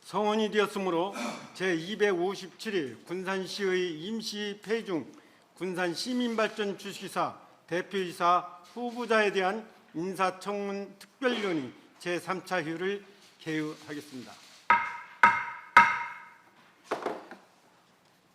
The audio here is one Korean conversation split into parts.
성원이 되었으므로 제257일 군산시의 임시 회의 중 군산시민발전 주식회사 대표이사 후보자에 대한 인사청문 특별위원회 제3차 회의를 개의하겠습니다.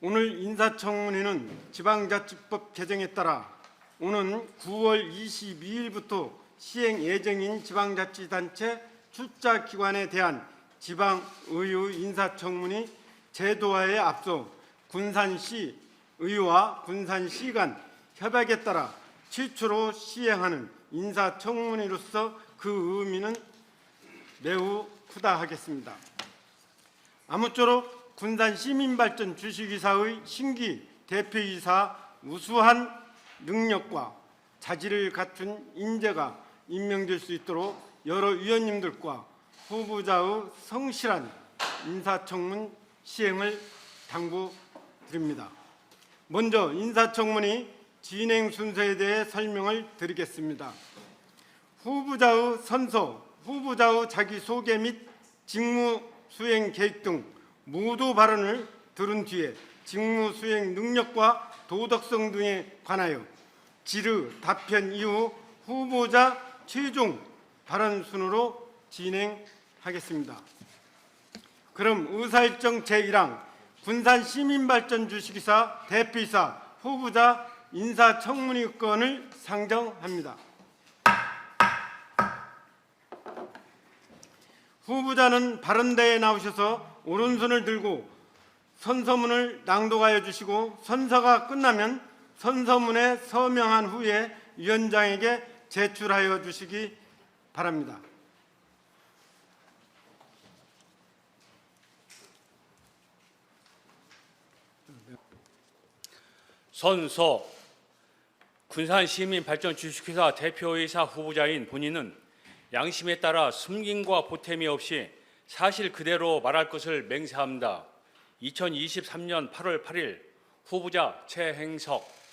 오늘 인사청문회는 지방자치법 개정에 따라 오는 9월 22일부터 시행 예정인 지방자치단체 출자기관에 대한 지방의회 인사청문회 제도화에 앞서 군산시 의회와 군산시 간 협약에 따라 최초로 시행하는 인사청문회로서 그 의미는 매우 크다 하겠습니다. 아무쪼록 군산시민발전 주식회사의 신규 대표이사 우수한 능력과 자질을 갖춘 인재가 임명될 수 있도록 여러 위원님들과 후보자의 성실한 인사청문 시행을 당부드립니다. 먼저 인사청문회 진행 순서에 대해 설명을 드리겠습니다. 후보자의 선서, 후보자의 자기소개 및 직무 수행 계획 등 모두 발언을 들은 뒤에 직무 수행 능력과 도덕성 등에 관하여 질의, 답변 이후 후보자 최종 발언 순으로 진행하겠습니다. 그럼 의사일정 제1항 군산시민발전 주식회사 대표이사 후보자 인사청문회권을 상정합니다. 후보자는 발언대에 나오셔서 오른손을 들고 선서문을 낭독하여 주시고 선서가 끝나면 선서문에 서명한 후에 위원장에게 제출하여 주시기 바랍니다. 선서 군산시민발전 주식회사 대표이사 후보자인 본인은 양심에 따라 숨김과 보탬이 없이 사실 그대로 말할 것을 맹세합니다. 2023년 8월 8일 후보자 최행석.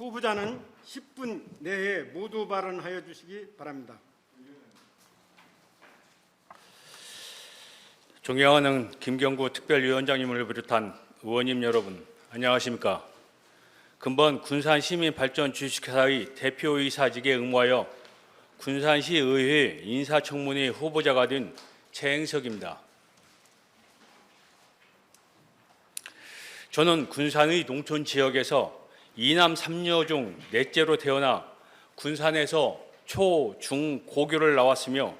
후보자는 10분 내에 모두 발언하여 주시기 바랍니다. 존경하는 김경구 특별위원장님을 비롯한 의원님 여러분, 안녕하십니까? 근본 군산시민발전 주식회사의 대표이사직에 응모하여 군산시 의회 인사청문회 후보자가 된 최행석입니다. 저는 군산의 농촌 지역에서 이남 삼녀 중 넷째로 태어나 군산에서 초, 중, 고교를 나왔으며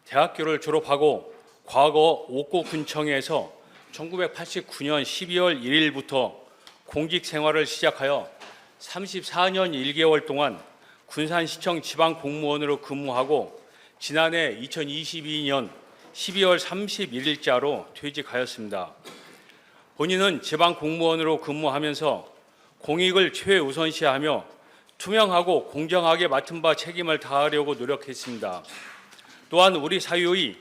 대학교를 졸업하고 과거 옥고군청에서 1989년 12월 1일부터 공직 생활을 시작하여 34년 1개월 동안 군산시청 지방공무원으로 근무하고 지난해 2022년 12월 31일자로 퇴직하였습니다. 본인은 지방공무원으로 근무하면서 공익을 최우선시하며 투명하고 공정하게 맡은 바 책임을 다하려고 노력했습니다. 또한 우리 사회의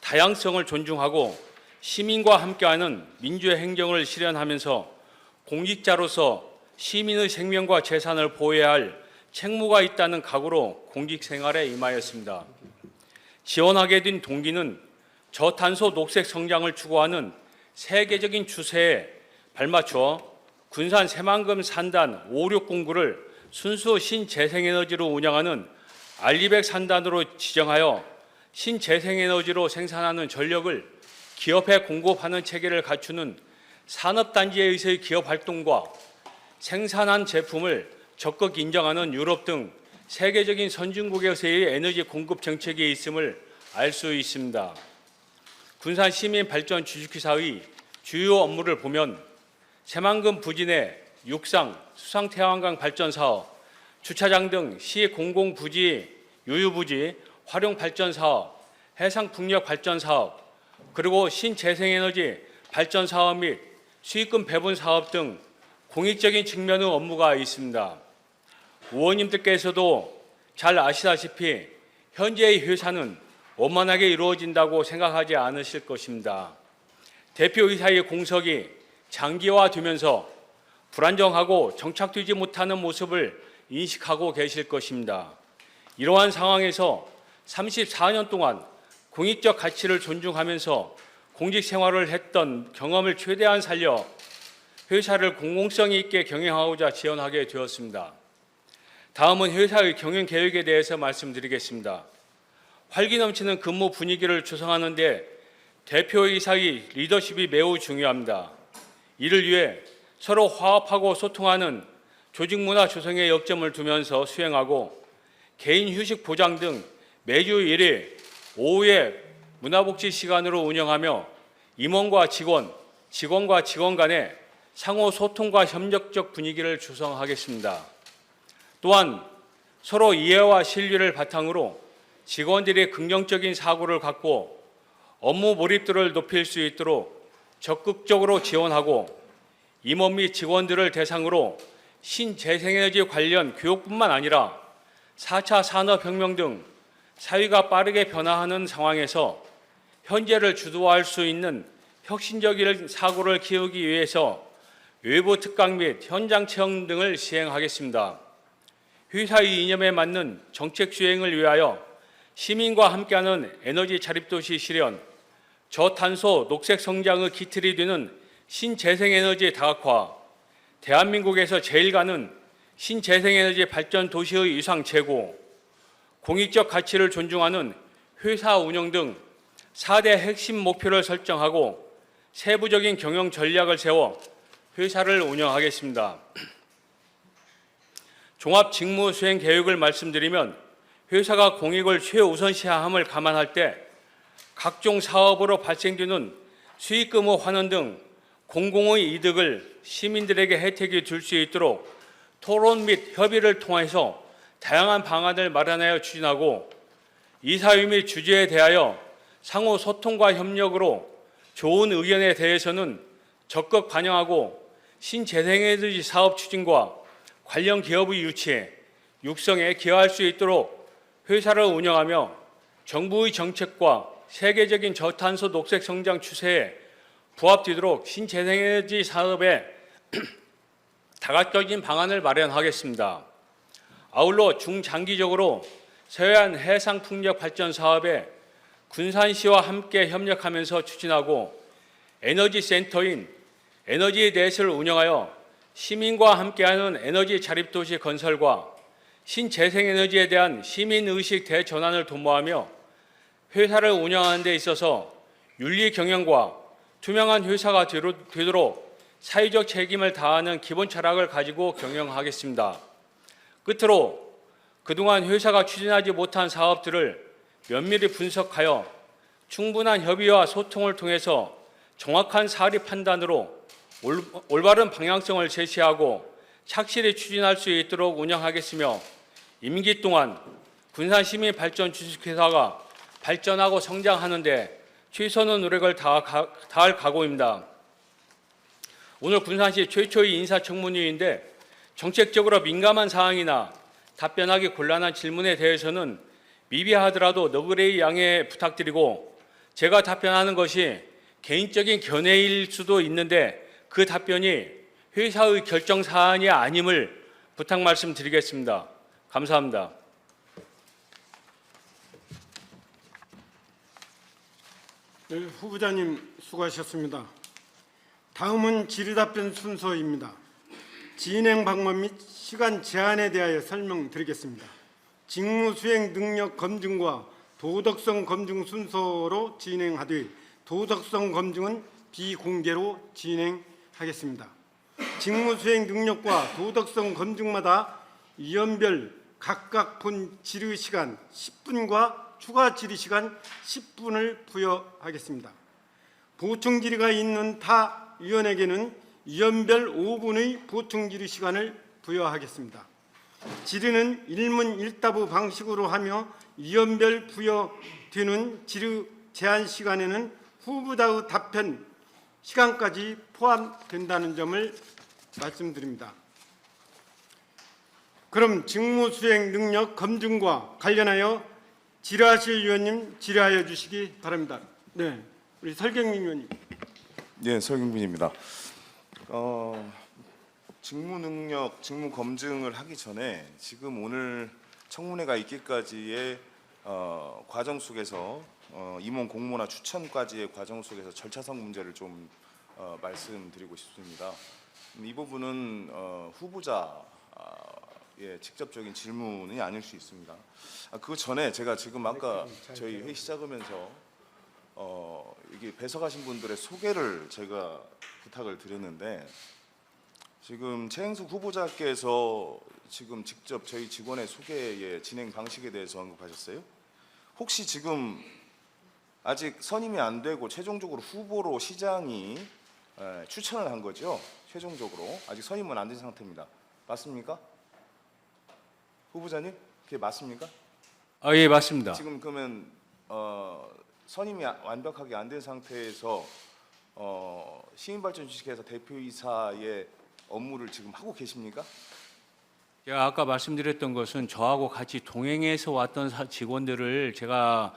다양성을 존중하고 시민과 함께하는 민주의 행정을 실현하면서 공직자로서 시민의 생명과 재산을 보호해야 할 책무가 있다는 각오로 공직 생활에 임하였습니다. 지원하게 된 동기는 저탄소 녹색 성장을 추구하는 세계적인 추세에 발맞춰 군산 새만금 산단 569를 순수 신재생에너지로 운영하는 알리백 산단으로 지정하여 신재생에너지로 생산하는 전력을 기업에 공급하는 체계를 갖추는 산업단지에서의 기업 활동과 생산한 제품을 적극 인정하는 유럽 등 세계적인 선진국에서의 에너지 공급 정책이 있음을 알 수 있습니다. 군산시민발전 주식회사의 주요 업무를 보면 새만금 부지 내 육상, 수상태양광 발전 사업, 주차장 등 시 공공부지, 유유부지, 활용 발전 사업, 해상 풍력 발전 사업, 그리고 신재생에너지 발전 사업 및 수익금 배분 사업 등 공익적인 측면의 업무가 있습니다. 의원님들께서도 잘 아시다시피 현재의 회사는 원만하게 이루어진다고 생각하지 않으실 것입니다. 대표이사의 공석이 장기화되면서 불안정하고 정착되지 못하는 모습을 인식하고 계실 것입니다. 이러한 상황에서 34년 동안 공익적 가치를 존중하면서 공직 생활을 했던 경험을 최대한 살려 회사를 공공성 있게 경영하고자 지원하게 되었습니다. 다음은 회사의 경영 계획에 대해서 말씀드리겠습니다. 활기 넘치는 근무 분위기를 조성하는 데 대표이사의 리더십이 매우 중요합니다. 이를 위해 서로 화합하고 소통하는 조직 문화 조성에 역점을 두면서 수행하고 개인 휴식 보장 등 매주 1회 오후에 문화복지 시간으로 운영하며 임원과 직원, 직원과 직원 간의 상호 소통과 협력적 분위기를 조성하겠습니다. 또한 서로 이해와 신뢰를 바탕으로 직원들이 긍정적인 사고를 갖고 업무 몰입도를 높일 수 있도록 적극적으로 지원하고 임원 및 직원들을 대상으로 신재생에너지 관련 교육뿐만 아니라 4차 산업혁명 등 사회가 빠르게 변화하는 상황에서 현재를 주도할 수 있는 혁신적인 사고를 키우기 위해서 외부 특강 및 현장 체험 등을 시행하겠습니다. 회사의 이념에 맞는 정책 수행을 위하여 시민과 함께하는 에너지 자립도시 실현, 저탄소 녹색 성장의 기틀이 되는 신재생에너지 다각화, 대한민국에서 제일 가는 신재생에너지 발전 도시의 위상 제고, 공익적 가치를 존중하는 회사 운영 등 4대 핵심 목표를 설정하고 세부적인 경영 전략을 세워 회사를 운영하겠습니다. 종합 직무 수행 계획을 말씀드리면 회사가 공익을 최우선시함을 감안할 때 각종 사업으로 발생되는 수익금의 환원 등 공공의 이득을 시민들에게 혜택이 줄 수 있도록 토론 및 협의를 통해서 다양한 방안을 마련하여 추진하고 이사회 및 주주에 대하여 상호 소통과 협력으로 좋은 의견에 대해서는 적극 반영하고 신재생에너지 사업 추진과 관련 기업의 유치에 육성에 기여할 수 있도록 회사를 운영하며 정부의 정책과 세계적인 저탄소 녹색 성장 추세에 부합되도록 신재생에너지 사업에 다각적인 방안을 마련하겠습니다. 아울러 중장기적으로 서해안 해상풍력 발전 사업에 군산시와 함께 협력하면서 추진하고 에너지 센터인 에너지넷을 운영하여 시민과 함께하는 에너지 자립도시 건설과 신재생에너지에 대한 시민의식 대전환을 도모하며 회사를 운영하는 데 있어서 윤리 경영과 투명한 회사가 되도록 사회적 책임을 다하는 기본 철학을 가지고 경영하겠습니다. 끝으로 그동안 회사가 추진하지 못한 사업들을 면밀히 분석하여 충분한 협의와 소통을 통해서 정확한 사리 판단으로 올바른 방향성을 제시하고 착실히 추진할 수 있도록 운영하겠으며 임기 동안 군산시민발전 주식회사가 발전하고 성장하는 데 최선의 노력을 다할 각오입니다. 오늘 군산시 최초의 인사청문회인데 정책적으로 민감한 사항이나 답변하기 곤란한 질문에 대해서는 미비하더라도 너그레이 양해 부탁드리고 제가 답변하는 것이 개인적인 견해일 수도 있는데 그 답변이 회사의 결정 사안이 아님을 부탁 말씀드리겠습니다. 감사합니다. 네, 후보자님 수고하셨습니다. 다음은 질의답변 순서입니다. 진행 방법 및 시간 제한에 대하여 설명드리겠습니다. 직무 수행 능력 검증과 도덕성 검증 순서로 진행하되 도덕성 검증은 비공개로 진행하겠습니다. 직무 수행 능력과 도덕성 검증마다 위원별 각각 본 질의 시간 10분과 추가 질의 시간 10분을 부여하겠습니다. 보충 질의가 있는 타 위원에게는 위원별 5분의 보충 질의 시간을 부여하겠습니다. 질의는 일문 일답의 방식으로 하며 위원별 부여되는 질의 제한 시간에는 후보자의 답변 시간까지 포함된다는 점을 말씀드립니다. 그럼 직무 수행 능력 검증과 관련하여 질의하실 위원님 질의하여 주시기 바랍니다. 네, 우리 설경민 위원님. 네, 설경민입니다. 직무 능력, 직무 검증을 하기 전에 지금 오늘 청문회가 있기까지의 과정 속에서 임원 공모나 추천까지의 과정 속에서 절차상 문제를 좀 말씀드리고 싶습니다. 이 부분은 후보자의 직접적인 질문이 아닐 수 있습니다. 그 전에 제가 지금 아까 저희 회의 시작하면서 이게 배석하신 분들의 소개를 제가 부탁을 드렸는데 지금 최행숙 후보자께서 지금 직접 저희 직원의 소개의 진행 방식에 대해서 언급하셨어요. 혹시 지금 아직 선임이 안 되고 최종적으로 후보로 시장이 추천을 한 거죠? 최종적으로 아직 선임은 안 된 상태입니다. 맞습니까? 후보자님, 그게 맞습니까? 예, 맞습니다. 지금 그러면 선임이 완벽하게 안 된 상태에서 시민발전 주식회사 대표이사의 업무를 지금 하고 계십니까? 제가 아까 말씀드렸던 것은 저하고 같이 동행해서 왔던 직원들을 제가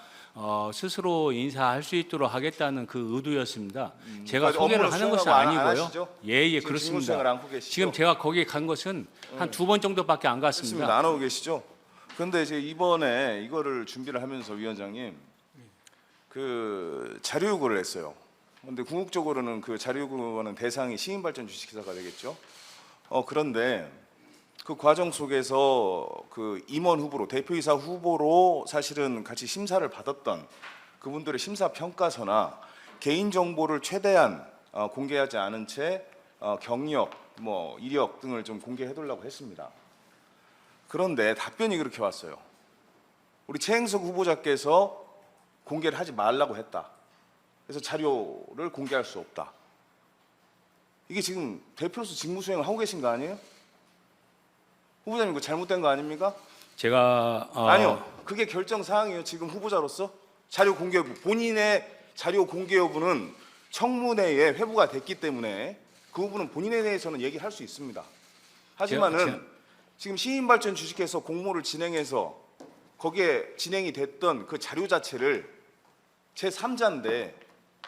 스스로 인사할 수 있도록 하겠다는 그 의도였습니다. 제가 그러니까 소개를 업무를 하는 것은 수행하고 안 아니고요. 하시죠? 예, 지금 직무 수행을 그렇습니다. 안고 계시죠? 지금 제가 거기 간 것은 한 2번 정도밖에 안 그렇습니다. 갔습니다. 안 하고 계시죠? 그런데 이제 이번에 이거를 준비를 하면서 위원장님 그 자료 요구를 했어요. 그런데 궁극적으로는 그 자료 요구하는 대상이 시민발전 주식회사가 되겠죠. 그런데 그 과정 속에서 그 임원 후보로 대표이사 후보로 사실은 같이 심사를 받았던 그분들의 심사 평가서나 개인 정보를 최대한 공개하지 않은 채 경력, 뭐 이력 등을 좀 공개해두려고 했습니다. 그런데 답변이 그렇게 왔어요. 우리 최행석 후보자께서 공개를 하지 말라고 했다. 그래서 자료를 공개할 수 없다. 이게 지금 대표로서 직무 수행을 하고 계신 거 아니에요? 후보자님 이거 잘못된 거 아닙니까? 제가 아니요. 그게 결정 사항이에요. 지금 후보자로서 자료 공개 여부, 본인의 자료 공개 여부는 청문회에 회부가 됐기 때문에 그 부분은 본인에 대해서는 얘기할 수 있습니다. 하지만은 지금 시민발전 주식회사 공모를 진행해서 거기에 진행이 됐던 그 자료 자체를 제3자인데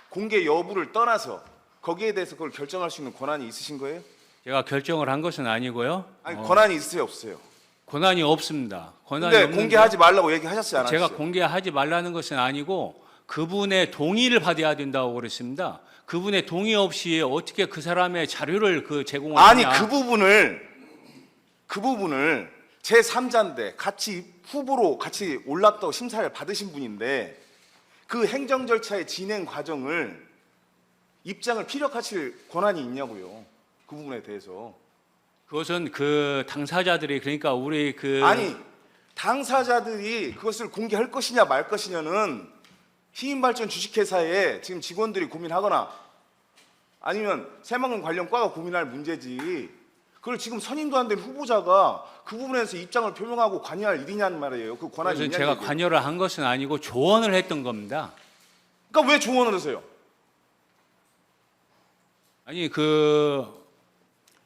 공개 여부를 떠나서 거기에 대해서 그걸 결정할 수 있는 권한이 있으신 거예요? 제가 결정을 한 것은 아니고요. 아니 권한이 있으세요 없어요? 권한이 없습니다. 권한이 근데 없는데 공개하지 말라고 얘기하셨지 않았어요? 제가 공개하지 말라는 것은 아니고 그분의 동의를 받아야 된다고 그랬습니다. 그분의 동의 없이 어떻게 그 사람의 자료를 제공을 아니 하냐. 그 부분을 제3자인데 같이 후보로 같이 올랐다고 심사를 받으신 분인데 그 행정 절차의 진행 과정을 입장을 피력하실 권한이 있냐고요. 그 부분에 대해서. 그것은 그 당사자들이 그러니까 우리 아니 당사자들이 그것을 공개할 것이냐 말 것이냐는 희인발전 주식회사에 지금 직원들이 고민하거나 아니면 새만금 관련 과가 고민할 문제지 그걸 지금 선임도 안 된 후보자가 그 부분에서 입장을 표명하고 관여할 일이냐는 말이에요. 그 권한이 그것은 있냐는 제가 얘기예요. 관여를 한 것은 아니고 조언을 했던 겁니다. 그러니까 왜 조언을 하세요? 아니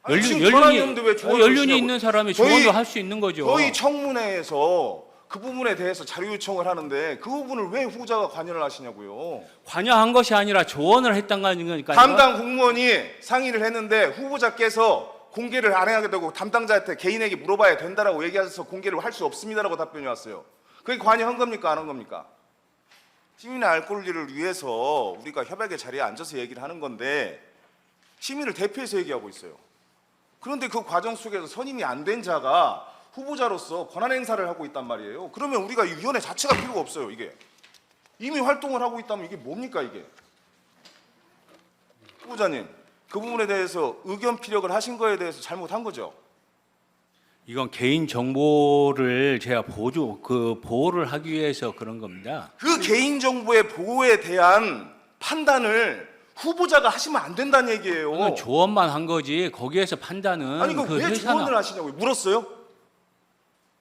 아니, 지금 권한이 없는데 왜 조언을 연륜이 하시냐고요. 있는 사람이 저희- 조언도 할 수 있는 거죠. 저희 청문회에서 그 부분에 대해서 자료 요청을 하는데 그 부분을 왜 후보자가 관여를 하시냐고요. 관여한 것이 아니라 조언을 했던 거니까요. 담당 공무원이 상의를 했는데 후보자께서 공개를 안 해야 되고 담당자한테 개인에게 물어봐야 된다라고 얘기하셔서 공개를 할 수 없습니다라고 답변이 왔어요. 그게 관여한 겁니까 안 한 겁니까? 시민의 알 권리를 위해서 우리가 협약의 자리에 앉아서 얘기를 하는 건데 시민을 대표해서 얘기하고 있어요. 그런데 그 과정 속에서 선임이 안 된 자가 후보자로서 권한 행사를 하고 있단 말이에요. 그러면 우리가 이 위원회 자체가 필요가 없어요. 이게 이미 활동을 하고 있다면 이게 뭡니까 이게? 후보자님 그 부분에 대해서 의견 피력을 하신 거에 대해서 잘못한 거죠. 이건 개인 정보를 제가 보호를 하기 위해서 그런 겁니다. 그 개인 정보의 보호에 대한 판단을 후보자가 하시면 안 된다는 얘기예요. 그건 조언만 한 거지 거기에서 판단은 아니 그 왜 회사나 조언을 하시냐고요? 물었어요?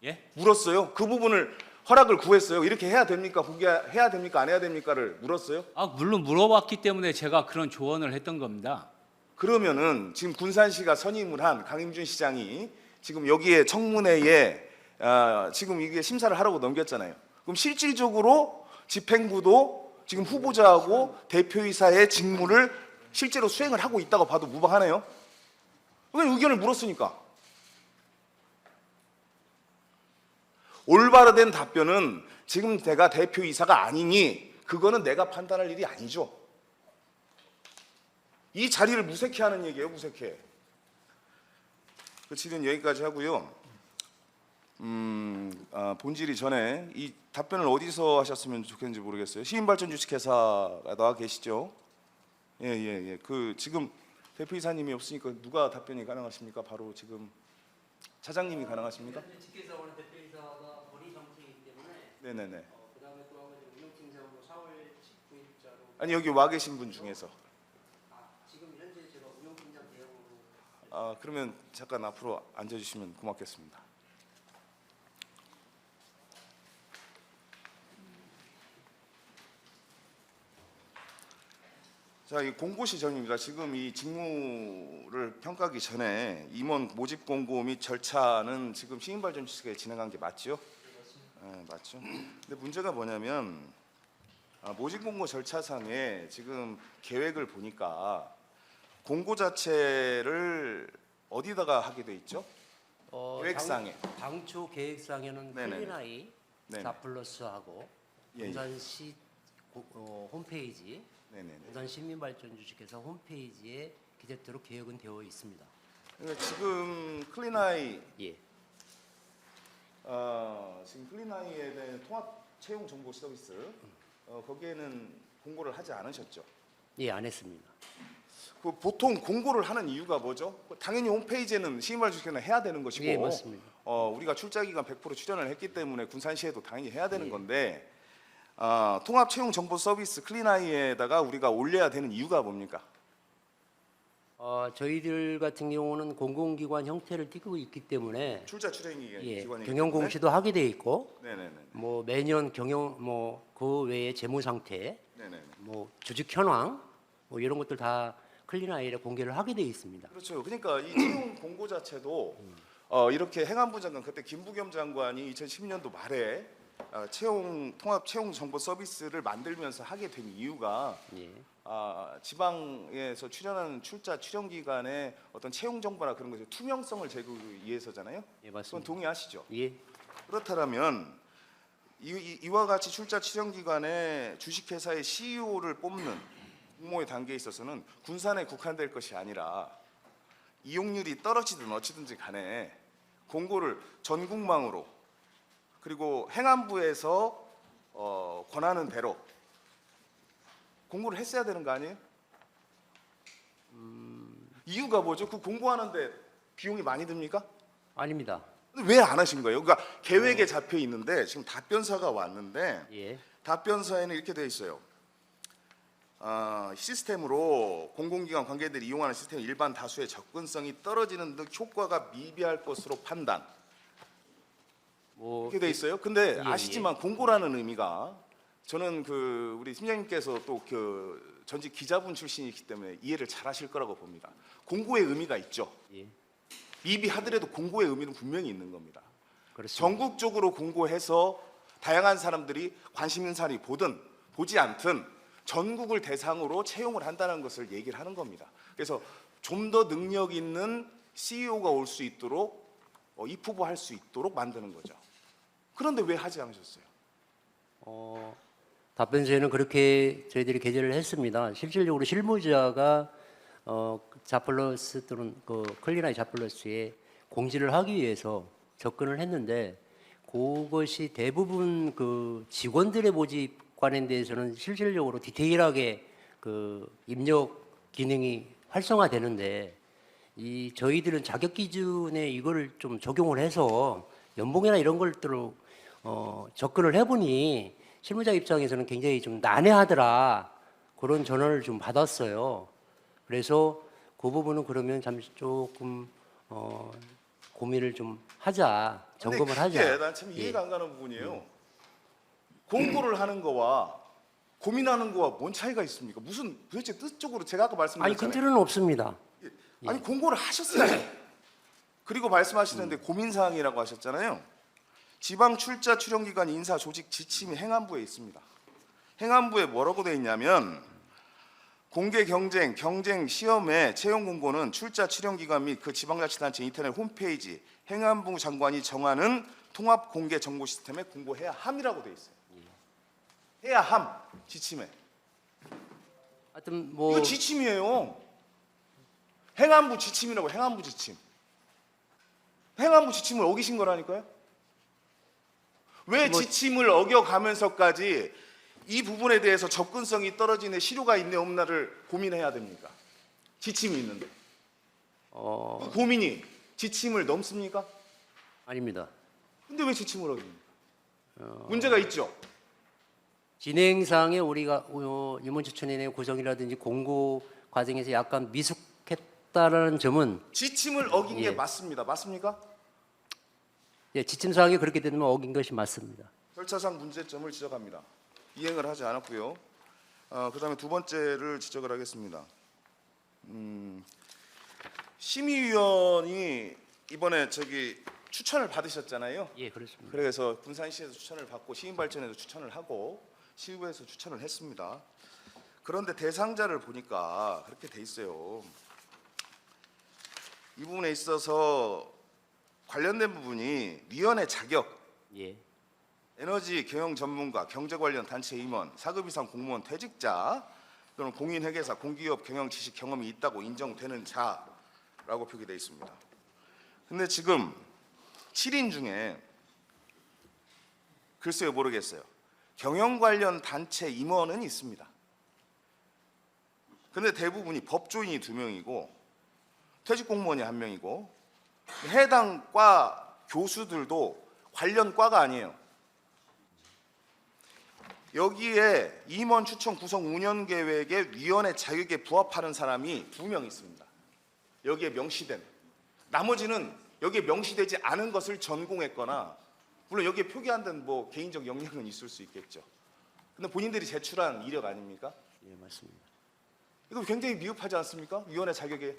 예? 물었어요? 그 부분을 허락을 구했어요? 이렇게 해야 됩니까? 해야 됩니까? 안 해야 됩니까를 물었어요? 물론 물어봤기 때문에 제가 그런 조언을 했던 겁니다. 그러면은 지금 군산시가 선임을 한 강임준 시장이 지금 여기에 청문회에 지금 이게 심사를 하라고 넘겼잖아요. 그럼 실질적으로 집행부도 지금 후보자하고 대표이사의 직무를 실제로 수행을 하고 있다고 봐도 무방하네요. 그냥 의견을 물었으니까. 올바르된 답변은 지금 내가 대표이사가 아니니 그거는 내가 판단할 일이 아니죠. 이 자리를 무색해하는 얘기예요. 무색해. 그 질의는 여기까지 하고요. 본질이 전에 이 답변을 어디서 하셨으면 좋겠는지 모르겠어요. 시민발전 주식회사가 나와 계시죠? 예. 그 지금 대표이사님이 없으니까 누가 답변이 가능하십니까? 바로 지금 차장님이 가능하십니까? 직계사원은 대표이사가 본인 정책이기 때문에 네네네. 그다음에 또 한 가지 운영팀장으로 4월 19일자로 아니 여기 와 계신 분 중에서. 지금 현재 제가 운영팀장 대행으로 그러면 잠깐 앞으로 앉아주시면 고맙겠습니다. 자, 이 공고 시정입니다. 지금 이 직무를 평가하기 전에 임원 모집 공고 및 절차는 지금 시민발전 주식에 진행한 게 맞죠? 네, 맞죠. 근데 문제가 뭐냐면 모집 공고 절차상에 지금 계획을 보니까 공고 자체를 어디다가 하게 돼 있죠? 계획상에. 당초 계획상에는 네네네. 클린아이 네네. 4플러스하고 예, 예. 부산시 홈페이지 네네네. 부산 시민발전 주식회사 홈페이지에 기재대로 계획은 되어 있습니다. 그러니까 지금 클린아이 예. 지금 클린아이에 대한 통합 채용 정보 서비스 거기에는 공고를 하지 않으셨죠? 예, 안 했습니다. 그 보통 공고를 하는 이유가 뭐죠? 당연히 홈페이지에는 시민발 주식회사는 해야 되는 것이고, 예, 맞습니다. 우리가 출자 기간 100% 출연을 했기 때문에 군산시에도 당연히 해야 되는 예. 건데 통합 채용 정보 서비스 클린아이에다가 우리가 올려야 되는 이유가 뭡니까? 저희들 같은 경우는 공공기관 형태를 띠고 있기 때문에 출자 출행 예, 기관이기 경영 때문에. 공시도 하게 돼 있고 네네네. 뭐 매년 경영 뭐 그 외에 재무 상태 네네네. 뭐 주식 현황 뭐 이런 것들 다 클린아이에 공개를 하게 돼 있습니다. 그렇죠. 그러니까 이 채용 공고 자체도 이렇게 행안부 장관 그때 김부겸 장관이 2010년도 말에 통합 채용 정보 서비스를 만들면서 하게 된 이유가 예. 지방에서 출연하는 출자 출연 기간의 어떤 채용 정보나 그런 것의 투명성을 제고하기 위해서잖아요. 예, 그건 맞습니다. 동의하시죠? 예. 그렇다면 이와 같이 출자 출연 기간에 주식회사의 CEO를 뽑는 공모의 단계에 있어서는 군산에 국한될 것이 아니라 이용률이 떨어지든 어찌든지 간에 공고를 전국망으로 그리고 행안부에서 권하는 대로 공고를 했어야 되는 거 아니에요? 이유가 뭐죠? 그 공고하는데 비용이 많이 듭니까? 아닙니다. 왜 안 하신 거예요? 그러니까 계획에 잡혀 있는데 지금 답변서가 왔는데 예. 답변서에는 이렇게 되어 있어요. 시스템으로 공공기관 관계들이 이용하는 시스템 일반 다수의 접근성이 떨어지는 등 효과가 미비할 것으로 판단. 뭐 이렇게 돼 있어요. 근데 예, 아시지만 공고라는 의미가 저는 우리 팀장님께서 또 전직 기자분 출신이기 때문에 이해를 잘하실 거라고 봅니다. 공고의 의미가 있죠. 예. 미비하더라도 공고의 의미는 분명히 있는 겁니다. 그렇습니다. 전국적으로 공고해서 다양한 사람들이 관심 있는 사람이 보든 보지 않든 전국을 대상으로 채용을 한다는 것을 얘기를 하는 겁니다. 그래서 좀 더 능력 있는 CEO가 올 수 있도록 입후보할 수 있도록 만드는 거죠. 그런데 왜 하지 않으셨어요? 답변서에는 그렇게 저희들이 게재를 했습니다. 실질적으로 실무자가 자플러스 또는 그 클린아이 자플러스에 공지를 하기 위해서 접근을 했는데 그것이 대부분 그 직원들의 모집 관련돼서는 실질적으로 디테일하게 그 입력 기능이 활성화되는데 이 저희들은 자격 기준에 이걸 좀 적용을 해서 연봉이나 이런 것들로 접근을 해보니 실무자 입장에서는 굉장히 좀 난해하더라 그런 전화를 좀 받았어요. 그래서 그 부분은 그러면 잠시 조금 고민을 좀 하자, 점검을 하자. 난 참 예. 이해가 안 가는 부분이에요. 공고를 하는 거와 고민하는 거와 뭔 차이가 있습니까? 무슨 도대체 뜻적으로 제가 아까 아니 말씀드렸잖아요. 큰 틀은 없습니다. 아니 공고를 하셨어요. 그리고 말씀하시는데 고민 사항이라고 하셨잖아요. 지방 출자 출연 기관 인사 조직 지침이 행안부에 있습니다. 행안부에 뭐라고 돼 있냐면 공개 경쟁 시험의 채용 공고는 출자 출연 기관 및 그 지방자치단체 인터넷 홈페이지 행안부 장관이 정하는 통합 공개 정보 시스템에 공고해야 함이라고 돼 있어요. 해야 함 지침에. 하여튼 뭐 이거 지침이에요. 행안부 지침이라고. 행안부 지침. 행안부 지침을 어기신 거라니까요. 왜 지침을 어겨가면서까지 이 부분에 대해서 접근성이 떨어지는 실효가 있네 없나를 고민해야 됩니까? 지침이 있는데. 그 고민이 지침을 넘습니까? 아닙니다. 근데 왜 지침을 어깁니까? 문제가 있죠. 진행상에 우리가 임원 추천인의 구성이라든지 공고 과정에서 약간 미숙했다라는 점은 지침을 어긴 예. 게 맞습니다. 맞습니까? 예, 지침 사항이 그렇게 되면 어긴 것이 맞습니다. 절차상 문제점을 지적합니다. 이행을 하지 않았고요. 그다음에 두 번째를 지적을 하겠습니다. 심의위원이 이번에 추천을 받으셨잖아요. 예, 그렇습니다. 그래서 군산시에서 추천을 받고 시민발전에서 추천을 하고 시의회에서 추천을 했습니다. 그런데 대상자를 보니까 그렇게 돼 있어요. 이 부분에 있어서 관련된 부분이 위원회 자격, 예. 에너지 경영 전문가, 경제 관련 단체 임원, 4급 이상 공무원 퇴직자, 또는 공인 회계사, 공기업 경영 지식 경험이 있다고 인정되는 자라고 표기되어 있습니다. 근데 지금 7인 중에 글쎄요 모르겠어요. 경영 관련 단체 임원은 있습니다. 근데 대부분이 법조인이 2명이고 퇴직 공무원이 1명이고 해당 과 교수들도 관련 과가 아니에요. 여기에 임원 추천 구성 운영 계획의 위원회 자격에 부합하는 사람이 2명 있습니다. 여기에 명시된. 나머지는 여기에 명시되지 않은 것을 전공했거나 물론 여기에 표기한 뭐 개인적 역량은 있을 수 있겠죠. 근데 본인들이 제출한 이력 아닙니까? 예, 맞습니다. 이거 굉장히 미흡하지 않습니까? 위원회 자격에.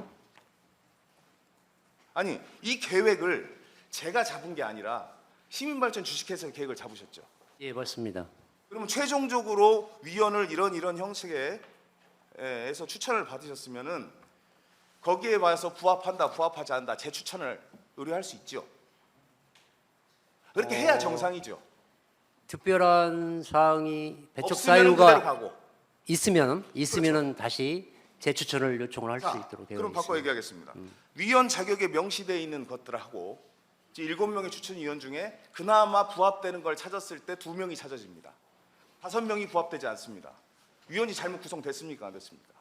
아니, 이 계획을 제가 잡은 게 아니라 시민발전 주식회사 계획을 잡으셨죠. 예, 맞습니다. 그러면 최종적으로 위원을 이런 형식에서 추천을 받으셨으면은 거기에 와서 부합한다, 부합하지 않다, 재추천을 의뢰할 수 있죠. 그렇게 해야 정상이죠. 특별한 사항이 배척 없으면은 그대로 사유가 가고. 있으면은 다시 재추천을 요청을 할 수 자, 있도록 되어 그럼 바꿔 있습니다. 얘기하겠습니다. 위원 자격에 명시되어 있는 것들하고 7명의 추천위원 중에 그나마 부합되는 걸 찾았을 때 2명이 찾아집니다. 5명이 부합되지 않습니다. 위원이 잘못 구성됐습니까? 안 됐습니까?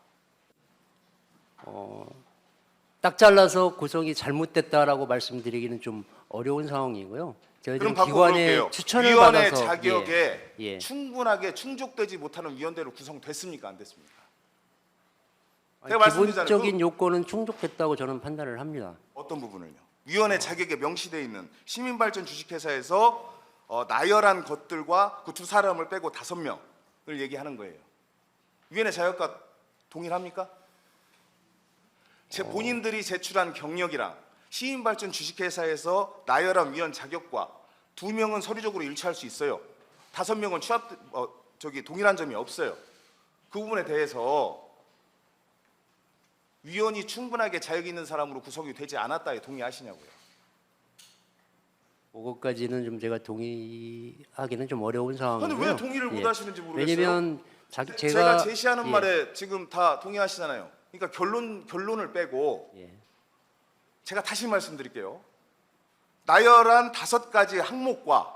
딱 잘라서 구성이 잘못됐다라고 말씀드리기는 좀 어려운 상황이고요. 그럼 저희들은 바꿔 기관의 볼게요. 추천을 위원회 받아서 자격에 예. 충분하게 충족되지 못하는 위원대로 구성됐습니까? 안 됐습니까? 아니, 제가 말씀드리잖아요. 기본적인 요건은 충족됐다고 저는 판단을 합니다. 어떤 부분을요? 위원회 자격에 명시되어 있는 시민발전 주식회사에서 나열한 것들과 그 2사람을 빼고 5명을 얘기하는 거예요. 위원회 자격과 동일합니까? 본인들이 제출한 경력이랑 시민발전 주식회사에서 나열한 위원 자격과 2명은 서류적으로 일치할 수 있어요. 5명은 동일한 점이 없어요. 그 부분에 대해서 위원이 충분하게 자격 있는 사람으로 구성이 되지 않았다에 동의하시냐고요. 그것까지는 좀 제가 동의하기는 좀 어려운 상황이고요. 근데 왜 동의를 못 하시는지 모르겠어요. 왜냐면 제가 제시하는 예. 말에 지금 다 동의하시잖아요. 그러니까 결론을 빼고 예. 제가 다시 말씀드릴게요. 나열한 5가지 항목과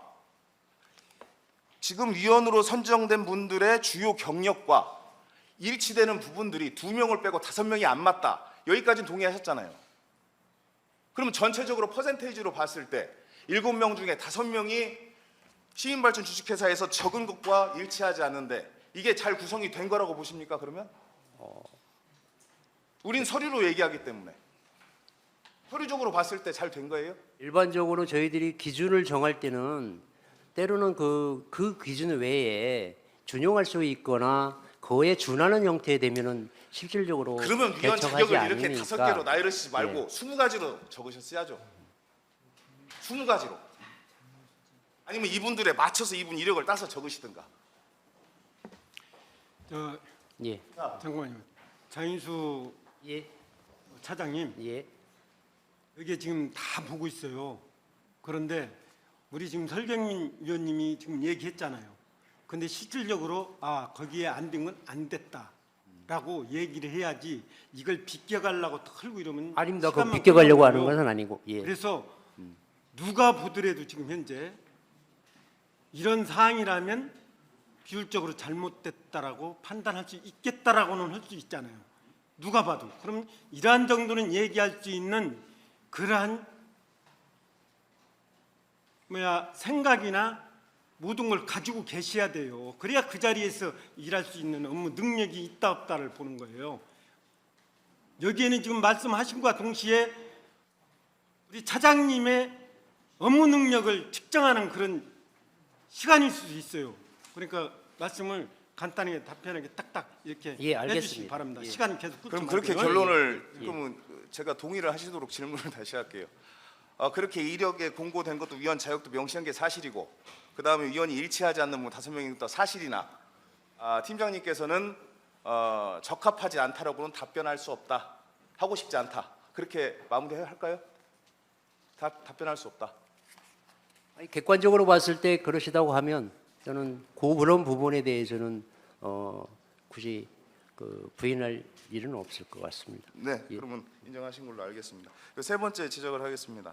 지금 위원으로 선정된 분들의 주요 경력과 일치되는 부분들이 2명을 빼고 5명이 안 맞다. 여기까지는 동의하셨잖아요. 그러면 전체적으로 퍼센테이지로 봤을 때 7명 중에 5명이 시민발전 주식회사에서 적은 것과 일치하지 않는데 이게 잘 구성이 된 거라고 보십니까? 그러면? 우린 서류로 얘기하기 때문에 서류적으로 봤을 때 잘 된 거예요? 일반적으로 저희들이 기준을 정할 때는 때로는 그 기준 외에 준용할 수 있거나 그에 준하는 형태에 되면은 실질적으로 그러면 위원 개척하지 자격을 이렇게 않으니까. 5개로 나열하시지 말고 예. 20가지로 적으셨어야죠. 20가지로. 아니면 이분들에 맞춰서 이분 이력을 따서 적으시든가. 저 예. 잠깐만요. 장인수 예, 차장님, 예. 이게 지금 다 보고 있어요. 그런데 우리 지금 설경민 위원님이 지금 얘기했잖아요. 근데 실질적으로 거기에 안 된 건 안 됐다라고 얘기를 해야지 이걸 비껴가려고 털고 이러면 아닙니다. 그거 시간만 비껴가려고 하는 끌어가고요. 것은 아니고. 예. 그래서 누가 보더라도 지금 현재 이런 사항이라면 비율적으로 잘못됐다라고 판단할 수 있겠다라고는 할 수 있잖아요. 누가 봐도. 그럼 이러한 정도는 얘기할 수 있는 그러한 생각이나 모든 걸 가지고 계셔야 돼요. 그래야 그 자리에서 일할 수 있는 업무 능력이 있다 없다를 보는 거예요. 여기에는 지금 말씀하신 것과 동시에 우리 차장님의 업무 능력을 측정하는 그런 시간일 수도 있어요. 그러니까 말씀을 간단하게 답변하게 딱딱 이렇게 예, 알겠습니다. 해주시기 바랍니다. 예. 시간 계속 끌지 그럼 그렇게 말고요. 결론을 예. 그러면 제가 동의를 하시도록 질문을 다시 할게요. 그렇게 이력에 공고된 것도 위원 자격도 명시한 게 사실이고, 그 다음에 위원이 일치하지 않는 뭐 5명이 또 사실이나, 팀장님께서는 적합하지 않다라고는 답변할 수 없다, 하고 싶지 않다, 그렇게 마무리할까요? 답변할 수 없다. 아니, 객관적으로 봤을 때 그러시다고 하면 저는 그런 부분에 대해서는 굳이 부인할 일은 없을 것 같습니다. 네, 예. 그러면 인정하신 걸로 알겠습니다. 세 번째 지적을 하겠습니다.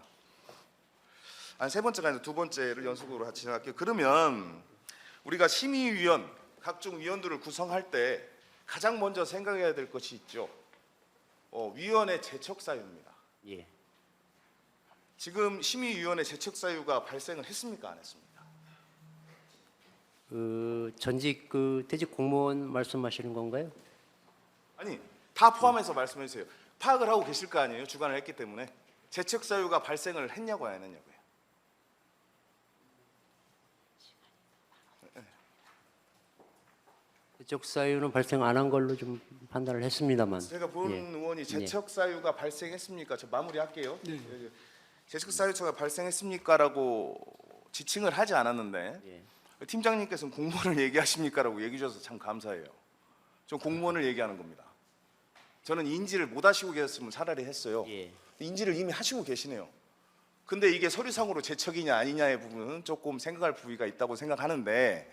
아니, 세 번째가 아니라 두 번째를 연속으로 진행할게요. 그러면 우리가 심의위원, 각종 위원들을 구성할 때 가장 먼저 생각해야 될 것이 있죠. 위원의 재척 사유입니다. 예. 지금 심의위원회 재척 사유가 발생을 했습니까, 안 했습니까? 전직 퇴직 공무원 말씀하시는 건가요? 아니, 다 포함해서 말씀해 주세요. 파악을 하고 계실 거 아니에요, 주관을 했기 때문에. 재척 사유가 발생을 했냐고 안 했냐고요. 그쪽 사유는 발생 안 한 걸로 좀 판단을 했습니다만. 제가 본 예. 의원이 재척 사유가 발생했습니까? 저 마무리할게요. 네. 재척 사유가 발생했습니까라고 지칭을 하지 않았는데 예. 팀장님께서는 공무원을 얘기하십니까라고 얘기 주셔서 참 감사해요. 전 공무원을 얘기하는 겁니다. 저는 인지를 못 하시고 계셨으면 차라리 했어요. 예. 인지를 이미 하시고 계시네요. 근데 이게 서류상으로 재척이냐 아니냐의 부분은 조금 생각할 부위가 있다고 생각하는데,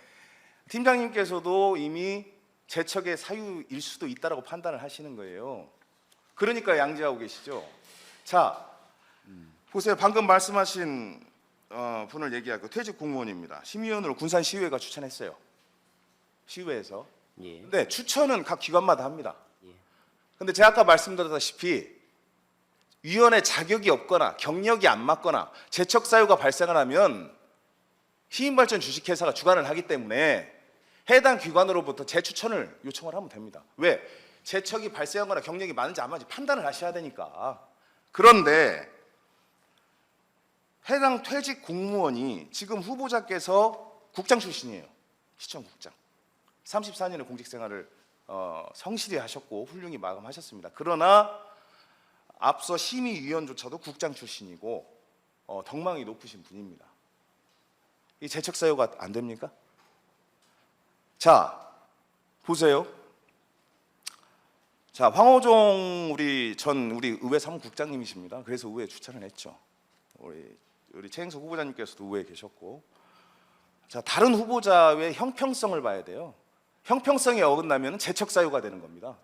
팀장님께서도 이미 재척의 사유일 수도 있다라고 판단을 하시는 거예요. 그러니까 양지하고 계시죠. 자, 보세요. 방금 말씀하신 분을 얘기하고 퇴직 공무원입니다. 심의위원으로 군산시의회가 추천했어요. 시의회에서. 예. 근데 추천은 각 기관마다 합니다. 예. 근데 제가 아까 말씀드렸다시피 위원회 자격이 없거나 경력이 안 맞거나 재척 사유가 발생을 하면 희인발전 주식회사가 주관을 하기 때문에 해당 기관으로부터 재추천을 요청을 하면 됩니다. 왜? 재척이 발생하거나 경력이 많은지 안 맞는지 판단을 하셔야 되니까. 그런데 해당 퇴직 공무원이 지금 후보자께서 국장 출신이에요. 시청국장. 34년의 공직 생활을 성실히 하셨고 훌륭히 마감하셨습니다. 그러나 앞서 심의위원조차도 국장 출신이고 덕망이 높으신 분입니다. 이 재척 사유가 안 됩니까? 자, 보세요. 자, 황호종 우리 의회 사무국장님이십니다. 그래서 의회에 추천을 했죠. 우리 최행석 후보자님께서도 의회에 계셨고, 자, 다른 후보자의 형평성을 봐야 돼요. 형평성에 어긋나면 재척 사유가 되는 겁니다.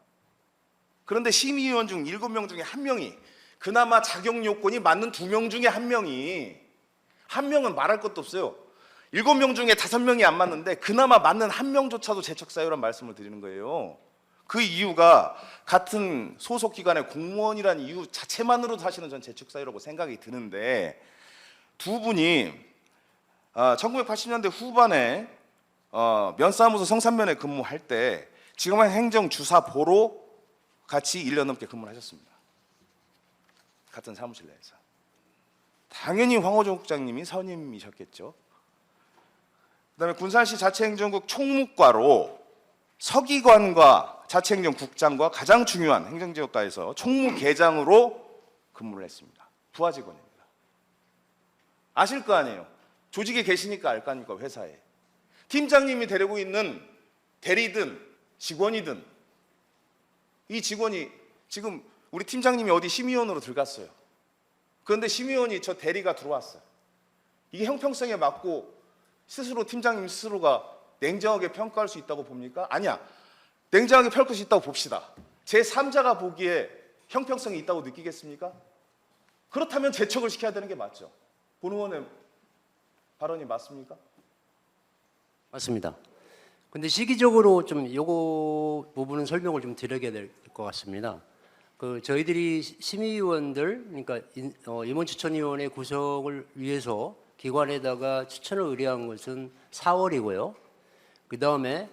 그런데 심의위원 중 7명 중에 1명이, 그나마 자격 요건이 맞는 2명 중에 1명이, 1명은 말할 것도 없어요. 7명 중에 5명이 안 맞는데 그나마 맞는 1명조차도 재척 사유란 말씀을 드리는 거예요. 그 이유가 같은 소속 기관의 공무원이라는 이유 자체만으로도 사실은 전 재척 사유라고 생각이 드는데, 두 분이 1980년대 후반에 면사무소 성산면에 근무할 때 지금은 행정주사보로 같이 1년 넘게 근무를 하셨습니다. 같은 사무실 내에서. 당연히 황호종 국장님이 선임이셨겠죠. 그다음에 군산시 자치행정국 총무과로 서기관과 자치행정국장과 가장 중요한 행정지역과에서 총무계장으로 근무를 했습니다. 부하 직원입니다. 아실 거 아니에요. 조직에 계시니까 알 거 아닙니까, 회사에. 팀장님이 데리고 있는 대리든 직원이든 이 직원이 지금 우리 팀장님이 어디 심의위원으로 들어갔어요. 그런데 심의위원이 저 대리가 들어왔어요. 이게 형평성에 맞고 스스로 팀장님 스스로가 냉정하게 평가할 수 있다고 봅니까? 아니야. 냉정하게 평가할 수 있다고 봅시다. 제3자가 보기에 형평성이 있다고 느끼겠습니까? 그렇다면 재척을 시켜야 되는 게 맞죠. 본 의원의 발언이 맞습니까? 맞습니다. 근데 시기적으로 좀 요거 부분은 설명을 좀 드려야 될 것 같습니다. 그 저희들이 심의위원들, 그러니까 임원추천위원회 구성을 위해서 기관에다가 추천을 의뢰한 것은 4월이고요. 그 다음에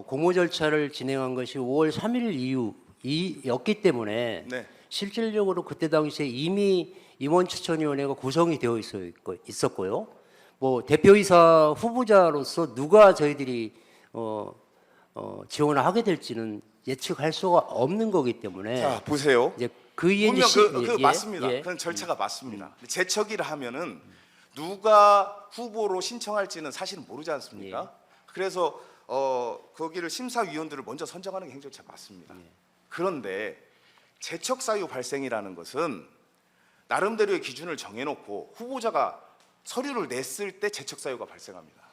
공모 절차를 진행한 것이 5월 3일 이후였기 때문에 네. 실질적으로 그때 당시에 이미 임원추천위원회가 구성이 되어 있었고요. 뭐 대표이사 후보자로서 누가 저희들이 지원을 하게 될지는 예측할 수가 없는 거기 때문에 자, 보세요. 이제 그 얘기 분명 그 맞습니다. 그건 절차가 맞습니다. 재척이라 하면은 누가 후보로 신청할지는 사실은 모르지 않습니까? 그래서 거기를 심사위원들을 먼저 선정하는 게 행정처 맞습니다. 그런데 재척 사유 발생이라는 것은 나름대로의 기준을 정해놓고 후보자가 서류를 냈을 때 재척 사유가 발생합니다.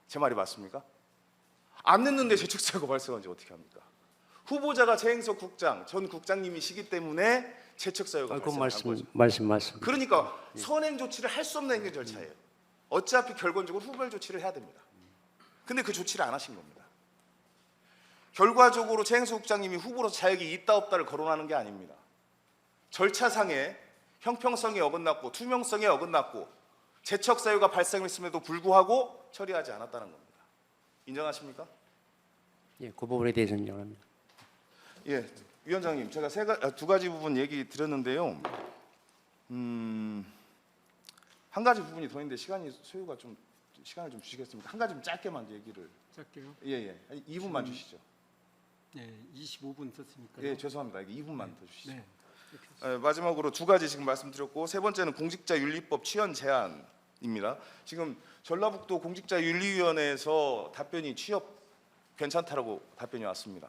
제 말이 맞습니까? 안 냈는데 재척 사유가 발생한지 어떻게 합니까? 후보자가 최행석 국장, 전 국장님이시기 때문에 재척 사유가 그건 발생한 거죠. 말씀. 그러니까 선행 조치를 할 수 없는 행정 절차예요. 어차피 결론적으로 후별 조치를 해야 됩니다. 근데 그 조치를 안 하신 겁니다. 결과적으로 최행석 국장님이 후보로서 자격이 있다 없다를 거론하는 게 아닙니다. 절차상에 형평성에 어긋났고 투명성에 어긋났고 재척 사유가 발생했음에도 불구하고 처리하지 않았다는 겁니다. 인정하십니까? 예, 그 부분에 대해서 인정합니다. 예, 위원장님, 제가 두 가지 부분 얘기 드렸는데요. 한 가지 부분이 더 있는데 시간이 소요가 좀 시간을 좀 주시겠습니까? 한 가지 좀 짧게만 얘기를. 짧게요. 예. 2분만 주시죠. 네, 25분 썼으니까. 예, 죄송합니다. 2분만 더 주시죠. 네. 마지막으로 두 가지 지금 말씀드렸고 세 번째는 공직자윤리법 취연 제한입니다. 지금 전라북도 공직자윤리위원회에서 답변이 취업 괜찮다라고 답변이 왔습니다.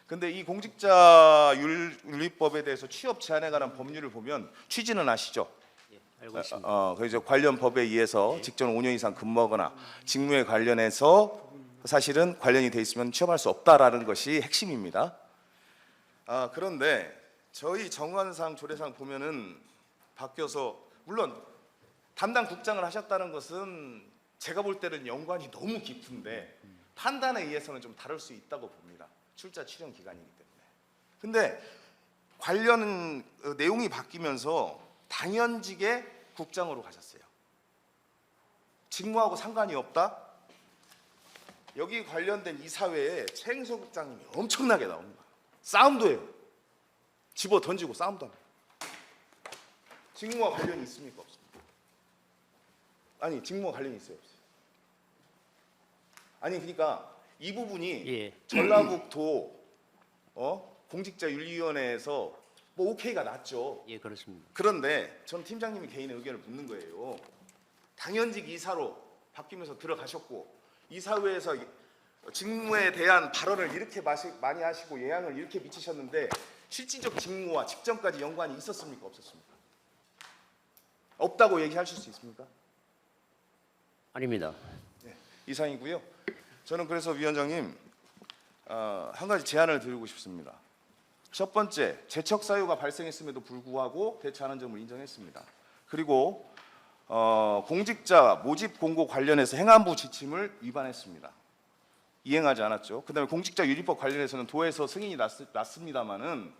근데 이 공직자윤리법에 대해서 취업 제한에 관한 법률을 보면 취지는 아시죠? 예, 알고 있습니다. 그래서 관련 법에 의해서 직전 5년 이상 근무하거나 직무에 관련해서 사실은 관련이 돼 있으면 취업할 수 없다라는 것이 핵심입니다. 그런데 저희 정관상 조례상 보면은 바뀌어서 물론 담당 국장을 하셨다는 것은 제가 볼 때는 연관이 너무 깊은데 판단에 의해서는 좀 다를 수 있다고 봅니다. 출자 출연 기간이기 때문에. 근데 관련 내용이 바뀌면서 당연직의 국장으로 가셨어요. 직무하고 상관이 없다? 여기 관련된 이사회에 최행석 국장님이 엄청나게 나옵니다. 싸움도 해요. 집어 던지고 싸움도 합니다. 직무와 관련이 있습니까? 없습니까? 아니, 직무와 관련이 있어요? 없어요? 아니, 그러니까 이 부분이 예. 전라북도 공직자윤리위원회에서 뭐 오케이가 났죠. 예, 그렇습니다. 그런데 전 팀장님이 개인의 의견을 묻는 거예요. 당연직 이사로 바뀌면서 들어가셨고 이사회에서 직무에 대한 발언을 이렇게 많이 하시고 영향을 이렇게 미치셨는데 실질적 직무와 직전까지 연관이 있었습니까? 없었습니까? 없다고 얘기하실 수 있습니까? 아닙니다. 네, 이상이고요. 저는 그래서 위원장님 한 가지 제안을 드리고 싶습니다. 첫 번째, 재척 사유가 발생했음에도 불구하고 대처하는 점을 인정했습니다. 그리고 공직자 모집 공고 관련해서 행안부 지침을 위반했습니다. 이행하지 않았죠. 그다음에 공직자윤리법 관련해서는 도에서 승인이 났습니다마는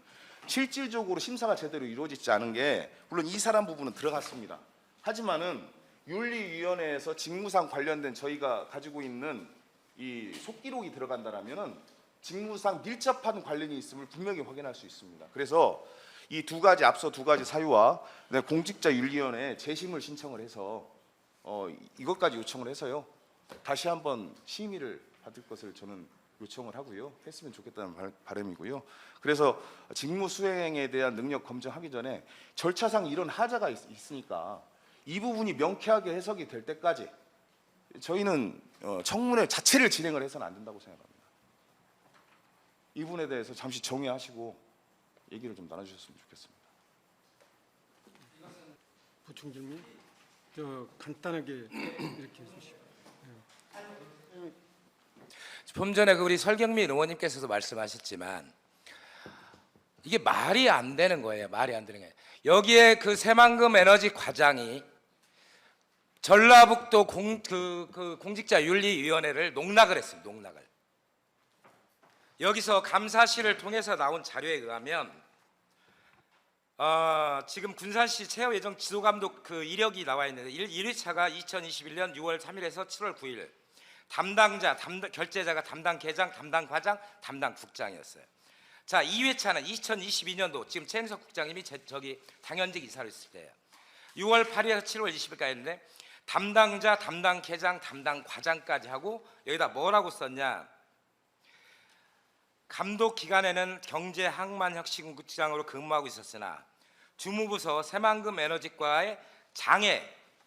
실질적으로 심사가 제대로 이루어지지 않은 게 물론 이 사람 부분은 들어갔습니다. 하지만은 윤리위원회에서 직무상 관련된 저희가 가지고 있는 이 속기록이 들어간다라면은 직무상 밀접한 관련이 있음을 분명히 확인할 수 있습니다. 그래서 이 두 가지 앞서 두 가지 사유와 공직자윤리위원회에 재심을 신청을 해서 이것까지 요청을 해서요. 다시 한번 심의를 받을 것을 저는 요청을 하고요. 했으면 좋겠다는 바람이고요. 그래서 직무 수행에 대한 능력 검증하기 전에 절차상 이런 하자가 있으니까 이 부분이 명쾌하게 해석이 될 때까지 저희는 청문회 자체를 진행을 해서는 안 된다고 생각합니다. 이 부분에 대해서 잠시 정리하시고 얘기를 좀 나눠주셨으면 좋겠습니다. 보충 질문. 간단하게 이렇게 해주시고. 좀 전에 그 우리 설경민 의원님께서도 말씀하셨지만 이게 말이 안 되는 거예요. 말이 안 되는 거예요. 여기에 그 새만금 에너지 과장이 전라북도 공직자윤리위원회를 농락을 했습니다. 농락을. 여기서 감사실을 통해서 나온 자료에 의하면 지금 군산시 체험 예정 지도감독 그 이력이 나와 있는데 1회차가 2021년 6월 3일에서 7월 9일 담당자, 결제자가 담당 계장, 담당 과장, 담당 국장이었어요. 자, 2회차는 2022년도 지금 최행석 국장님이 저기 당연직 이사로 있을 때예요. 6월 8일에서 7월 20일까지인데 담당자, 담당 계장, 담당 과장까지 하고 여기다 뭐라고 썼냐? 감독 기간에는 경제항만혁신국장으로 근무하고 있었으나 주무부서 새만금 에너지과의 장애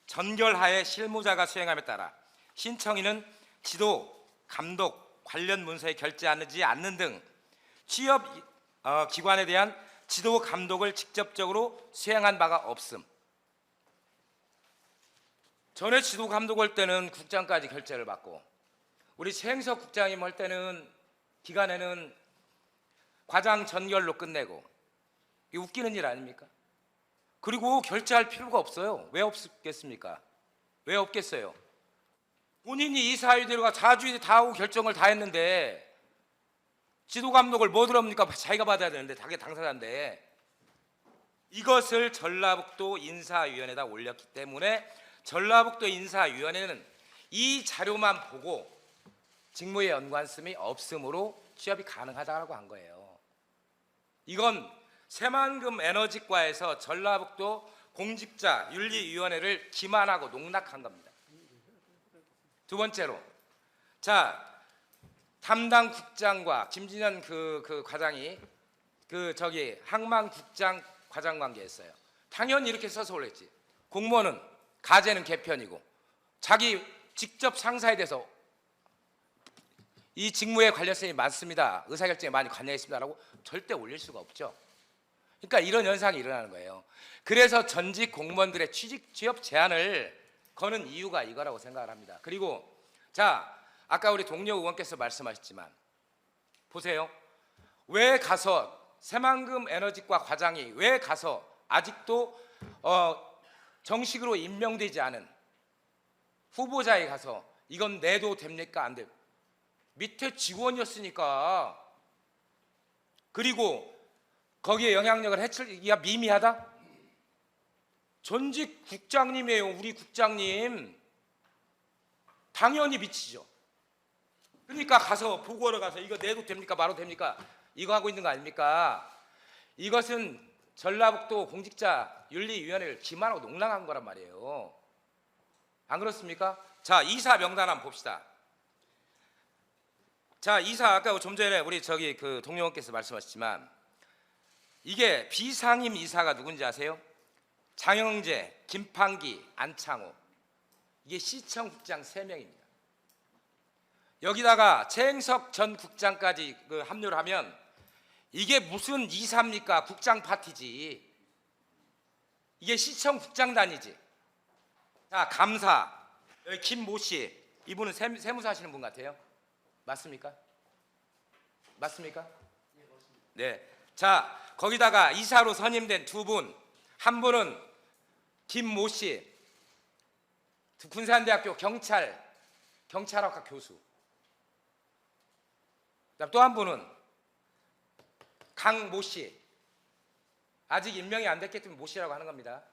전결하에 실무자가 수행함에 따라 신청인은 지도, 감독 관련 문서에 결제하지 않는 등 취업 기관에 대한 지도 감독을 직접적으로 수행한 바가 없음. 전에 지도 감독 할 때는 국장까지 결제를 받고 우리 최행석 국장님 할 때는 기간에는 과장 전결로 끝내고 이게 웃기는 일 아닙니까? 그리고 결제할 필요가 없어요. 왜 없겠습니까? 왜 없겠어요? 본인이 이사회들과 자주에 다 하고 결정을 다 했는데 지도 감독을 뭐 들어옵니까? 자기가 받아야 되는데 자기 당사자인데 이것을 전라북도 인사위원회에다 올렸기 때문에 전라북도 인사위원회는 이 자료만 보고 직무에 연관성이 없으므로 취업이 가능하다고 한 거예요. 이건 새만금 에너지과에서 전라북도 공직자 윤리위원회를 기만하고 농락한 겁니다. 두 번째로, 자 담당 국장과 김진현 그 과장이 항만국장 과장 관계였어요. 당연히 이렇게 써서 올렸지. 공무원은 가제는 개편이고 자기 직접 상사에 대해서 이 직무에 관련성이 많습니다. 의사결정에 많이 관여했습니다라고 절대 올릴 수가 없죠. 그러니까 이런 현상이 일어나는 거예요. 그래서 전직 공무원들의 취업 제한을 거는 이유가 이거라고 생각을 합니다. 그리고 자 아까 우리 동료 의원께서 말씀하셨지만 보세요. 왜 가서 새만금 에너지과 과장이 왜 가서 아직도 정식으로 임명되지 않은 후보자에 가서 이건 내도 됩니까? 안 돼요. 밑에 직원이었으니까. 그리고 거기에 영향력을 해치기가 미미하다? 전직 국장님이에요. 우리 국장님. 당연히 미치죠. 그러니까 가서 보고하러 가서 이거 내도 됩니까? 말아도 됩니까? 이거 하고 있는 거 아닙니까? 이것은 전라북도 공직자 윤리위원회를 기만하고 농락한 거란 말이에요. 안 그렇습니까? 자, 이사 명단 한번 봅시다. 자, 이사 아까 좀 전에 우리 그 동료원께서 말씀하셨지만 이게 비상임 이사가 누군지 아세요? 장영재, 김판기, 안창호. 이게 시청국장 3명입니다. 여기다가 최행석 전 국장까지 합류를 하면 이게 무슨 이사입니까? 국장 파티지. 이게 시청국장단이지. 자, 감사. 여기 김모 씨. 이분은 세무사 하시는 분 같아요. 맞습니까? 맞습니까? 네. 자, 거기다가 이사로 선임된 두 분. 한 분은 김모 씨. 군산대학교 경찰학과 교수. 또 한 분은 강모 씨. 아직 임명이 안 됐기 때문에 모 씨라고 하는 겁니다.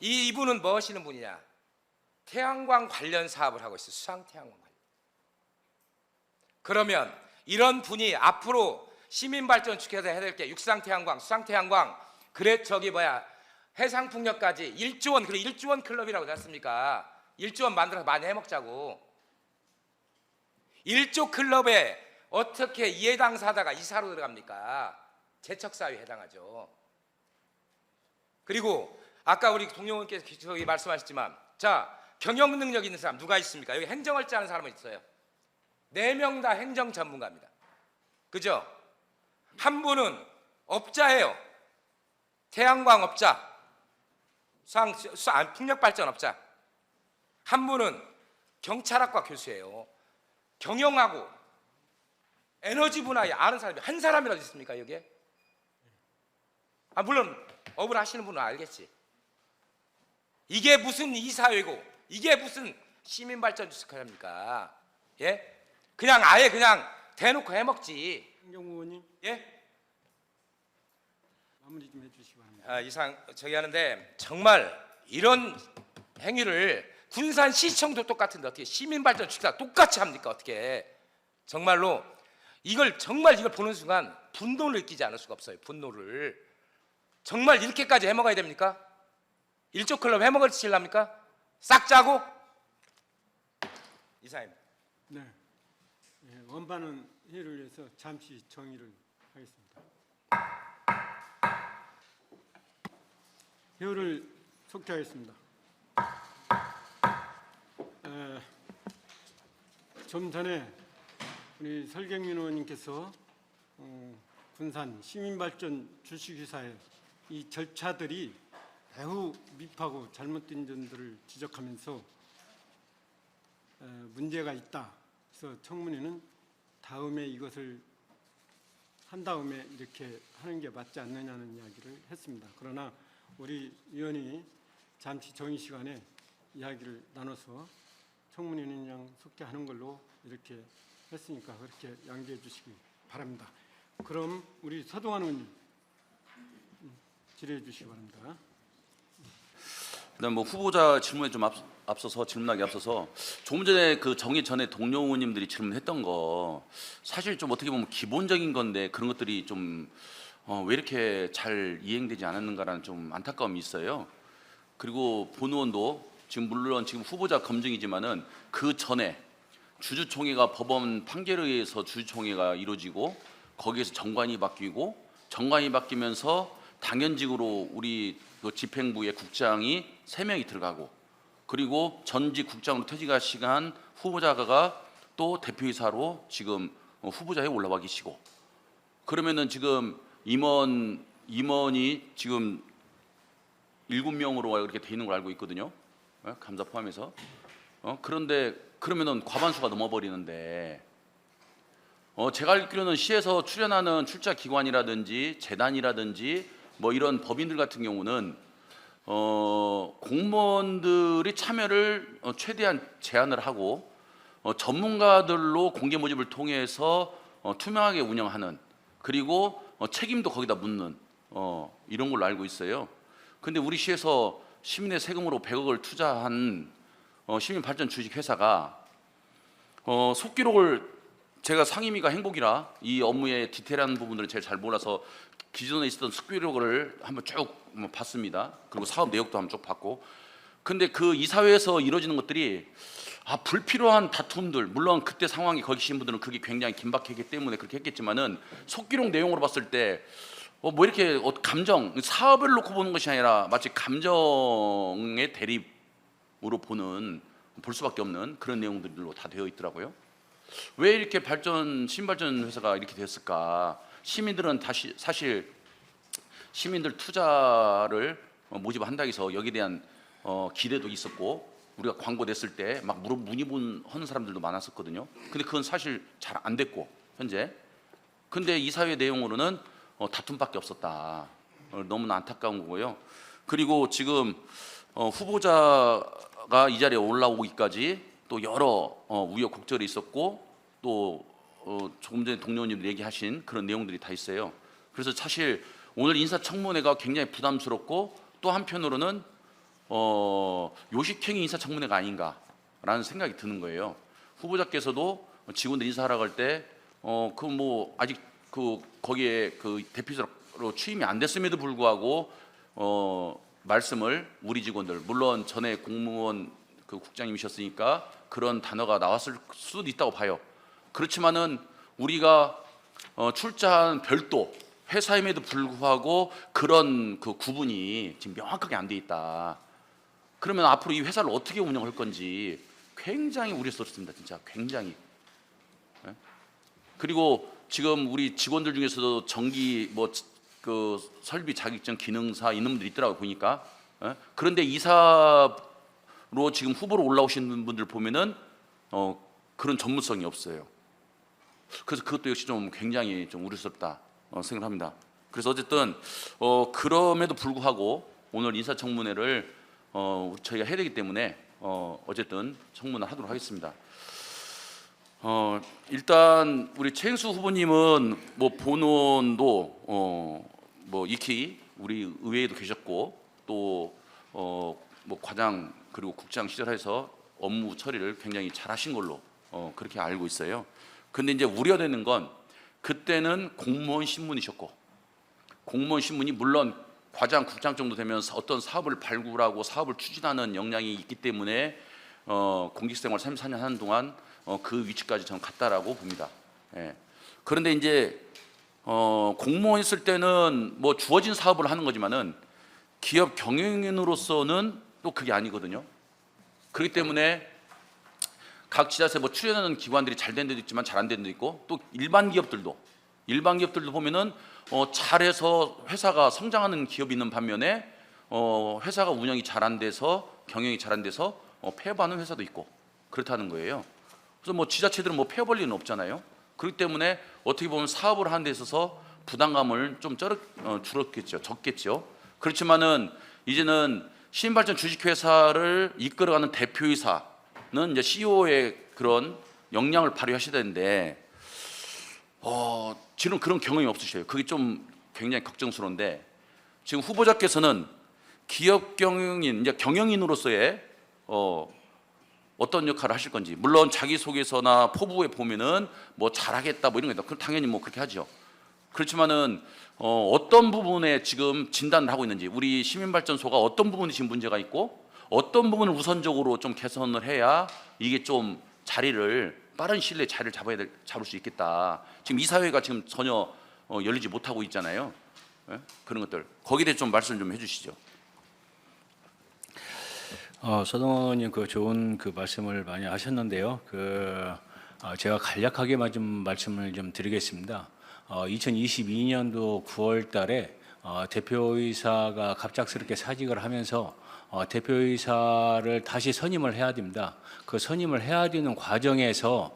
이분은 뭐 하시는 분이냐? 태양광 관련 사업을 하고 있어요. 수상태양광 관련. 그러면 이런 분이 앞으로 시민발전 축에서 해야 될 게 육상태양광, 수상태양광, 그래 해상풍력까지 1조 원, 그래 1조 원 클럽이라고 하지 않습니까? 1조 원 만들어서 많이 해먹자고. 1조 클럽에 어떻게 이해 당사자가 이사로 들어갑니까? 재척사유에 해당하죠. 그리고 아까 우리 동료원께서 저기 말씀하셨지만 자, 경영 능력 있는 사람 누가 있습니까? 여기 행정을 짜는 사람은 있어요. 4명 다 행정 전문가입니다. 그죠? 한 분은 업자예요. 태양광 업자, 풍력발전 업자. 한 분은 경찰학과 교수예요. 경영하고 에너지 분야에 아는 사람이 한 사람이라도 있습니까 여기에? 물론 업을 하시는 분은 알겠지. 이게 무슨 이사회고 이게 무슨 시민발전 주식회사입니까? 예? 그냥 아예 그냥 대놓고 해먹지. 한경우 의원님 예? 마무리 좀 해주시기 바랍니다. 이상 저기 하는데 정말 이런 행위를 군산시청도 똑같은데 어떻게 시민발전 주식회사 똑같이 합니까? 어떻게? 정말로 이걸 보는 순간 분노를 느끼지 않을 수가 없어요. 분노를. 정말 이렇게까지 해먹어야 됩니까? 일조클럽 해먹을 치려합니까? 싹 짜고? 이상입니다. 네. 예, 원반은 회의를 위해서 잠시 정의를 하겠습니다. 회의를 속개하겠습니다. 좀 전에 우리 설경민 의원님께서 군산 시민발전 주식회사의 이 절차들이 매우 미흡하고 잘못된 점들을 지적하면서 문제가 있다. 그래서 청문회는 다음에 이것을 한 다음에 이렇게 하는 게 맞지 않느냐는 이야기를 했습니다. 그러나 우리 위원이 잠시 정의 시간에 이야기를 나눠서 청문회는 그냥 속개하는 걸로 이렇게 했으니까 그렇게 양지해 주시기 바랍니다. 그럼 우리 서동환 의원님 질의해 주시기 바랍니다. 그다음 뭐 후보자 질문에 좀 앞서서 질문하기 앞서서 조금 전에 그 정의 전에 동료 의원님들이 질문했던 거 사실 좀 어떻게 보면 기본적인 건데 그런 것들이 좀 왜 이렇게 잘 이행되지 않았는가라는 좀 안타까움이 있어요. 그리고 본 의원도 지금 물론 지금 후보자 검증이지만은 그 전에 주주총회가 법원 판결에 의해서 주주총회가 이루어지고 거기에서 정관이 바뀌고 정관이 바뀌면서 당연직으로 우리 그 집행부의 국장이 3명이 들어가고 그리고 전직 국장으로 퇴직하시간 후보자가 또 대표이사로 지금 후보자에 올라와 계시고 그러면은 지금 임원이 지금 7명으로 이렇게 돼 있는 걸 알고 있거든요. 감사 포함해서. 그런데 그러면은 과반수가 넘어버리는데 제가 알기로는 시에서 출연하는 출자 기관이라든지 재단이라든지 뭐 이런 법인들 같은 경우는 공무원들이 참여를 최대한 제한을 하고 전문가들로 공개 모집을 통해서 투명하게 운영하는 그리고 책임도 거기다 묻는 이런 걸로 알고 있어요. 근데 우리 시에서 시민의 세금으로 100억을 투자한 시민발전 주식회사가 속기록을 제가 상임위가 행복이라 이 업무의 디테일한 부분들을 제일 잘 몰라서 기존에 있었던 속기록을 한번 쭉 봤습니다. 그리고 사업 내역도 한번 쭉 봤고 근데 그 이사회에서 이루어지는 것들이 불필요한 다툼들 물론 그때 상황이 거기 계신 분들은 그게 굉장히 긴박했기 때문에 그렇게 했겠지만은 속기록 내용으로 봤을 때 뭐 이렇게 감정 사업을 놓고 보는 것이 아니라 마치 감정의 대립으로 볼 수밖에 없는 그런 내용들로 다 되어 있더라고요. 왜 이렇게 시민발전 회사가 이렇게 됐을까? 시민들은 사실 시민들 투자를 모집한다고 해서 여기에 대한 기대도 있었고 우리가 광고 냈을 때 막 문의하는 사람들도 많았었거든요. 근데 그건 사실 잘 안 됐고 현재. 근데 이사회 내용으로는 다툼밖에 없었다. 너무나 안타까운 거고요. 그리고 지금 후보자가 이 자리에 올라오기까지 또 여러 우여곡절이 있었고 또 조금 전에 동료 의원님 얘기하신 그런 내용들이 다 있어요. 그래서 사실 오늘 인사청문회가 굉장히 부담스럽고 또 한편으로는 요식행위 인사청문회가 아닌가라는 생각이 드는 거예요. 후보자께서도 직원들 인사하라고 할 때 아직 거기에 대표자로 취임이 안 됐음에도 불구하고 말씀을 우리 직원들 물론 전에 공무원 국장님이셨으니까 그런 단어가 나왔을 수도 있다고 봐요. 그렇지만은 우리가 출자한 별도 회사임에도 불구하고 그런 그 구분이 지금 명확하게 안 돼 있다. 그러면 앞으로 이 회사를 어떻게 운영할 건지 굉장히 우려스럽습니다. 진짜 굉장히. 그리고 지금 우리 직원들 중에서도 전기 뭐 그 설비 자격증 기능사 있는 분들 있더라고 보니까. 예? 그런데 이사로 지금 후보로 올라오시는 분들 보면은 그런 전문성이 없어요. 그래서 그것도 역시 좀 굉장히 좀 우려스럽다 생각합니다. 그래서 어쨌든 그럼에도 불구하고 오늘 인사청문회를 저희가 해야 되기 때문에 어쨌든 청문을 하도록 하겠습니다. 일단 우리 최행수 후보님은 뭐 본원도 뭐 익히 우리 의회에도 계셨고 또 뭐 과장 그리고 국장 시절에서 업무 처리를 굉장히 잘하신 걸로 그렇게 알고 있어요. 근데 이제 우려되는 건 그때는 공무원 신문이셨고 공무원 신문이 물론 과장, 국장 정도 되면 어떤 사업을 발굴하고 사업을 추진하는 역량이 있기 때문에 공직생활 34년 하는 동안 그 위치까지 저는 갔다라고 봅니다. 예. 그런데 이제 공무원 있을 때는 뭐 주어진 사업을 하는 거지만은 기업 경영인으로서는 또 그게 아니거든요. 그렇기 때문에 각 지자체 뭐 출연하는 기관들이 잘 된 데도 있지만 잘 안 된 데도 있고 또 일반 기업들도 보면은 잘해서 회사가 성장하는 기업이 있는 반면에 회사가 운영이 잘 안 돼서 경영이 잘 안 돼서 폐업하는 회사도 있고 그렇다는 거예요. 그래서 뭐 지자체들은 뭐 폐업할 리는 없잖아요. 그렇기 때문에 어떻게 보면 사업을 하는 데 있어서 부담감을 좀 줄었겠죠, 적겠죠. 그렇지만은 이제는 시민발전 주식회사를 이끌어가는 대표이사는 이제 CEO의 그런 역량을 발휘하셔야 되는데 지금 그런 경험이 없으셔요. 그게 좀 굉장히 걱정스러운데 지금 후보자께서는 기업 경영인, 이제 경영인으로서의 어떤 역할을 하실 건지, 물론 자기소개서나 포부에 보면은 뭐 잘하겠다 뭐 이런 거 있다. 그럼 당연히 뭐 그렇게 하죠. 그렇지만은 어떤 부분에 지금 진단을 하고 있는지, 우리 시민발전소가 어떤 부분이 지금 문제가 있고 어떤 부분을 우선적으로 좀 개선을 해야 이게 좀 빠른 시일 내에 자리를 잡을 수 있겠다. 지금 이 사회가 지금 전혀 열리지 못하고 있잖아요. 예? 그런 것들 거기에 대해 좀 말씀 좀 해주시죠. 서동원님 그 좋은 그 말씀을 많이 하셨는데요. 제가 간략하게만 좀 말씀을 좀 드리겠습니다. 2022년도 9월달에 대표이사가 갑작스럽게 사직을 하면서 대표이사를 다시 선임을 해야 됩니다. 그 선임을 해야 되는 과정에서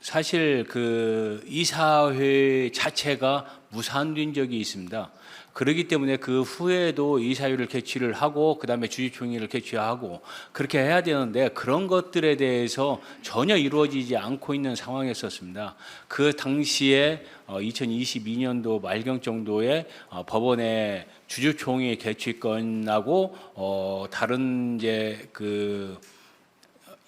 사실 그 이사회 자체가 무산된 적이 있습니다. 그렇기 때문에 그 후에도 이사회를 개최를 하고 그다음에 주주총회를 개최하고 그렇게 해야 되는데 그런 것들에 대해서 전혀 이루어지지 않고 있는 상황이었습니다. 그 당시에 2022년도 말경 정도에 법원에 주주총회 개최 건하고 다른 이제 그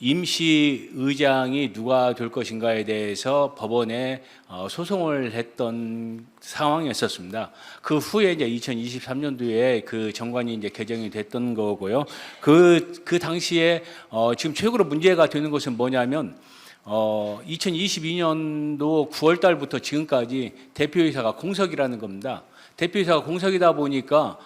임시 의장이 누가 될 것인가에 대해서 법원에 소송을 했던 상황이었습니다. 그 후에 이제 2023년도에 그 정관이 이제 개정이 됐던 거고요. 그 당시에 지금 최고로 문제가 되는 것은 뭐냐면 2022년도 9월 달부터 지금까지 대표이사가 공석이라는 겁니다. 대표이사가 공석이다 보니까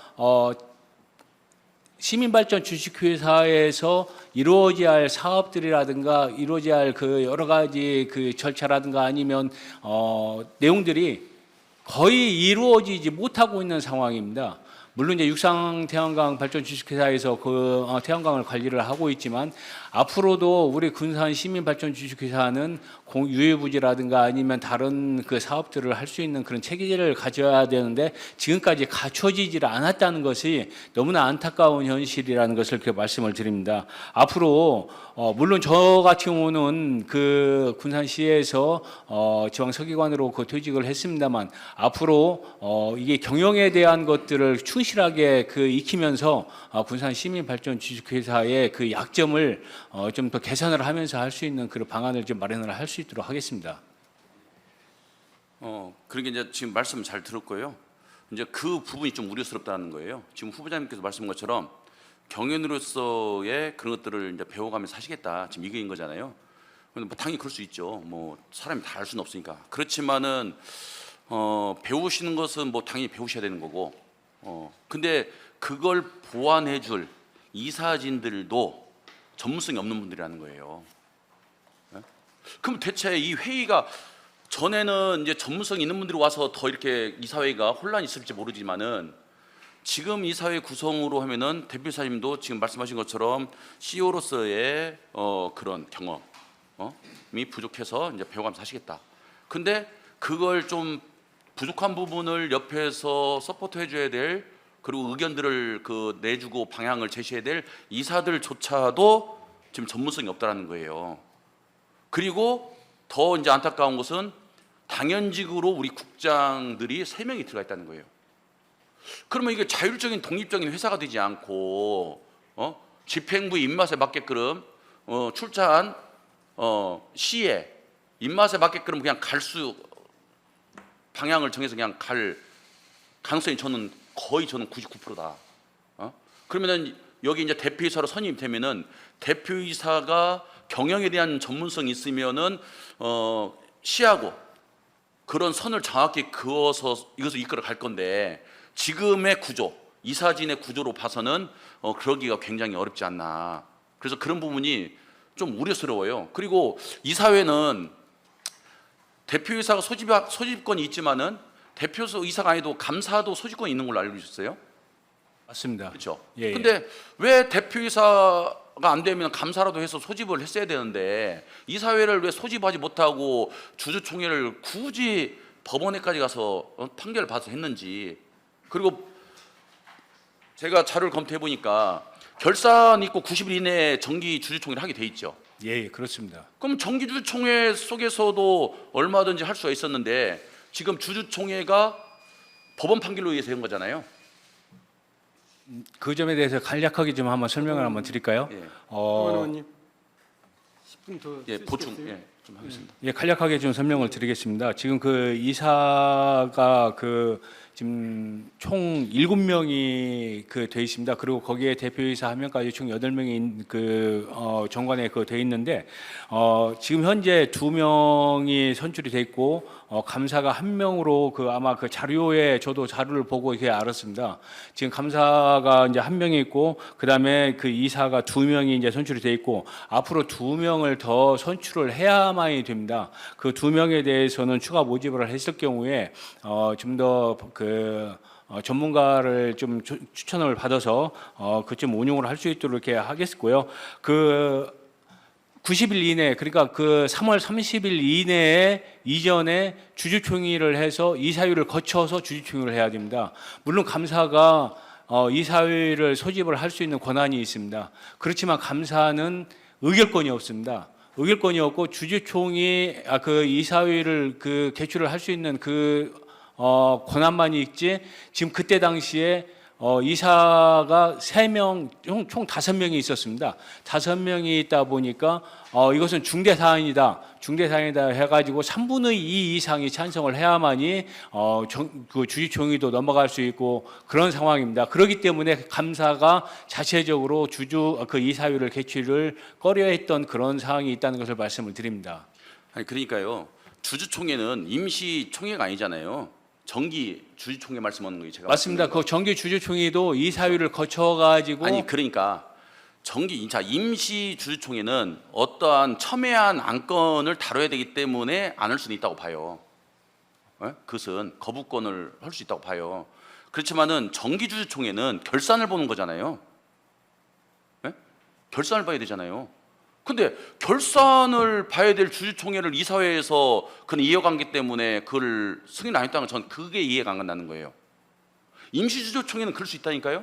시민발전 주식회사에서 이루어져야 할 사업들이라든가 이루어져야 할 그 여러 가지 그 절차라든가 아니면 내용들이 거의 이루어지지 못하고 있는 상황입니다. 물론 이제 육상 태양광 발전 주식회사에서 그 태양광을 관리를 하고 있지만 앞으로도 우리 군산 시민 발전 주식회사는 유해부지라든가 아니면 다른 그 사업들을 할 수 있는 그런 체계를 가져야 되는데 지금까지 갖춰지질 않았다는 것이 너무나 안타까운 현실이라는 것을 그 말씀을 드립니다. 앞으로 물론 저 같은 경우는 그 군산시에서 지방서기관으로 그 퇴직을 했습니다만 앞으로 이게 경영에 대한 것들을 충실하게 그 익히면서 군산 시민발전 주식회사의 그 약점을 좀 더 개선을 하면서 할 수 있는 그런 방안을 좀 마련을 할 수 있도록 하겠습니다. 그러니까 이제 지금 말씀 잘 들었고요. 이제 그 부분이 좀 우려스럽다는 거예요. 지금 후보자님께서 말씀한 것처럼 경영으로서의 그런 것들을 이제 배워가면서 하시겠다. 지금 이게인 거잖아요. 근데 뭐 당연히 그럴 수 있죠. 뭐 사람이 다 알 수는 없으니까. 그렇지만은 배우시는 것은 뭐 당연히 배우셔야 되는 거고. 근데 그걸 보완해줄 이사진들도 전문성이 없는 분들이라는 거예요. 그럼 대체 이 회의가 전에는 이제 전문성 있는 분들이 와서 더 이렇게 이사회가 혼란이 있을지 모르지만은 지금 이사회 구성으로 하면은 대표이사님도 지금 말씀하신 것처럼 CEO로서의 그런 경험이 부족해서 이제 배워가면서 하시겠다. 근데 그걸 좀 부족한 부분을 옆에서 서포트 해줘야 될, 그리고 의견들을 내주고 방향을 제시해야 될 이사들조차도 지금 전문성이 없다라는 거예요. 그리고 더 이제 안타까운 것은 당연직으로 우리 국장들이 3명이 들어가 있다는 거예요. 그러면 이게 자율적인 독립적인 회사가 되지 않고 집행부 입맛에 맞게끔 출자한 시에 입맛에 맞게끔 그냥 방향을 정해서 그냥 갈 가능성이 저는 거의 99%다. 그러면은 여기 이제 대표이사로 선임이 되면은 대표이사가 경영에 대한 전문성이 있으면은 시하고 그런 선을 정확히 그어서 이것을 이끌어 갈 건데, 지금의 구조, 이사진의 구조로 봐서는 그러기가 굉장히 어렵지 않나. 그래서 그런 부분이 좀 우려스러워요. 그리고 이사회는 대표이사가 소집권이 있지만은 대표이사가 아니도 감사도 소집권이 있는 걸로 알고 있었어요. 맞습니다. 그렇죠. 예, 예. 근데 왜 대표이사가 안 되면 감사라도 해서 소집을 했어야 되는데 이사회를 왜 소집하지 못하고 주주총회를 굳이 법원에까지 가서 판결을 받아서 했는지. 그리고 제가 자료를 검토해 보니까 결산 있고 90일 이내에 정기 주주총회를 하게 돼 있죠. 예, 그렇습니다. 그럼 정기 주주총회 속에서도 얼마든지 할 수가 있었는데 지금 주주총회가 법원 판결로 의해서 한 거잖아요. 그 점에 대해서 간략하게 좀 한번 설명을 한번 드릴까요? 예. 의원님 10분 더 예, 쓰시겠어요? 보충 좀 하겠습니다. 예, 간략하게 좀 설명을 드리겠습니다. 지금 그 이사가 지금 총 7명이 돼 있습니다. 그리고 거기에 대표이사 1명까지 총 8명이 정관에 돼 있는데 지금 현재 2명이 선출이 돼 있고 감사가 1명으로 아마 자료에 저도 자료를 보고 이렇게 알았습니다. 지금 감사가 이제 1명이 있고 그다음에 이사가 2명이 이제 선출이 돼 있고 앞으로 2명을 더 선출을 해야만이 됩니다. 그 2명에 대해서는 추가 모집을 했을 경우에 좀 더 전문가를 좀 추천을 받아서 그쯤 운용을 할 수 있도록 이렇게 하겠고요. 90일 이내, 그러니까 3월 30일 이내에 이전에 주주총회를 해서 이사회를 거쳐서 주주총회를 해야 됩니다. 물론 감사가 이사회를 소집을 할 수 있는 권한이 있습니다. 그렇지만 감사는 의결권이 없습니다. 의결권이 없고 주주총회 이사회를 개최를 할 수 있는 권한만이 있지. 지금 그때 당시에 이사가 3명, 총 5명이 있었습니다. 5명이 있다 보니까 이것은 중대사안이다 해가지고 3분의 2 이상이 찬성을 해야만이 주주총회도 넘어갈 수 있고 그런 상황입니다. 그렇기 때문에 감사가 자체적으로 이사회를 개최를 꺼려했던 그런 상황이 있다는 것을 말씀을 드립니다. 아니 그러니까요. 주주총회는 임시총회가 아니잖아요. 정기 주주총회 말씀하는 거예요. 제가 맞습니다. 그 정기 주주총회도 이사회를 거쳐가지고 아니 그러니까 임시 주주총회는 어떠한 첨예한 안건을 다뤄야 되기 때문에 안 할 수는 있다고 봐요. 그것은 거부권을 할 수 있다고 봐요. 그렇지만은 정기 주주총회는 결산을 보는 거잖아요. 결산을 봐야 되잖아요. 근데 결산을 봐야 될 주주총회를 이사회에서 그는 이어간기 때문에 그걸 승인 안 했다는 건 전 그게 이해가 안 간다는 거예요. 임시주주총회는 그럴 수 있다니까요.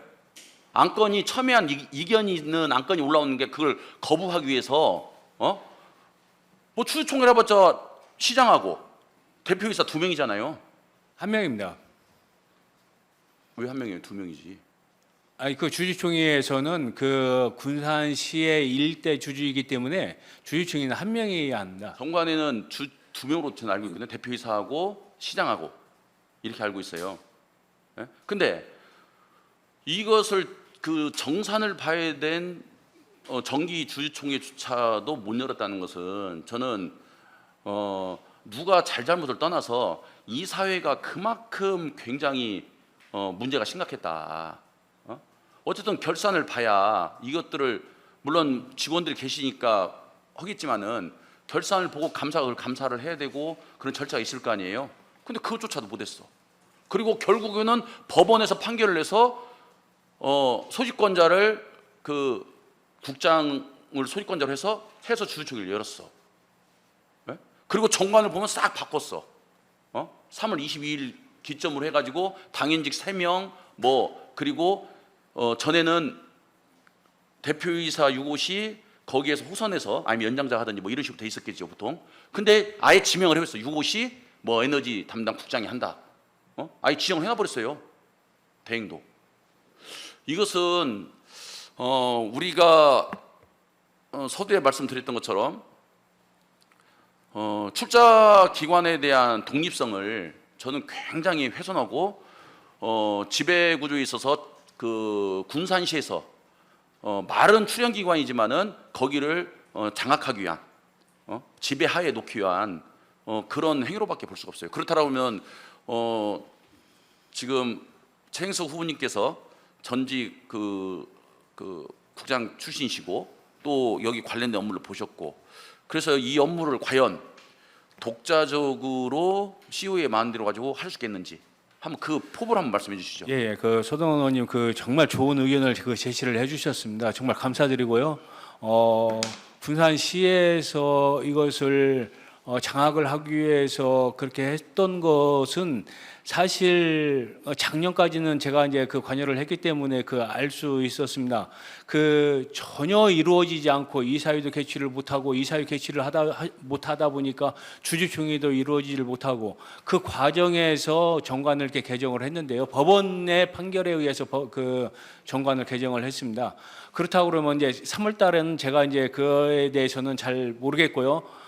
안건이 첨예한 이견이 있는 안건이 올라오는 게 그걸 거부하기 위해서 뭐 주주총회를 해봤자 시장하고 대표이사 2명이잖아요. 1명입니다. 왜 1명이에요? 2명이지. 아니 주주총회에서는 군산시의 일대 주주이기 때문에 주주총회는 1명이어야 합니다. 정관에는 2명으로 저는 알고 있거든요. 대표이사하고 시장하고 이렇게 알고 있어요. 근데 이것을 정산을 봐야 된 정기 주주총회조차도 못 열었다는 것은 저는 누가 잘잘못을 떠나서 이 사회가 그만큼 굉장히 문제가 심각했다. 어쨌든 결산을 봐야 이것들을 물론 직원들이 계시니까 하겠지만은 결산을 보고 감사를 해야 되고 그런 절차가 있을 거 아니에요. 근데 그것조차도 못했어. 그리고 결국에는 법원에서 판결을 내서 소집권자를 그 국장을 소집권자로 해서 주주총회를 열었어. 예? 그리고 정관을 보면 싹 바꿨어. 3월 22일 기점으로 해가지고 당연직 3명 그리고 전에는 대표이사 6호시 거기에서 호선해서 아니면 연장자 하든지 이런 식으로 돼 있었겠죠 보통. 근데 아예 지명을 해버렸어. 6호시 에너지 담당 국장이 한다. 아예 지정을 해놔버렸어요. 대행도. 이것은 우리가 서두에 말씀드렸던 것처럼 출자 기관에 대한 독립성을 저는 굉장히 훼손하고 지배 구조에 있어서 그 군산시에서 말은 출연 기관이지만은 거기를 장악하기 위한 지배하에 놓기 위한 그런 행위로밖에 볼 수가 없어요. 그렇다면 지금 최행석 후보님께서 전직 그 국장 출신이시고 또 여기 관련된 업무를 보셨고 그래서 이 업무를 과연 독자적으로 CEO의 마음대로 가지고 할 수 있겠는지 한번 그 포부를 한번 말씀해 주시죠. 예, 그 소동원 의원님 그 정말 좋은 의견을 제시를 해주셨습니다. 정말 감사드리고요. 군산시에서 이것을 장악을 하기 위해서 그렇게 했던 것은 사실 작년까지는 제가 이제 그 관여를 했기 때문에 알 수 있었습니다. 전혀 이루어지지 않고 이사회도 개최를 못하고 이사회 개최를 못하다 보니까 주주총회도 이루어지질 못하고 그 과정에서 정관을 이렇게 개정을 했는데요. 법원의 판결에 의해서 정관을 개정을 했습니다. 그렇다고 그러면 이제 3월 달에는 제가 이제 그에 대해서는 잘 모르겠고요.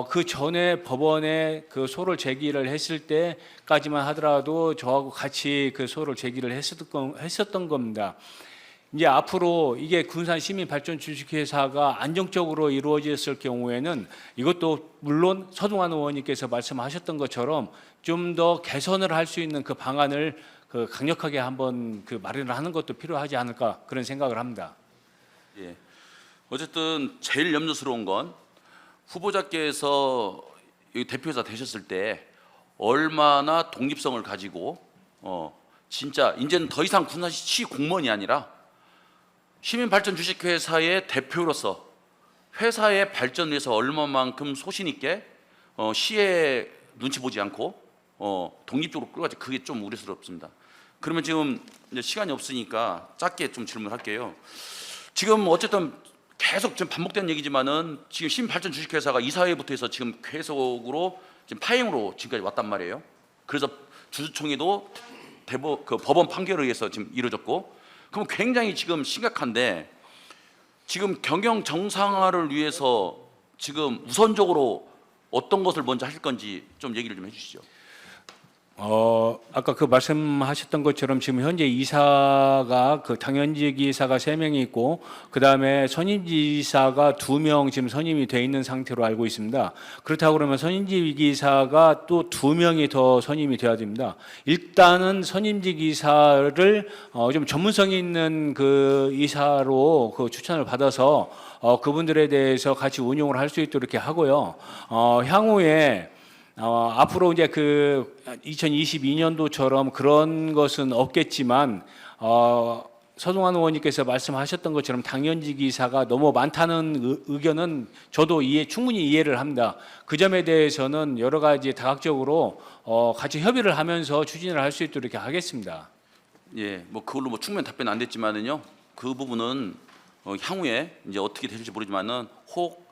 그 전에 법원에 소를 제기를 했을 때까지만 하더라도 저하고 같이 소를 제기를 했었던 겁니다. 이제 앞으로 이게 군산 시민발전 주식회사가 안정적으로 이루어졌을 경우에는 이것도 물론 서동환 의원님께서 말씀하셨던 것처럼 좀 더 개선을 할 수 있는 그 방안을 강력하게 한번 마련을 하는 것도 필요하지 않을까 그런 생각을 합니다. 예. 어쨌든 제일 염려스러운 건 후보자께서 대표이사 되셨을 때 얼마나 독립성을 가지고 진짜 이제는 더 이상 군산시 공무원이 아니라 시민발전 주식회사의 대표로서 회사의 발전을 위해서 얼마만큼 소신 있게 시의 눈치 보지 않고 독립적으로 끌어가지 그게 좀 우려스럽습니다. 그러면 지금 이제 시간이 없으니까 짧게 좀 질문할게요. 지금 어쨌든 계속 지금 반복되는 얘기지만은 지금 시민발전 주식회사가 이사회부터 해서 지금 계속으로 지금 파행으로 지금까지 왔단 말이에요. 그래서 주주총회도 법원 판결에 의해서 지금 이루어졌고, 그럼 굉장히 지금 심각한데 지금 경영 정상화를 위해서 지금 우선적으로 어떤 것을 먼저 하실 건지 좀 얘기를 좀 해주시죠. 아까 말씀하셨던 것처럼 지금 현재 이사가 당연직 이사가 3명이 있고 그다음에 선임직 이사가 2명 지금 선임이 돼 있는 상태로 알고 있습니다. 그렇다고 그러면 선임직 이사가 또 2명이 더 선임이 돼야 됩니다. 일단은 선임직 이사를 좀 전문성 있는 이사로 추천을 받아서 그분들에 대해서 같이 운용을 할 수 있도록 이렇게 하고요. 향후에 앞으로 이제 2022년도처럼 그런 것은 없겠지만 서동환 의원님께서 말씀하셨던 것처럼 당연직 이사가 너무 많다는 의견은 저도 충분히 이해를 합니다. 그 점에 대해서는 여러 가지 다각적으로 같이 협의를 하면서 추진을 할 수 있도록 이렇게 하겠습니다. 예, 그걸로 충분히 답변 안 됐지만은요. 그 부분은 향후에 이제 어떻게 되실지 모르지만은 혹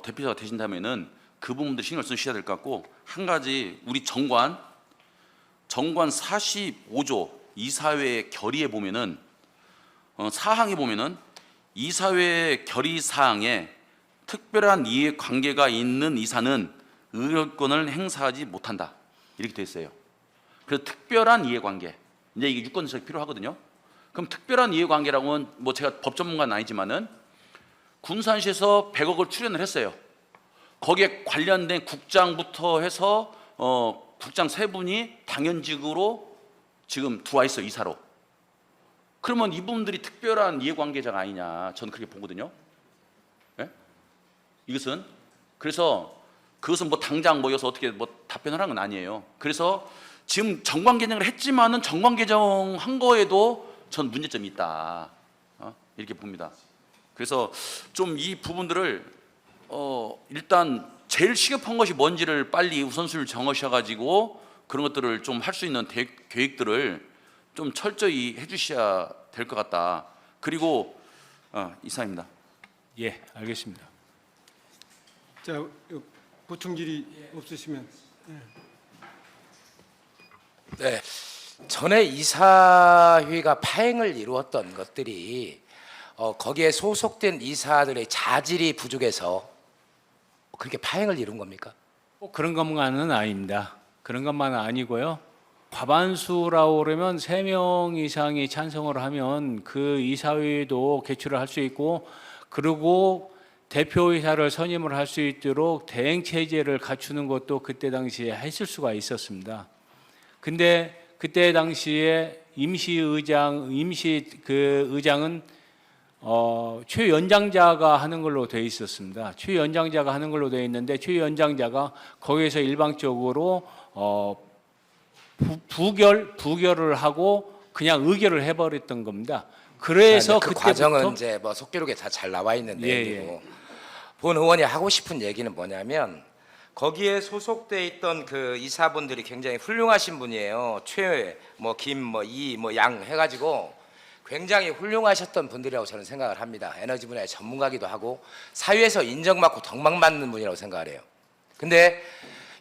대표자가 되신다면은 그 부분도 신경 쓰셔야 될 것 같고, 한 가지 우리 정관 45조 이사회 결의에 보면은 사항에 보면은 이사회 결의 사항에 특별한 이해관계가 있는 이사는 의결권을 행사하지 못한다 이렇게 돼 있어요. 그래서 특별한 이해관계 이제 이게 유권 해석이 필요하거든요. 그럼 특별한 이해관계라고는 제가 법 전문가는 아니지만은 군산시에서 100억을 출연을 했어요. 거기에 관련된 국장부터 해서 국장 3분이 당연직으로 지금 들어와 있어요, 이사로. 그러면 이분들이 특별한 이해관계자가 아니냐 저는 그렇게 보거든요. 예? 이것은 그래서 그것은 뭐 당장 모여서 어떻게 뭐 답변을 하는 건 아니에요. 그래서 지금 정관 개정을 했지만은 정관 개정한 거에도 전 문제점이 있다. 이렇게 봅니다. 그래서 좀 이 부분들을 일단 제일 시급한 것이 뭔지를 빨리 우선순위를 정하셔가지고 그런 것들을 좀 할 수 있는 계획들을 좀 철저히 해주셔야 될 것 같다. 그리고 이상입니다. 예, 알겠습니다. 자, 보충 질의 없으시면. 네. 전에 이사회가 파행을 이루었던 것들이 거기에 소속된 이사들의 자질이 부족해서 그렇게 파행을 이룬 겁니까? 꼭 그런 것만은 아닙니다. 그런 것만은 아니고요. 과반수라고 그러면 3명 이상이 찬성을 하면 그 이사회도 개출을 할 수 있고, 그리고 대표이사를 선임을 할 수 있도록 대행 체제를 갖추는 것도 그때 당시에 했을 수가 있었습니다. 근데 그때 당시에 의장은 최연장자가 하는 걸로 돼 있었습니다. 최연장자가 하는 걸로 돼 있는데 최연장자가 거기에서 일방적으로 부결을 하고 그냥 의결을 해버렸던 겁니다. 그래서 그 그때부터 과정은 이제 뭐 속기록에 다 잘 나와 있는 예, 내용이고 본 의원이 하고 싶은 얘기는 뭐냐면 거기에 소속돼 있던 그 이사분들이 굉장히 훌륭하신 분이에요. 최, 김, 이, 양 해가지고 굉장히 훌륭하셨던 분들이라고 저는 생각을 합니다. 에너지 분야의 전문가기도 하고 사회에서 인정받고 덕망 맞는 분이라고 생각을 해요. 근데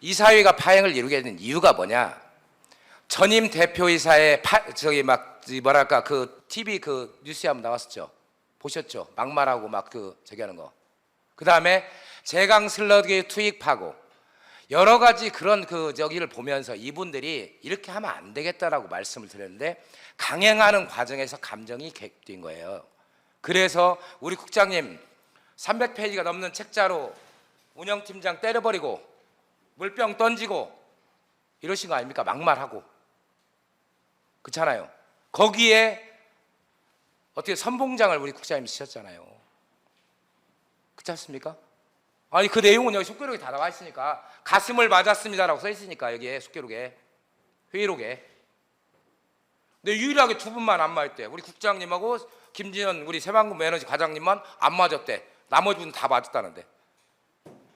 이사회가 파행을 이루게 된 이유가 뭐냐? 전임 대표이사의 그 TV 그 뉴스에 한번 나왔었죠. 보셨죠? 막말하고 저기 하는 거. 그 다음에 제강 슬러기 투입하고 여러 가지 그런 저기를 보면서 이분들이 이렇게 하면 안 되겠다라고 말씀을 드렸는데 강행하는 과정에서 감정이 개입된 거예요. 그래서 우리 국장님 300페이지가 넘는 책자로 운영팀장 때려버리고 물병 던지고 이러신 거 아닙니까? 막말하고. 그렇잖아요. 거기에 어떻게 선봉장을 우리 국장님이 쓰셨잖아요. 그렇지 않습니까? 아니 그 내용은 여기 속기록에 다 나와 있으니까 가슴을 맞았습니다라고 써 있으니까 여기에 속기록에 회의록에. 근데 유일하게 두 분만 안 맞았대. 우리 국장님하고 김진현 우리 새만금 에너지 과장님만 안 맞았대. 나머지 분은 다 맞았다는데.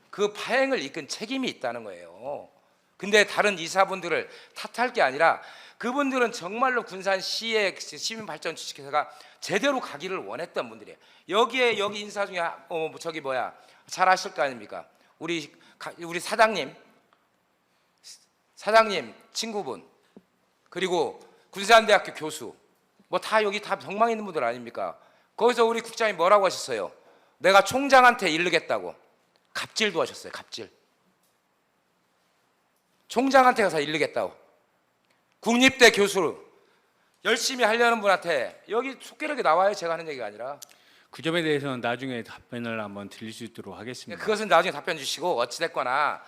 그 파행을 이끈 책임이 있다는 거예요. 근데 다른 이사분들을 탓할 게 아니라 그분들은 정말로 군산시의 시민발전 주식회사가 제대로 가기를 원했던 분들이에요. 여기 인사 중에 잘 아실 거 아닙니까? 우리 사장님 친구분 그리고 군산대학교 교수 다 여기 다 덕망 있는 분들 아닙니까? 거기서 우리 국장이 뭐라고 하셨어요? 내가 총장한테 이르겠다고 갑질도 하셨어요. 갑질. 총장한테 가서 이르겠다고. 국립대 교수 열심히 하려는 분한테 여기 속기록에 나와요. 제가 하는 얘기가 아니라. 그 점에 대해서는 나중에 답변을 한번 드릴 수 있도록 하겠습니다. 그것은 나중에 답변 주시고 어찌됐거나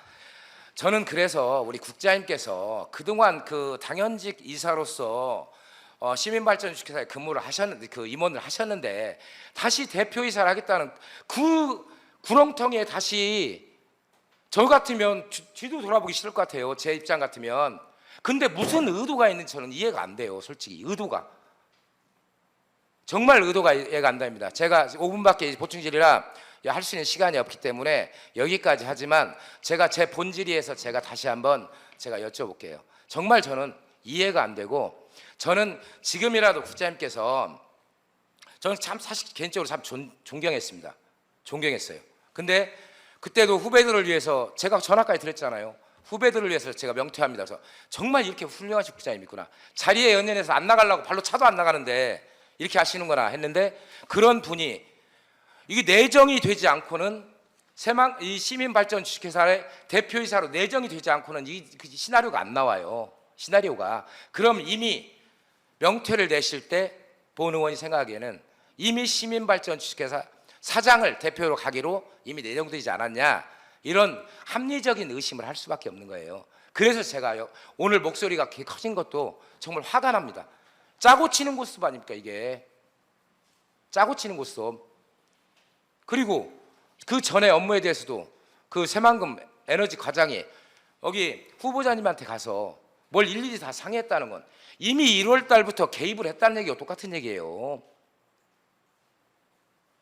저는 그래서 우리 국장님께서 그동안 그 당연직 이사로서 시민발전주식회사에 근무를 하셨는데 그 임원을 하셨는데 다시 대표이사를 하겠다는 그 구렁텅이에 다시 저 같으면 뒤도 돌아보기 싫을 것 같아요. 제 입장 같으면. 근데 무슨 의도가 있는지 저는 이해가 안 돼요. 솔직히 의도가. 정말 의도가 이해가 안 됩니다. 제가 5분밖에 보충질이라 할 수 있는 시간이 없기 때문에 여기까지 하지만 제가 제 본질의에서 제가 다시 한번 제가 여쭤볼게요. 정말 저는 이해가 안 되고 저는 지금이라도 국장님께서 저는 참 사실 개인적으로 참 존경했습니다. 존경했어요. 근데 그때도 후배들을 위해서 제가 전화까지 드렸잖아요. 후배들을 위해서 제가 명퇴합니다. 그래서 정말 이렇게 훌륭하신 국장님 있구나. 자리에 연연해서 안 나가려고 발로 차도 안 나가는데 이렇게 하시는구나 했는데 그런 분이 이게 내정이 되지 않고는 이 시민발전주식회사의 대표이사로 내정이 되지 않고는 이 시나리오가 안 나와요. 시나리오가. 그럼 이미 명퇴를 내실 때 본 의원이 생각하기에는 이미 시민발전주식회사 사장을 대표로 가기로 이미 내정되지 않았냐 이런 합리적인 의심을 할 수밖에 없는 거예요. 그래서 제가 오늘 목소리가 커진 것도 정말 화가 납니다. 짜고 치는 고스톱 아닙니까 이게. 짜고 치는 고스톱. 그리고 그 전에 업무에 대해서도 그 새만금 에너지 과장이 여기 후보자님한테 가서 뭘 일일이 다 상의했다는 건 이미 1월 달부터 개입을 했다는 얘기가 똑같은 얘기예요.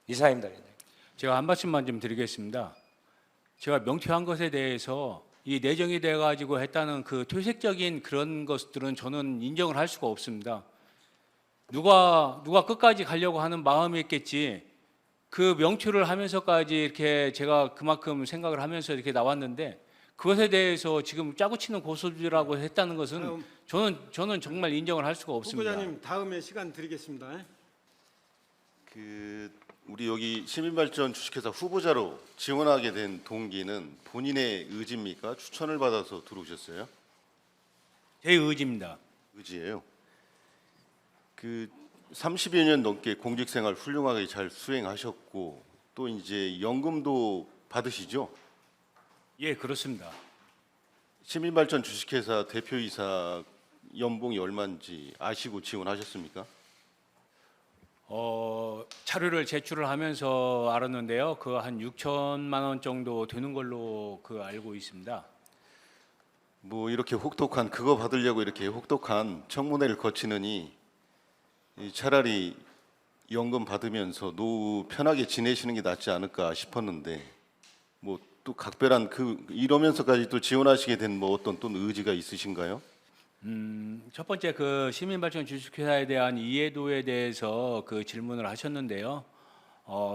이사입니다. 제가 한 말씀만 좀 드리겠습니다. 제가 명퇴한 것에 대해서 이 내정이 돼가지고 했다는 그 퇴색적인 그런 것들은 저는 인정을 할 수가 없습니다. 누가 끝까지 가려고 하는 마음이 있겠지. 그 명퇴를 하면서까지 이렇게 제가 그만큼 생각을 하면서 이렇게 나왔는데 그것에 대해서 지금 짜고 치는 고소들이라고 했다는 것은 저는 정말 인정을 할 수가 없습니다. 후보자님 다음에 시간 드리겠습니다. 우리 여기 시민발전 주식회사 후보자로 지원하게 된 동기는 본인의 의지입니까? 추천을 받아서 들어오셨어요? 제 의지입니다. 의지예요. 30여 년 넘게 공직생활 훌륭하게 잘 수행하셨고 또 이제 연금도 받으시죠? 예, 그렇습니다. 시민발전 주식회사 대표이사 연봉이 얼마인지 아시고 지원하셨습니까? 자료를 제출을 하면서 알았는데요. 그 한 6천만 원 정도 되는 걸로 알고 있습니다. 뭐 이렇게 혹독한 그거 받으려고 이렇게 혹독한 청문회를 거치느니 차라리 연금 받으면서 노후 편하게 지내시는 게 낫지 않을까 싶었는데 뭐 또 각별한 이러면서까지 또 지원하시게 된 뭐 어떤 또 의지가 있으신가요? 첫 번째 그 시민발전 주식회사에 대한 이해도에 대해서 그 질문을 하셨는데요.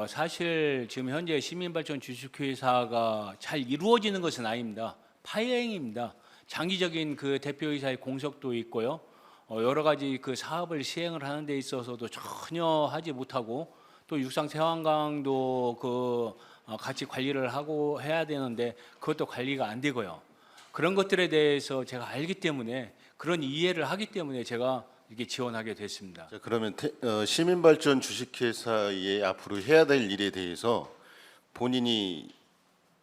사실 지금 현재 시민발전 주식회사가 잘 이루어지는 것은 아닙니다. 파행입니다. 장기적인 그 대표이사의 공석도 있고요. 여러 가지 그 사업을 시행을 하는 데 있어서도 전혀 하지 못하고 또 육상 태화강도 같이 관리를 하고 해야 되는데 그것도 관리가 안 되고요. 그런 것들에 대해서 제가 알기 때문에 그런 이해를 하기 때문에 제가 이렇게 지원하게 됐습니다. 자, 그러면 시민발전 주식회사에 앞으로 해야 될 일에 대해서 본인이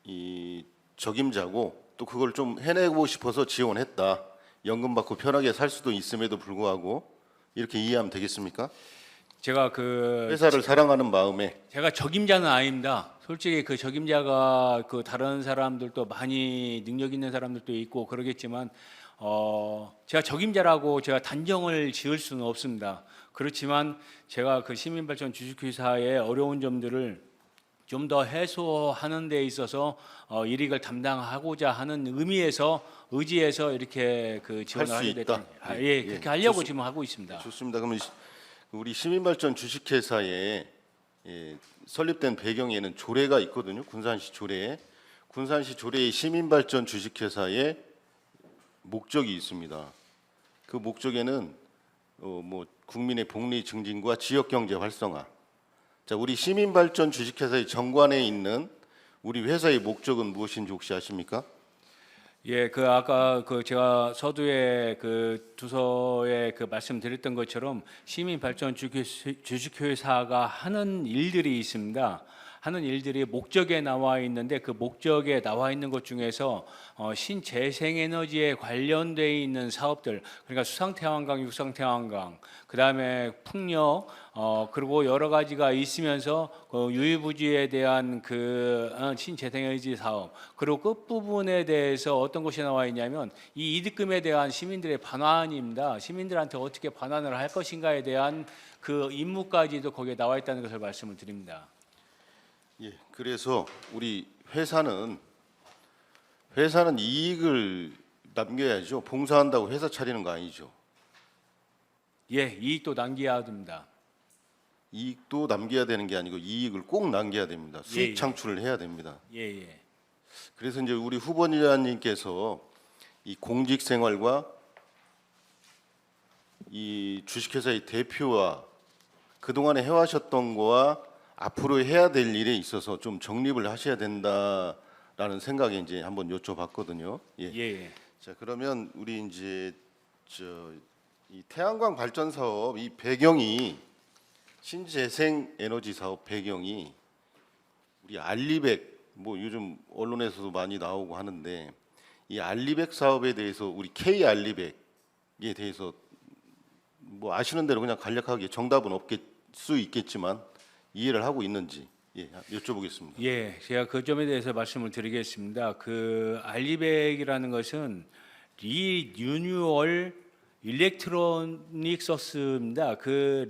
이 적임자고 또 그걸 좀 해내고 싶어서 지원했다. 연금 받고 편하게 살 수도 있음에도 불구하고 이렇게 이해하면 되겠습니까? 제가 회사를 사랑하는 마음에 제가 적임자는 아닙니다. 솔직히 그 적임자가 다른 사람들도 많이 능력 있는 사람들도 있고 그러겠지만 제가 적임자라고 제가 단정을 지을 수는 없습니다. 그렇지만 제가 그 시민발전 주식회사의 어려운 점들을 좀 더 해소하는 데 있어서 일익을 담당하고자 하는 의지에서 이렇게 지원을 수 하게 있다. 됐다. 예, 예, 그렇게 하려고 좋습니다. 지금 하고 있습니다. 좋습니다. 그러면 우리 시민발전 주식회사에 설립된 배경에는 조례가 있거든요. 군산시 조례에. 군산시 조례의 시민발전 주식회사의 목적이 있습니다. 그 목적에는 뭐 국민의 복리 증진과 지역 경제 활성화. 자, 우리 시민발전 주식회사의 정관에 있는 우리 회사의 목적은 무엇인지 혹시 아십니까? 예, 아까 제가 서두에 두서에 말씀드렸던 것처럼 시민발전 주식회사가 하는 일들이 있습니다. 하는 일들이 목적에 나와 있는데 그 목적에 나와 있는 것 중에서 신재생에너지에 관련돼 있는 사업들, 그러니까 수상태양광, 육상태양광, 그다음에 풍력, 그리고 여러 가지가 있으면서 유유부지에 대한 신재생에너지 사업, 그리고 끝 부분에 대해서 어떤 것이 나와 있냐면 이 이득금에 대한 시민들의 반환입니다. 시민들한테 어떻게 반환을 할 것인가에 대한 그 임무까지도 거기에 나와 있다는 것을 말씀을 드립니다. 예, 그래서 우리 회사는 이익을 남겨야죠. 봉사한다고 회사 차리는 거 아니죠. 예, 이익도 남겨야 됩니다. 이익도 남겨야 되는 게 아니고 이익을 꼭 남겨야 됩니다. 수익 예. 창출을 해야 됩니다. 예, 예. 그래서 이제 우리 후보자님께서 이 공직 생활과 이 주식회사의 대표와 그동안에 해와셨던 거와 앞으로 해야 될 일에 있어서 좀 정립을 하셔야 된다라는 생각에 이제 한번 여쭤봤거든요. 예. 예. 자, 그러면 우리 이제 이 태양광 발전 사업 이 배경이 신재생 에너지 사업 배경이 우리 알리백 뭐 요즘 언론에서도 많이 나오고 하는데 이 알리백 사업에 대해서 우리 K 알리백에 대해서 뭐 아시는 대로 그냥 간략하게 정답은 없을 수 있겠지만 이해를 하고 있는지 예, 여쭤보겠습니다. 예, 제가 그 점에 대해서 말씀을 드리겠습니다. 그 알리백이라는 것은 리뉴얼 일렉트로닉 소스입니다. 그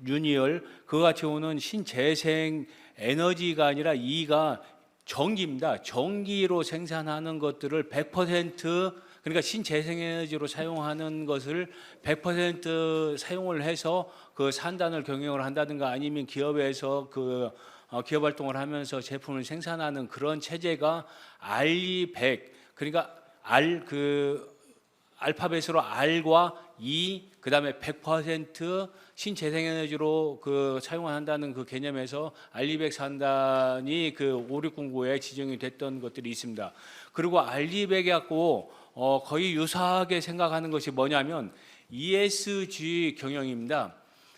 리뉴얼 그거 같이 오는 신재생 에너지가 아니라 이가 전기입니다. 전기로 생산하는 것들을 100% 그러니까 신재생에너지로 사용하는 것을 100% 사용을 해서 그 산단을 경영을 한다든가 아니면 기업에서 그 기업 활동을 하면서 제품을 생산하는 그런 체제가 알리100 그러니까 알파벳으로 R과 E 그다음에 100% 신재생에너지로 그 사용한다는 그 개념에서 알리100 산단이 그 5609에 지정이 됐던 것들이 있습니다. 그리고 알리100이 갖고 거의 유사하게 생각하는 것이 뭐냐면 ESG 경영입니다.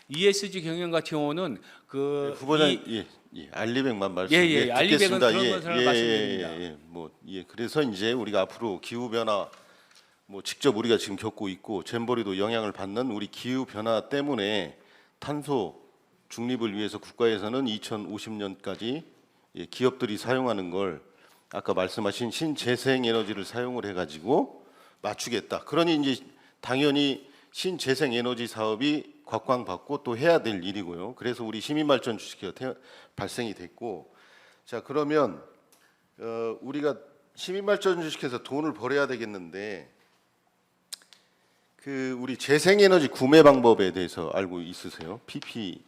ESG 경영 같은 경우는 그 후보자님, 알리백만 말씀. 예, 알리백은 듣겠습니다. 그런 것을 말씀드립니다. 그래서 이제 우리가 앞으로 기후 변화, 직접 우리가 지금 겪고 있고 잼버리도 영향을 받는 우리 기후 변화 때문에 탄소 중립을 위해서 국가에서는 2050년까지 기업들이 사용하는 걸 아까 말씀하신 신재생 에너지를 사용을 해가지고 맞추겠다. 그러니 이제 당연히 신재생 에너지 사업이 곽광받고 또 해야 될 일이고요. 그래서 우리 시민발전 주식회사 발생이 됐고, 자 그러면 우리가 시민발전 주식회사 돈을 벌어야 되겠는데 그 우리 재생에너지 구매 방법에 대해서 알고 있으세요? PPA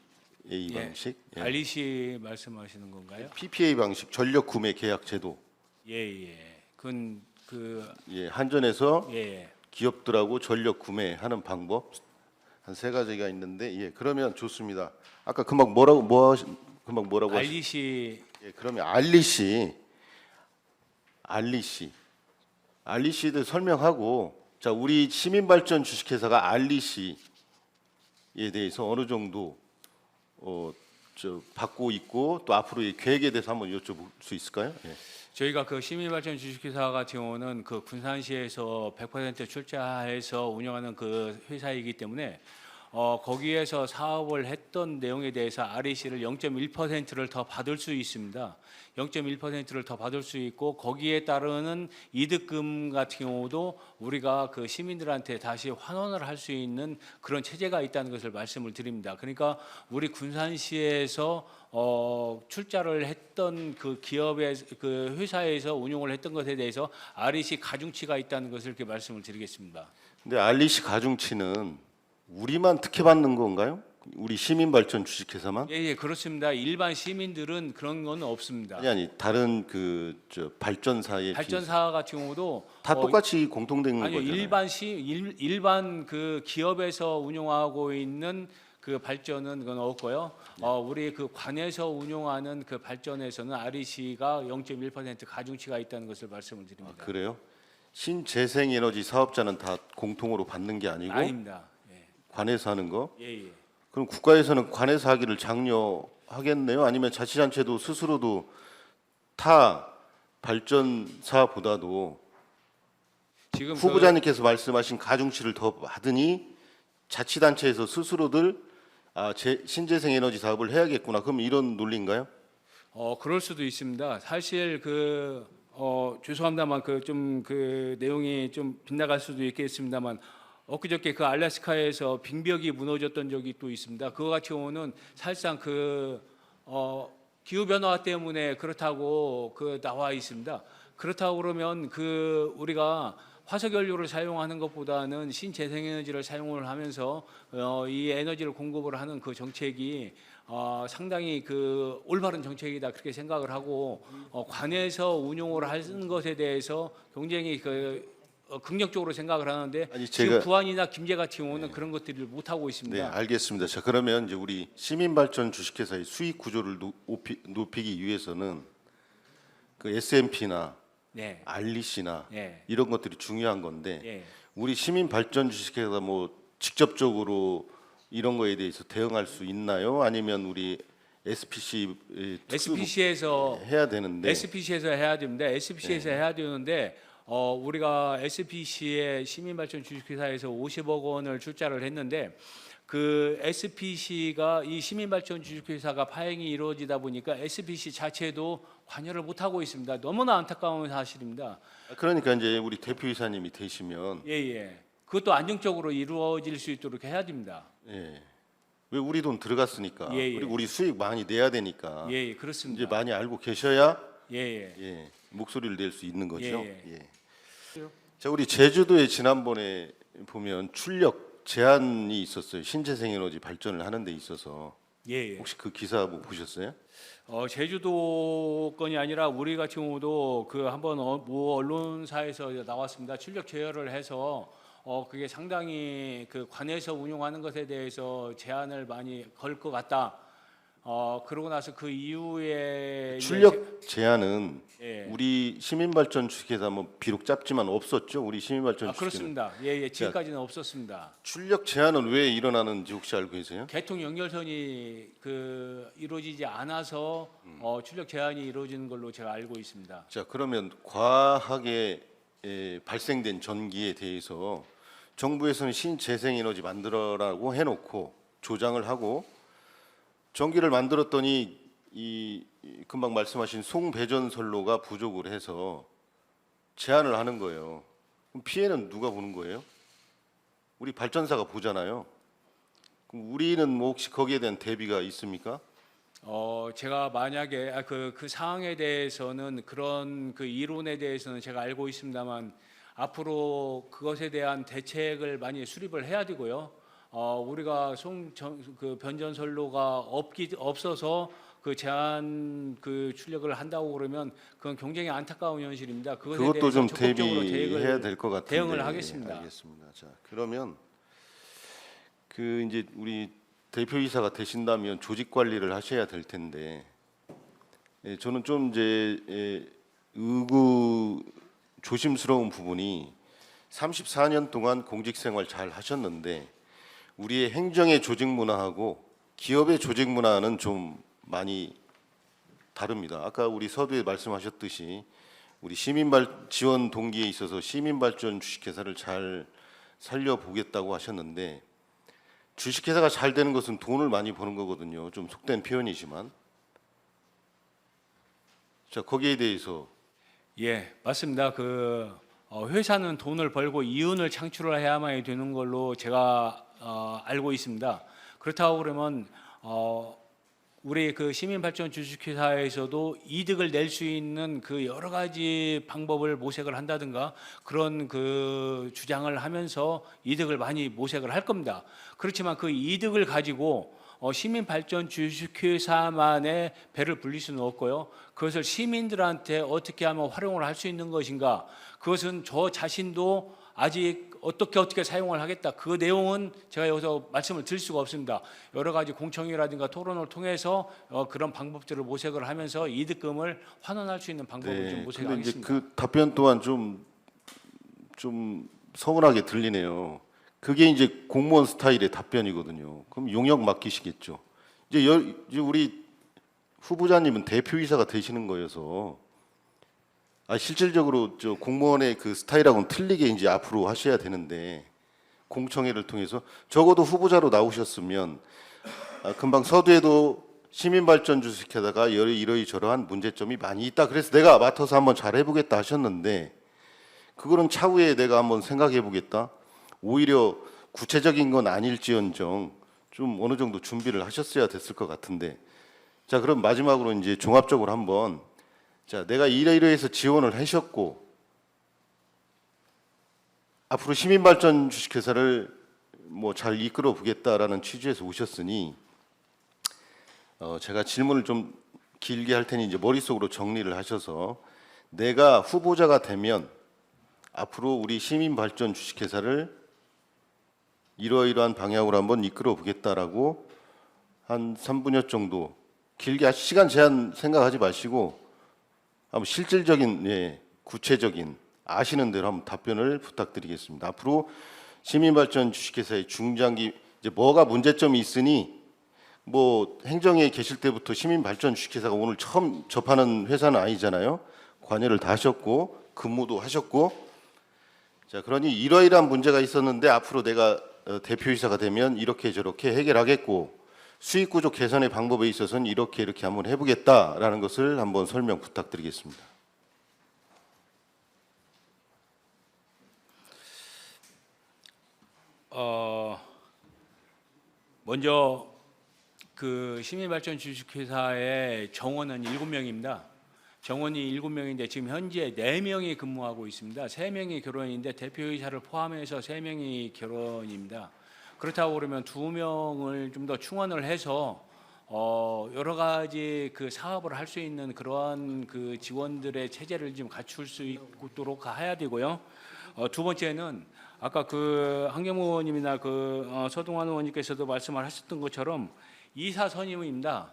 방식? 예. 알리시 말씀하시는 건가요? PPA 방식 전력 구매 계약 제도. 예. 그건 한전에서 예. 기업들하고 전력 구매하는 방법 한 세 가지가 있는데 그러면 좋습니다. 아까 금방 뭐라고 알리시 그러면 알리시들 설명하고 자 우리 시민발전 주식회사가 알리시에 대해서 어느 정도 받고 있고 또 앞으로 이 계획에 대해서 한번 여쭤볼 수 있을까요? 예. 저희가 그 시민발전 주식회사 같은 경우는 그 군산시에서 100% 출자해서 운영하는 그 회사이기 때문에 거기에서 사업을 했던 내용에 대해서 REC를 0.1%를 더 받을 수 있습니다. 0.1%를 더 받을 수 있고 거기에 따르는 이득금 같은 경우도 우리가 그 시민들한테 다시 환원을 할 수 있는 그런 체제가 있다는 것을 말씀을 드립니다. 그러니까 우리 군산시에서 출자를 했던 그 기업의 그 회사에서 운용을 했던 것에 대해서 REC 가중치가 있다는 것을 이렇게 말씀을 드리겠습니다. 근데 알리시 가중치는 우리만 특혜받는 건가요? 우리 시민발전 주식회사만? 예, 그렇습니다. 일반 시민들은 그런 건 없습니다. 아니 다른 발전사의 발전사 같은 경우도 다 똑같이 공통된 아니요, 거잖아요. 일반 그 기업에서 운영하고 있는 그 발전은 그건 없고요. 우리 그 관에서 운영하는 그 발전에서는 REC가 0.1% 가중치가 있다는 것을 말씀을 드립니다. 그래요? 신재생에너지 사업자는 다 공통으로 받는 게 아니고 아닙니다. 관에서 하는 거? 예. 그럼 국가에서는 관에서 하기를 장려하겠네요? 아니면 자치단체도 스스로도 타 발전사보다도 지금 후보자님께서 말씀하신 가중치를 더 받으니 자치단체에서 스스로들 신재생 에너지 사업을 해야겠구나. 그럼 이런 논리인가요? 그럴 수도 있습니다. 사실 죄송합니다만 그 내용이 좀 빗나갈 수도 있겠습니다만 엊그저께 그 알래스카에서 빙벽이 무너졌던 적이 또 있습니다. 그거 같은 경우는 사실상 기후 변화 때문에 그렇다고 나와 있습니다. 그렇다고 그러면 우리가 화석 연료를 사용하는 것보다는 신재생에너지를 사용을 하면서 이 에너지를 공급을 하는 그 정책이 상당히 올바른 정책이다 그렇게 생각을 하고 관에서 운용을 하는 것에 대해서 굉장히 긍정적으로 생각을 하는데 지금 부안이나 김제 같은 경우는 그런 것들을 못 하고 있습니다. 네, 알겠습니다. 자, 그러면 이제 우리 시민발전 주식회사의 수익 구조를 높이기 위해서는 그 S&P나 네. 알리시나 네. 이런 것들이 중요한 건데 네. 우리 시민발전 주식회사가 직접적으로 이런 거에 대해서 대응할 수 있나요? 아니면 우리 SPC에서 해야 되는데 SPC에서 해야 됩니다. SPC에서 해야 되는데 우리가 SPC의 시민발전 주식회사에서 50억 원을 출자를 했는데 그 SPC가 이 시민발전 주식회사가 파행이 이루어지다 보니까 SPC 자체도 관여를 못 하고 있습니다. 너무나 안타까운 사실입니다. 그러니까 이제 우리 대표이사님이 되시면 예. 그것도 안정적으로 이루어질 수 있도록 해야 됩니다. 예. 왜 우리 돈 들어갔으니까 예. 그리고 우리 수익 많이 내야 되니까 예, 그렇습니다. 이제 많이 알고 계셔야 예. 예, 목소리를 낼 수 있는 거죠. 예. 예. 자, 우리 제주도에 지난번에 보면 출력 제한이 있었어요. 신재생에너지 발전을 하는 데 있어서 예. 혹시 그 기사 뭐 보셨어요? 제주도 건이 아니라 우리 같은 경우도 그 한번 모 언론사에서 나왔습니다. 출력 제어를 해서 그게 상당히 그 관에서 운용하는 것에 대해서 제한을 많이 걸 것 같다. 그러고 나서 그 이후에 출력 제한은 예. 우리 시민발전 주식회사 뭐 비록 짧지만 없었죠. 우리 시민발전 주식회사. 그렇습니다. 예. 지금까지는 없었습니다. 출력 제한은 왜 일어나는지 혹시 알고 계세요? 개통 연결선이 그 이루어지지 않아서 출력 제한이 이루어지는 걸로 제가 알고 있습니다. 자, 그러면 과하게 발생된 전기에 대해서 정부에서는 신재생에너지 만들어라고 해놓고 조장을 하고 전기를 만들었더니 이 금방 말씀하신 송배전선로가 부족을 해서 제한을 하는 거예요. 그럼 피해는 누가 보는 거예요? 우리 발전사가 보잖아요. 그럼 우리는 뭐 혹시 거기에 대한 대비가 있습니까? 제가 만약에 그 사항에 대해서는 그런 그 이론에 대해서는 제가 알고 있습니다만 앞으로 그것에 대한 대책을 많이 수립을 해야 되고요. 우리가 그 변전선로가 없어서 그 제한 그 출력을 한다고 그러면 그건 굉장히 안타까운 현실입니다. 그것도 좀 적극적으로 대비해야 될 것 같은데. 대응을 하겠습니다. 알겠습니다. 자, 그러면 그 이제 우리 대표이사가 되신다면 조직 관리를 하셔야 될 텐데, 저는 좀 이제 조심스러운 부분이 34년 동안 공직 생활 잘 하셨는데 우리의 행정의 조직 문화하고 기업의 조직 문화는 좀 많이 다릅니다. 아까 우리 서두에 말씀하셨듯이 우리 지원 동기에 있어서 시민발전 주식회사를 잘 살려보겠다고 하셨는데 주식회사가 잘 되는 것은 돈을 많이 버는 거거든요. 좀 속된 표현이지만. 자, 거기에 대해서 예, 맞습니다. 그 회사는 돈을 벌고 이윤을 창출을 해야만 되는 걸로 제가 알고 있습니다. 그렇다고 그러면 우리 그 시민발전 주식회사에서도 이득을 낼 수 있는 그 여러 가지 방법을 모색을 한다든가 그런 그 주장을 하면서 이득을 많이 모색을 할 겁니다. 그렇지만 그 이득을 가지고 시민발전 주식회사만의 배를 불릴 수는 없고요. 그것을 시민들한테 어떻게 하면 활용을 할 수 있는 것인가? 그것은 저 자신도 아직 어떻게 사용을 하겠다. 그 내용은 제가 여기서 말씀을 드릴 수가 없습니다. 여러 가지 공청회라든가 토론을 통해서 그런 방법들을 모색을 하면서 이득금을 환원할 수 있는 방법을 좀 근데 이제 모색하겠습니다. 그 답변 또한 좀 서운하게 들리네요. 그게 이제 공무원 스타일의 답변이거든요. 그럼 용역 맡기시겠죠. 이제 우리 후보자님은 대표이사가 되시는 거여서 실질적으로 저 공무원의 그 스타일하고는 틀리게 이제 앞으로 하셔야 되는데 공청회를 통해서 적어도 후보자로 나오셨으면 금방 서두에도 시민발전 주식회사가 이러이 저러한 문제점이 많이 있다. 그래서 내가 맡아서 한번 잘 해보겠다 하셨는데 그거는 차후에 내가 한번 생각해 보겠다. 오히려 구체적인 건 아닐지언정 좀 어느 정도 준비를 하셨어야 됐을 것 같은데. 자, 그럼 마지막으로 이제 종합적으로 한번 자, 내가 이러이러해서 지원을 하셨고 앞으로 시민발전 주식회사를 뭐 잘 이끌어 보겠다라는 취지에서 오셨으니 제가 질문을 좀 길게 할 테니 이제 머릿속으로 정리를 하셔서 내가 후보자가 되면 앞으로 우리 시민발전 주식회사를 이러이러한 방향으로 한번 이끌어 보겠다라고 한 3분여 정도 길게 시간 제한 생각하지 마시고 한번 실질적인 구체적인 아시는 대로 한번 답변을 부탁드리겠습니다. 앞으로 시민발전 주식회사의 중장기 이제 뭐가 문제점이 있으니 뭐 행정에 계실 때부터 시민발전 주식회사가 오늘 처음 접하는 회사는 아니잖아요. 관여를 다 하셨고 근무도 하셨고 자 그러니 이러이러한 문제가 있었는데 앞으로 내가 대표이사가 되면 이렇게 저렇게 해결하겠고 수익 구조 개선의 방법에 있어서는 이렇게 한번 해보겠다라는 것을 한번 설명 부탁드리겠습니다. 먼저 그 시민발전 주식회사의 정원은 7명입니다. 정원이 7명인데 지금 현재 4명이 근무하고 있습니다. 3명이 결혼인데 대표이사를 포함해서 3명이 결혼입니다. 그렇다고 그러면 2명을 좀 더 충원을 해서 여러 가지 그 사업을 할 수 있는 그러한 그 직원들의 체제를 좀 갖출 수 있도록 해야 되고요. 두 번째는 아까 그 한경무 의원님이나 그 서동환 의원님께서도 말씀을 하셨던 것처럼 이사 선임입니다.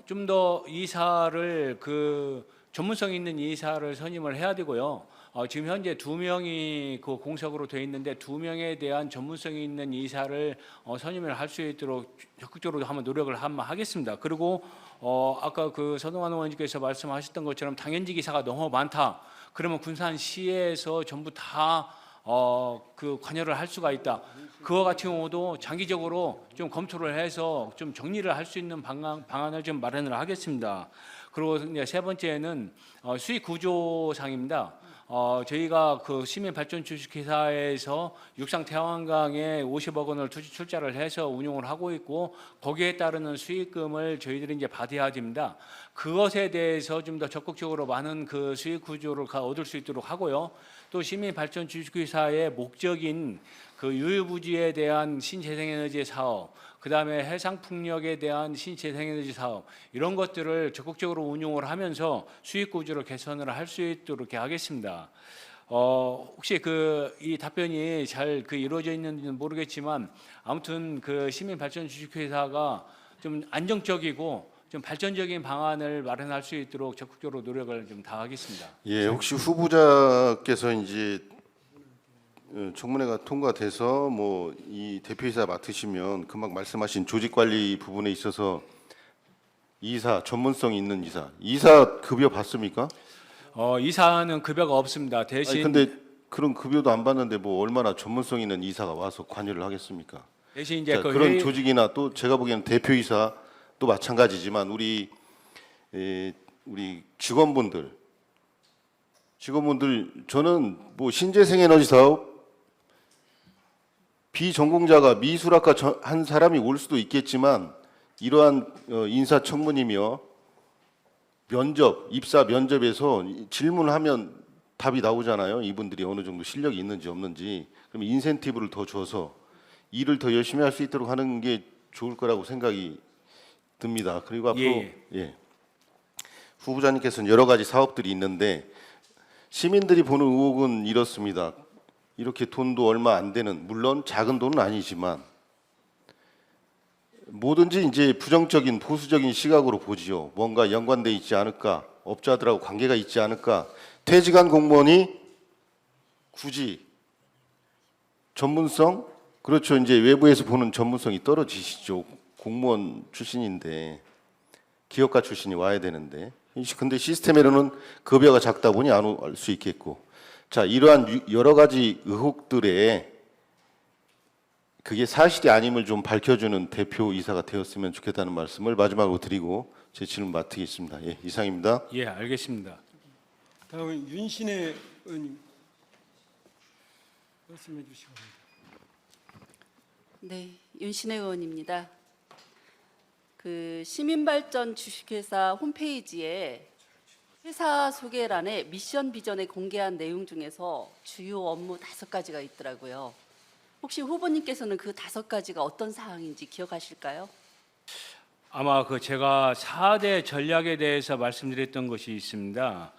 좀 더 이사를 그 전문성 있는 이사를 선임을 해야 되고요. 지금 현재 2명이 그 공석으로 되어 있는데 2명에 대한 전문성이 있는 이사를 선임을 할 수 있도록 적극적으로 한번 노력을 한번 하겠습니다. 그리고 아까 그 서동환 의원님께서 말씀하셨던 것처럼 당연직 이사가 너무 많다. 그러면 군산시에서 전부 다 그 관여를 할 수가 있다. 그와 같은 경우도 장기적으로 좀 검토를 해서 좀 정리를 할 수 있는 방안을 좀 마련을 하겠습니다. 그리고 이제 세 번째는 수익 구조상입니다. 저희가 그 시민발전 주식회사에서 육상 태양광에 50억 원을 투자 출자를 해서 운용을 하고 있고 거기에 따르는 수익금을 저희들이 이제 받아야 됩니다. 그것에 대해서 좀 더 적극적으로 많은 그 수익 구조를 얻을 수 있도록 하고요. 또 시민발전 주식회사의 목적인 그 유유부지에 대한 신재생에너지 사업, 그다음에 해상풍력에 대한 신재생에너지 사업 이런 것들을 적극적으로 운용을 하면서 수익 구조를 개선을 할 수 있도록 이렇게 하겠습니다. 혹시 그 이 답변이 잘 그 이루어져 있는지는 모르겠지만 아무튼 그 시민발전 주식회사가 좀 안정적이고 좀 발전적인 방안을 마련할 수 있도록 적극적으로 노력을 좀 다하겠습니다. 예, 혹시 후보자께서 이제 청문회가 통과돼서 뭐 이 대표이사 맡으시면 금방 말씀하신 조직 관리 부분에 있어서 이사 전문성 있는 이사 급여 받습니까? 이사는 급여가 없습니다. 대신 아니 근데 그런 급여도 안 받는데 뭐 얼마나 전문성 있는 이사가 와서 관여를 하겠습니까? 대신 이제 자, 그 그런 회의- 조직이나 또 제가 보기에는 대표이사 또 마찬가지지만 우리 직원분들 저는 뭐 신재생에너지 사업 비전공자가 미술학과 한 사람이 올 수도 있겠지만 이러한 인사청문이며 입사 면접에서 질문하면 답이 나오잖아요. 이분들이 어느 정도 실력이 있는지 없는지. 그럼 인센티브를 더 줘서 일을 더 열심히 할 수 있도록 하는 게 좋을 거라고 생각이 듭니다. 그리고 앞으로 후보자님께서는 여러 가지 사업들이 있는데 시민들이 보는 의혹은 이렇습니다. 이렇게 돈도 얼마 안 되는, 물론 작은 돈은 아니지만 뭐든지 이제 부정적인 보수적인 시각으로 보지요. 뭔가 연관돼 있지 않을까, 업자들하고 관계가 있지 않을까. 퇴직한 공무원이 굳이 전문성, 그렇죠. 이제 외부에서 보는 전문성이 떨어지시죠. 공무원 출신인데 기업가 출신이 와야 되는데, 근데 시스템에는 급여가 작다 보니 안 올 수 있겠고. 자, 이러한 여러 가지 의혹들에 그게 사실이 아님을 좀 밝혀주는 대표이사가 되었으면 좋겠다는 말씀을 마지막으로 드리고 제 질문 마치겠습니다. 예, 이상입니다. 예, 알겠습니다. 다음은 윤신혜 의원님 말씀해 주시기 바랍니다. 네, 윤신혜 의원입니다. 그 시민발전 주식회사 홈페이지에 회사 소개란에 미션 비전에 공개한 내용 중에서 주요 업무 5가지가 있더라고요. 혹시 후보님께서는 그 5가지가 어떤 사항인지 기억하실까요? 아마 그 제가 4대 전략에 대해서 말씀드렸던 것이 있습니다.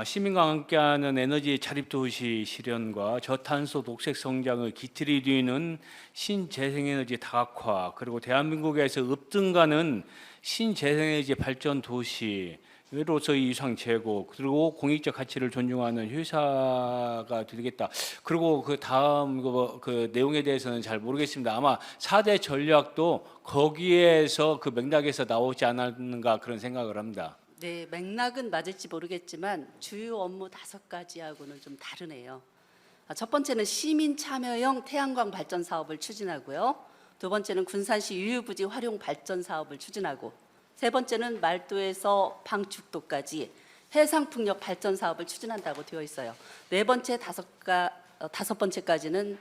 시민과 함께하는 에너지 자립 도시 실현과 저탄소 녹색 성장의 기틀이 되는 신재생에너지 다각화, 그리고 대한민국에서 읍등가는 신재생에너지 발전 도시로서의 이상 제고, 그리고 공익적 가치를 존중하는 회사가 되겠다. 그리고 그 다음 그 내용에 대해서는 잘 모르겠습니다. 아마 4대 전략도 거기에서 그 맥락에서 나오지 않았는가 그런 생각을 합니다. 네, 맥락은 맞을지 모르겠지만 주요 업무 5가지하고는 좀 다르네요. 첫 번째는 시민 참여형 태양광 발전 사업을 추진하고요. 두 번째는 군산시 유유부지 활용 발전 사업을 추진하고, 세 번째는 말도에서 방축도까지 해상풍력 발전 사업을 추진한다고 되어 있어요. 네 번째, 다섯 번째까지는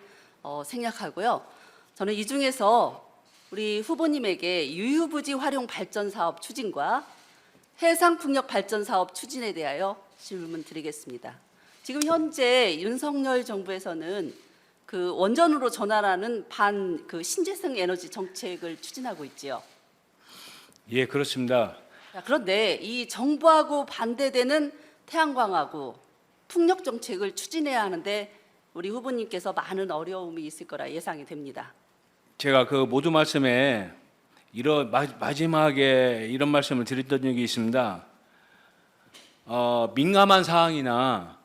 생략하고요. 저는 이 중에서 우리 후보님에게 유유부지 활용 발전 사업 추진과 해상풍력 발전 사업 추진에 대하여 질문 드리겠습니다. 지금 현재 윤석열 정부에서는 그 원전으로 전환하는 그 신재생 에너지 정책을 추진하고 있지요. 예, 그렇습니다. 자, 그런데 이 정부하고 반대되는 태양광하고 풍력 정책을 추진해야 하는데 우리 후보님께서 많은 어려움이 있을 거라 예상이 됩니다. 제가 그 모두 말씀에 마지막에 이런 말씀을 드렸던 적이 있습니다. 민감한 사항이나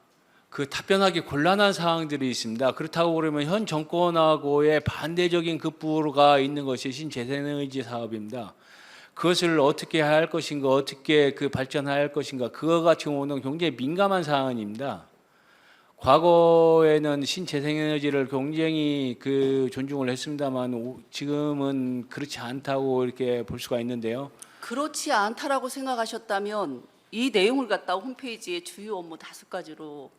그 답변하기 곤란한 사항들이 있습니다. 그렇다고 그러면 현 정권하고의 반대적인 급부가 있는 것이 신재생에너지 사업입니다. 그것을 어떻게 할 것인가, 어떻게 그 발전할 것인가, 그거 같은 경우는 굉장히 민감한 사안입니다. 과거에는 신재생에너지를 굉장히 그 존중을 했습니다만 지금은 그렇지 않다고 이렇게 볼 수가 있는데요. 그렇지 않다라고 생각하셨다면 이 내용을 갖다 홈페이지에 주요 업무 5가지로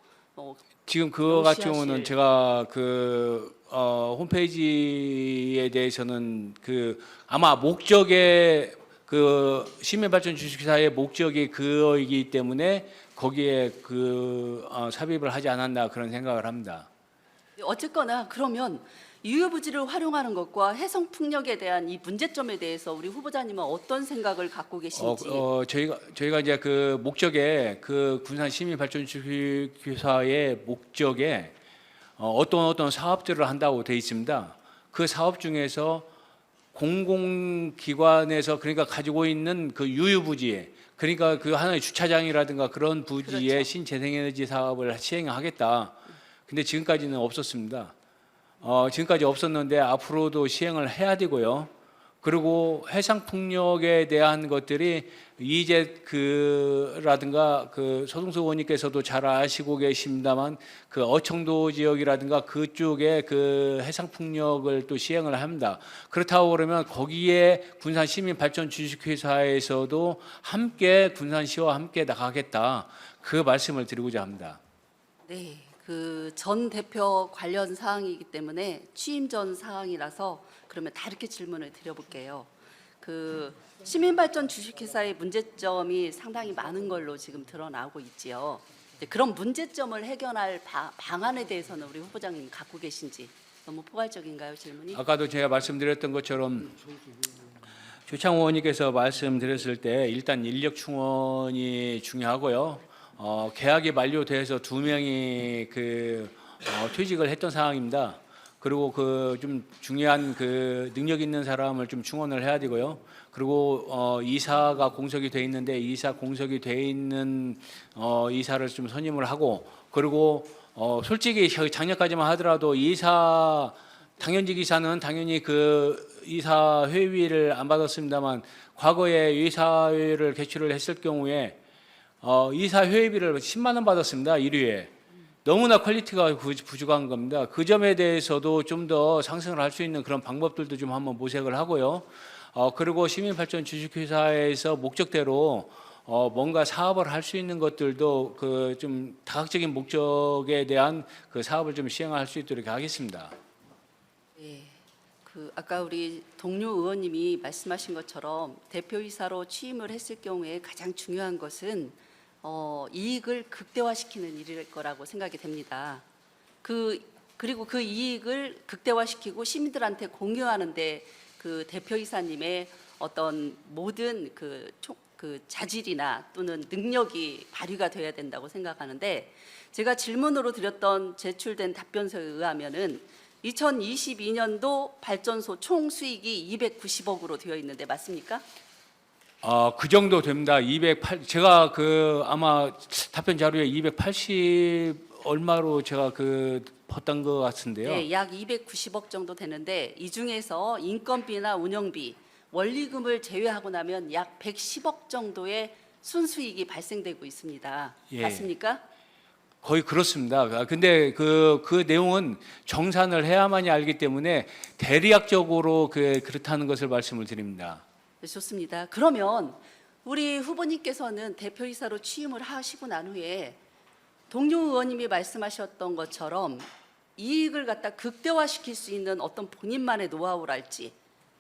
지금 그거 같은 명시하실- 경우는 제가 그 홈페이지에 대해서는 그 아마 목적의 그 시민발전 주식회사의 목적이 그거이기 때문에 거기에 그 삽입을 하지 않았나 그런 생각을 합니다. 어쨌거나 그러면 유효부지를 활용하는 것과 해성풍력에 대한 이 문제점에 대해서 우리 후보자님은 어떤 생각을 갖고 계신지. 저희가 이제 그 목적에 그 군산 시민발전주식회사의 목적에 어떤 사업들을 한다고 돼 있습니다. 그 사업 중에서 공공기관에서 그러니까 가지고 있는 그 유유부지, 그러니까 그 하나의 주차장이라든가 그런 부지에 그렇죠. 신재생에너지 사업을 시행하겠다. 근데 지금까지는 없었습니다. 지금까지 없었는데 앞으로도 시행을 해야 되고요. 그리고 해상풍력에 대한 것들이 이제 그라든가 그 서동수 의원님께서도 잘 아시고 계십니다만 그 어청도 지역이라든가 그쪽에 그 해상풍력을 또 시행을 합니다. 그렇다고 그러면 거기에 군산 시민발전 주식회사에서도 함께 군산시와 함께 나가겠다. 그 말씀을 드리고자 합니다. 네, 그 전 대표 관련 사항이기 때문에 취임 전 사항이라서 그러면 다르게 질문을 드려볼게요. 그 시민발전 주식회사의 문제점이 상당히 많은 걸로 지금 드러나고 있지요. 그런 문제점을 해결할 방안에 대해서는 우리 후보자님 갖고 계신지. 너무 포괄적인가요, 질문이? 아까도 제가 말씀드렸던 것처럼 조창호 의원님께서 말씀드렸을 때 일단 인력 충원이 중요하고요. 계약이 만료돼서 2명이 퇴직을 했던 상황입니다. 그리고 그 좀 중요한 그 능력 있는 사람을 좀 충원을 해야 되고요. 그리고 이사가 공석이 돼 있는데 이사 공석이 돼 있는 이사를 좀 선임을 하고, 그리고 솔직히 작년까지만 하더라도 이사 당연직 이사는 당연히 그 이사 회의를 안 받았습니다만 과거에 이사회를 개최를 했을 경우에 이사 회의비를 10만 원 받았습니다. 1회에. 너무나 퀄리티가 부족한 겁니다. 그 점에 대해서도 좀 더 상승을 할 수 있는 그런 방법들도 좀 한번 모색을 하고요. 그리고 시민발전 주식회사에서 목적대로 뭔가 사업을 할 수 있는 것들도 그 좀 다각적인 목적에 대한 그 사업을 좀 시행할 수 있도록 하겠습니다. 네, 그 아까 우리 동료 의원님이 말씀하신 것처럼 대표이사로 취임을 했을 경우에 가장 중요한 것은 이익을 극대화시키는 일일 거라고 생각이 됩니다. 그리고 그 이익을 극대화시키고 시민들한테 공유하는데 그 대표이사님의 어떤 모든 그 자질이나 또는 능력이 발휘가 돼야 된다고 생각하는데, 제가 질문으로 드렸던 제출된 답변서에 의하면은 2022년도 발전소 총 수익이 290억으로 되어 있는데 맞습니까? 그 정도 됩니다. 제가 그 아마 답변 자료에 280 얼마로 제가 그 봤던 것 같은데요. 네, 약 290억 정도 되는데 이 중에서 인건비나 운영비, 원리금을 제외하고 나면 약 110억 정도의 순수익이 발생되고 있습니다. 예. 맞습니까? 거의 그렇습니다. 근데 그 내용은 정산을 해야만이 알기 때문에 대략적으로 그렇다는 것을 말씀을 드립니다. 네, 좋습니다. 그러면 우리 후보님께서는 대표이사로 취임을 하시고 난 후에 동료 의원님이 말씀하셨던 것처럼 이익을 갖다 극대화시킬 수 있는 어떤 본인만의 노하우랄지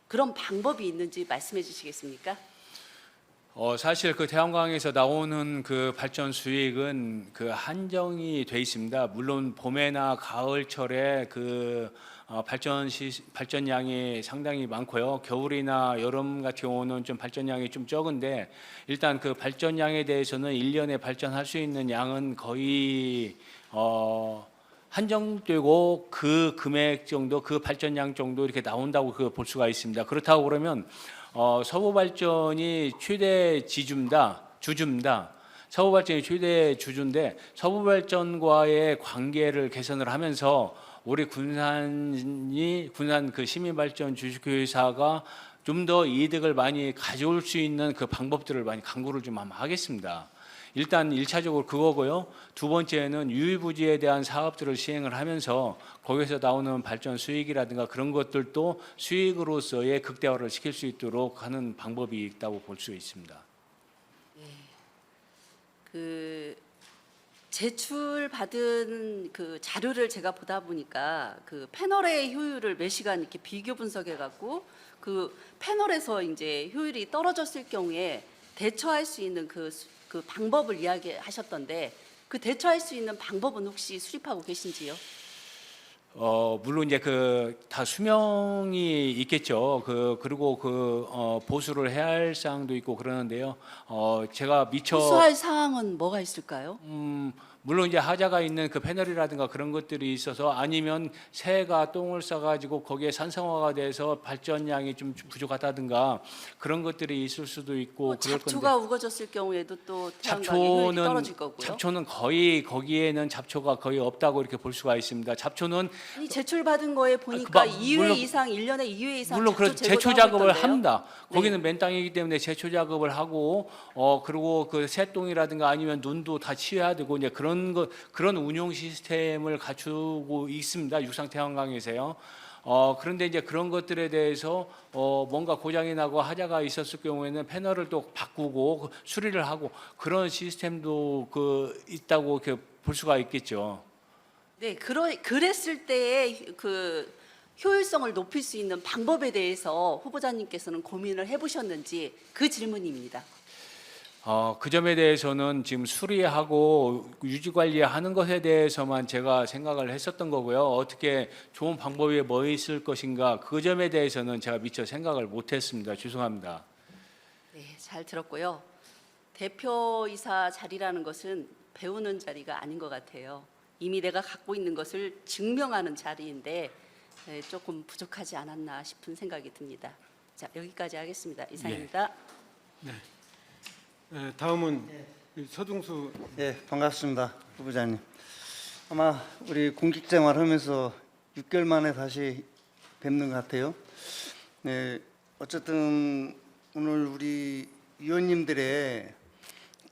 그런 방법이 있는지 말씀해 주시겠습니까? 사실 그 태양광에서 나오는 그 발전 수익은 그 한정이 돼 있습니다. 물론 봄에나 가을철에 발전량이 상당히 많고요. 겨울이나 여름 같은 경우는 좀 발전량이 좀 적은데 일단 그 발전량에 대해서는 1년에 발전할 수 있는 양은 거의 한정되고 그 금액 정도, 그 발전량 정도 이렇게 나온다고 볼 수가 있습니다. 그렇다고 그러면 서부발전이 최대 주주입니다. 서부발전이 최대 주주인데 서부발전과의 관계를 개선을 하면서 우리 군산 그 시민발전 주식회사가 좀 더 이득을 많이 가져올 수 있는 그 방법들을 많이 강구를 좀 한번 하겠습니다. 일단 1차적으로 그거고요. 두 번째는 유의부지에 대한 사업들을 시행을 하면서 거기서 나오는 발전 수익이라든가 그런 것들도 수익으로서의 극대화를 시킬 수 있도록 하는 방법이 있다고 볼 수 있습니다. 그 제출받은 그 자료를 제가 보다 보니까 그 패널의 효율을 몇 시간 이렇게 비교 분석해 갖고 그 패널에서 이제 효율이 떨어졌을 경우에 대처할 수 있는 그 방법을 이야기하셨던데 그 대처할 수 있는 방법은 혹시 수립하고 계신지요? 물론 이제 다 수명이 있겠죠. 그리고 보수를 해야 할 사항도 있고 그러는데요. 제가 미처 호소할 사항은 뭐가 있을까요? 물론 이제 하자가 있는 그 패널이라든가 그런 것들이 있어서 아니면 새가 똥을 싸가지고 거기에 산성화가 돼서 발전량이 좀 부족하다든가 그런 것들이 있을 수도 있고 그럴 건데 잡초가 우거졌을 경우에도 또 태양광의 효율이 떨어질 거고요. 잡초는 거의 거기에는 잡초가 거의 없다고 이렇게 볼 수가 있습니다. 잡초는 이 제출받은 거에 보니까 2회 물론- 이상 1년에 2회 이상 물론 잡초 제초 제거도 작업을 하고 있던데요. 합니다. 네. 거기는 맨 땅이기 때문에 제초 작업을 하고 그리고 그 새똥이라든가 아니면 눈도 다 치워야 되고 이제 그런 운용 시스템을 갖추고 있습니다. 육상 태양광에서요. 그런데 이제 그런 것들에 대해서 뭔가 고장이 나고 하자가 있었을 경우에는 패널을 또 바꾸고 수리를 하고 그런 시스템도 있다고 이렇게 볼 수가 있겠죠. 네, 그랬을 때의 그 효율성을 높일 수 있는 방법에 대해서 후보자님께서는 고민을 해보셨는지 그 질문입니다. 그 점에 대해서는 지금 수리하고 유지 관리하는 것에 대해서만 제가 생각을 했었던 거고요. 어떻게 좋은 방법이 뭐 있을 것인가 그 점에 대해서는 제가 미처 생각을 못했습니다. 죄송합니다. 네, 잘 들었고요. 대표이사 자리라는 것은 배우는 자리가 아닌 것 같아요. 이미 내가 갖고 있는 것을 증명하는 자리인데 조금 부족하지 않았나 싶은 생각이 듭니다. 자, 여기까지 하겠습니다. 이상입니다. 다음은 서중수. 예, 반갑습니다, 후보자님. 아마 우리 공직 생활하면서 6개월 만에 다시 뵙는 것 같아요. 네, 어쨌든 오늘 우리 위원님들의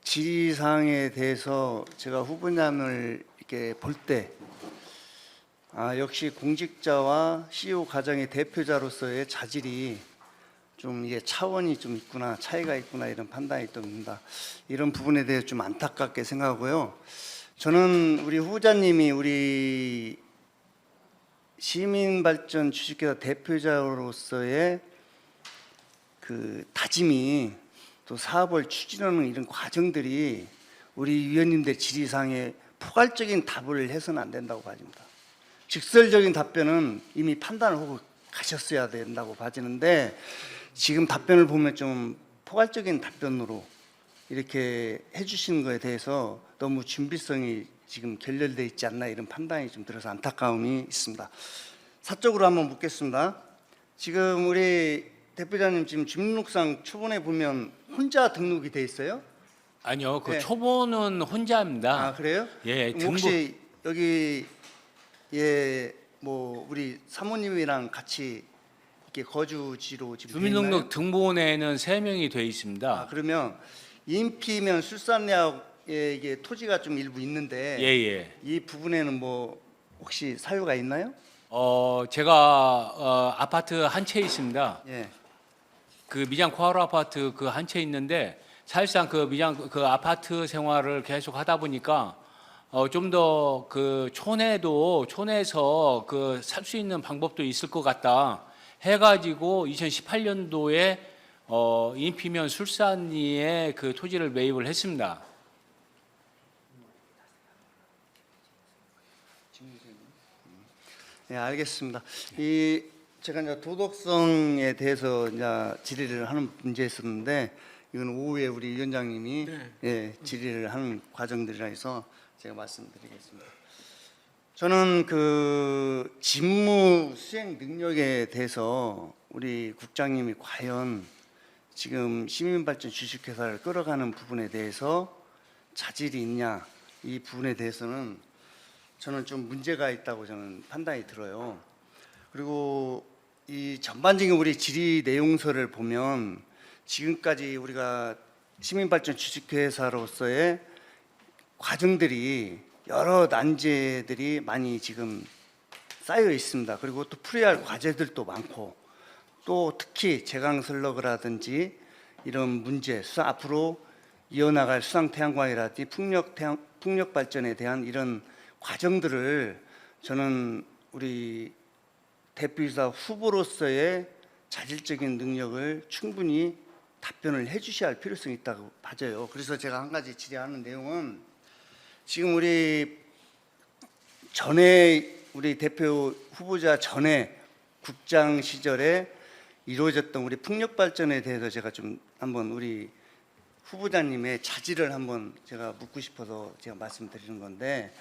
질의사항에 대해서 제가 후보님을 이렇게 볼 때, 역시 공직자와 CEO 과정의 대표자로서의 자질이 좀 이게 차원이 좀 있구나, 차이가 있구나 이런 판단이 듭니다. 이런 부분에 대해 좀 안타깝게 생각하고요. 저는 우리 후보자님이 우리 시민발전 주식회사 대표자로서의 그 다짐이 또 사업을 추진하는 이런 과정들이 우리 위원님들 질의사항에 포괄적인 답을 해서는 안 된다고 봐집니다. 직설적인 답변은 이미 판단을 하고 가셨어야 된다고 봐지는데 지금 답변을 보면 좀 포괄적인 답변으로 이렇게 해주시는 거에 대해서 너무 준비성이 지금 결렬되어 있지 않나 이런 판단이 좀 들어서 안타까움이 있습니다. 사적으로 한번 묻겠습니다. 지금 우리 대표자님 지금 주민등록상 초본에 보면 혼자 등록이 돼 있어요? 아니요, 네. 초보는 혼자입니다. 그래요? 예, 그럼 혹시 여기 뭐 우리 사모님이랑 같이 이렇게 거주지로 지금 돼 주민등록 있나요? 등본에는 3명이 돼 있습니다. 그러면 인피면 출산약 이게 토지가 좀 일부 있는데 예예. 이 부분에는 뭐 혹시 사유가 있나요? 제가 아파트 한 채 있습니다. 예. 그 미장 코하루 아파트 그 한 채 있는데 사실상 그 미장 그 아파트 생활을 계속 하다 보니까 좀 더 그 촌에서 그 살 수 있는 방법도 있을 것 같다 해가지고 2018년도에 인피면 술산리에 그 토지를 매입을 했습니다. 네, 알겠습니다. 이 제가 이제 도덕성에 대해서 이제 질의를 하는 문제 있었는데 이건 오후에 우리 위원장님이 예, 질의를 하는 과정들이라 해서 제가 말씀드리겠습니다. 저는 그 직무 수행 능력에 대해서 우리 국장님이 과연 지금 시민발전 주식회사를 끌어가는 부분에 대해서 자질이 있냐 이 부분에 대해서는 저는 좀 문제가 있다고 저는 판단이 들어요. 그리고 이 전반적인 우리 질의 내용서를 보면 지금까지 우리가 시민발전 주식회사로서의 과정들이 여러 난제들이 많이 지금 쌓여 있습니다. 그리고 또 풀어야 할 과제들도 많고 또 특히 제강슬러그라든지 이런 문제 앞으로 이어나갈 수상태양광이라든지 풍력 발전에 대한 이런 과정들을 저는 우리 대표이사 후보로서의 자질적인 능력을 충분히 답변을 해주셔야 할 필요성이 있다고 봐져요. 그래서 제가 한 가지 질의하는 내용은 지금 우리 전에 우리 대표 후보자 전에 국장 시절에 이루어졌던 우리 풍력 발전에 대해서 제가 좀 한번 우리 후보자님의 자질을 한번 제가 묻고 싶어서 제가 말씀드리는 건데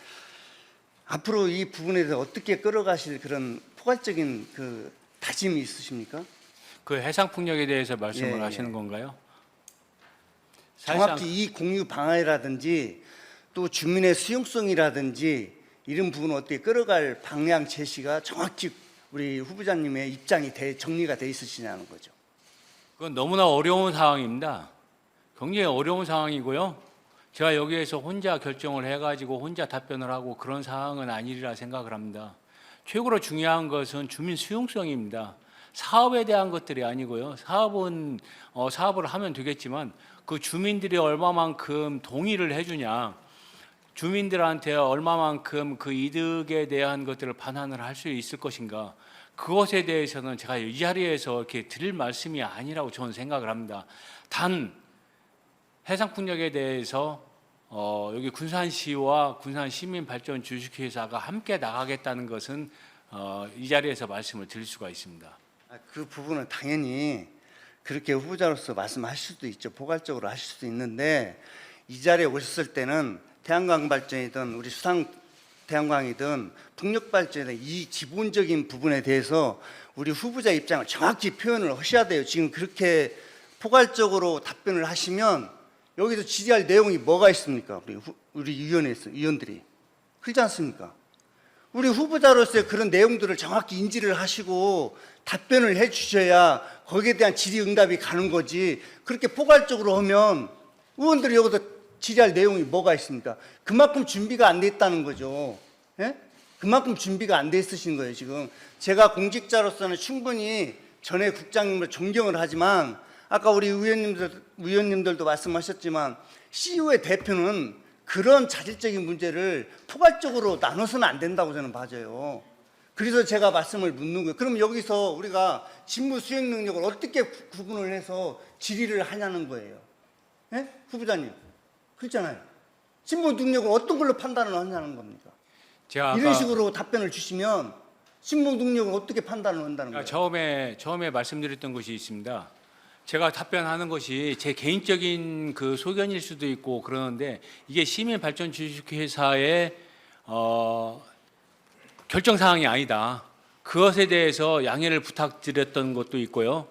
앞으로 이 부분에 대해서 어떻게 끌어가실 그런 포괄적인 그 다짐이 있으십니까? 그 해상풍력에 대해서 말씀을 예, 하시는 예. 건가요? 사실상 정확히 이 공유 방안이라든지 또 주민의 수용성이라든지 이런 부분을 어떻게 끌어갈 방향 제시가 정확히 우리 후보자님의 입장이 정리가 돼 있으시냐는 거죠. 그건 너무나 어려운 상황입니다. 굉장히 어려운 상황이고요. 제가 여기에서 혼자 결정을 해가지고 혼자 답변을 하고 그런 상황은 아니리라 생각을 합니다. 최고로 중요한 것은 주민 수용성입니다. 사업에 대한 것들이 아니고요. 사업은 사업을 하면 되겠지만 그 주민들이 얼마만큼 동의를 해주냐, 주민들한테 얼마만큼 그 이득에 대한 것들을 반환을 할 수 있을 것인가, 그것에 대해서는 제가 이 자리에서 이렇게 드릴 말씀이 아니라고 저는 생각을 합니다. 단 해상풍력에 대해서 여기 군산시와 군산시민발전 주식회사가 함께 나가겠다는 것은 이 자리에서 말씀을 드릴 수가 있습니다. 그 부분은 당연히 그렇게 후보자로서 말씀하실 수도 있죠. 포괄적으로 하실 수도 있는데 이 자리에 오셨을 때는 태양광 발전이든 우리 수상 태양광이든 풍력 발전의 이 기본적인 부분에 대해서 우리 후보자 입장을 정확히 표현을 하셔야 돼요. 지금 그렇게 포괄적으로 답변을 하시면 여기서 질의할 내용이 뭐가 있습니까? 우리 위원들이 그렇지 않습니까? 우리 후보자로서의 그런 내용들을 정확히 인지를 하시고 답변을 해주셔야 거기에 대한 질의응답이 가는 거지. 그렇게 포괄적으로 하면 의원들이 여기서 질의할 내용이 뭐가 있습니까? 그만큼 준비가 안 돼 있다는 거죠. 예? 그만큼 준비가 안 돼 있으신 거예요. 지금 제가 공직자로서는 충분히 전에 국장님을 존경을 하지만 아까 우리 의원님들도 말씀하셨지만 CEO의 대표는 그런 자질적인 문제를 포괄적으로 나눠서는 안 된다고 저는 봐져요. 그래서 제가 말씀을 묻는 거예요. 그럼 여기서 우리가 직무 수행 능력을 어떻게 구분을 해서 질의를 하냐는 거예요. 예? 후보자님, 그렇잖아요. 직무 능력을 어떤 걸로 판단을 하냐는 겁니까? 제가 이런 식으로 답변을 주시면 직무 능력을 어떻게 판단을 한다는 거예요? 처음에 말씀드렸던 것이 있습니다. 제가 답변하는 것이 제 개인적인 그 소견일 수도 있고 그러는데 이게 시민발전 주식회사의 결정 사항이 아니다. 그것에 대해서 양해를 부탁드렸던 것도 있고요.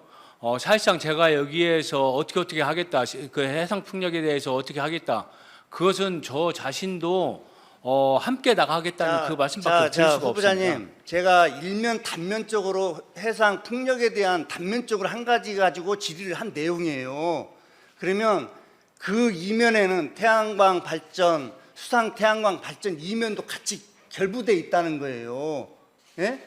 사실상 제가 여기에서 어떻게 하겠다, 그 해상풍력에 대해서 어떻게 하겠다, 그것은 저 자신도 함께 나가겠다는 그 말씀밖에 드릴 수가 후보자님, 없습니다. 제가 일면 단면적으로 해상 풍력에 대한 단면적으로 한 가지 가지고 질의를 한 내용이에요. 그러면 그 이면에는 태양광 발전, 수상 태양광 발전 이면도 같이 결부돼 있다는 거예요. 예?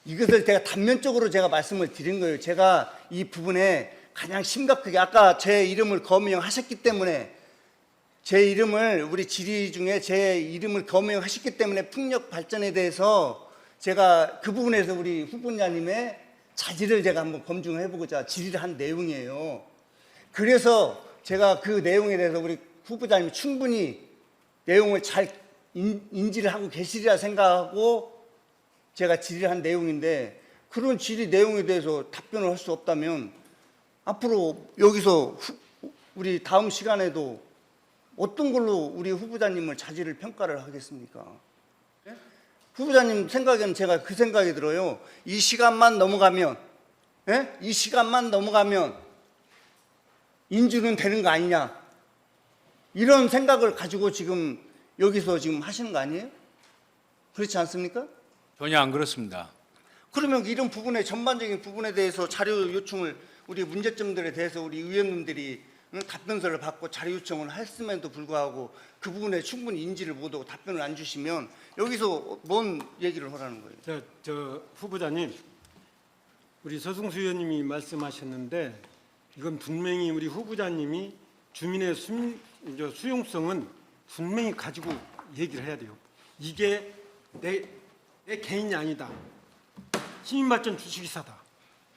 이것을 제가 단면적으로 제가 말씀을 드린 거예요. 제가 이 부분에 가장 심각하게 아까 제 이름을 거명하셨기 때문에 제 이름을 우리 질의 중에 제 이름을 거명하셨기 때문에 풍력 발전에 대해서 제가 그 부분에서 우리 후보자님의 자질을 제가 한번 검증을 해보고자 질의를 한 내용이에요. 그래서 제가 그 내용에 대해서 우리 후보자님이 충분히 내용을 잘 인지를 하고 계시리라 생각하고 제가 질의를 한 내용인데 그런 질의 내용에 대해서 답변을 할 수 없다면 앞으로 여기서 우리 다음 시간에도 어떤 걸로 우리 후보자님을 자질을 평가를 하겠습니까? 예? 후보자님 생각에는 제가 그 생각이 들어요. 이 시간만 넘어가면, 예? 이 시간만 넘어가면 인준은 되는 거 아니냐? 이런 생각을 가지고 지금 여기서 지금 하시는 거 아니에요? 그렇지 않습니까? 전혀 안 그렇습니다. 그러면 이런 부분에 전반적인 부분에 대해서 자료 요청을 우리 문제점들에 대해서 우리 의원님들이 답변서를 받고 자료 요청을 했음에도 불구하고 그 부분에 충분히 인지를 못하고 답변을 안 주시면 여기서 뭔 얘기를 하라는 거예요? 저 후보자님, 우리 서승수 의원님이 말씀하셨는데 이건 분명히 우리 후보자님이 주민의 수용성은 분명히 가지고 얘기를 해야 돼요. 이게 내 개인이 아니다. 시민발전 주식회사다.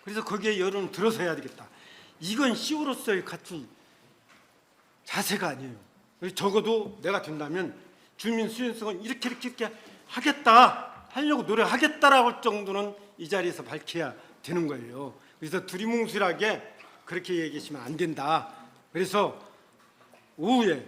그래서 거기에 여론을 들어서 해야 되겠다. 이건 CEO로서의 가치 자세가 아니에요. 그래서 적어도 내가 된다면 주민 수용성은 이렇게 하겠다, 하려고 노력하겠다라고 할 정도는 이 자리에서 밝혀야 되는 거예요. 그래서 두리뭉술하게 그렇게 얘기하시면 안 된다. 그래서 오후에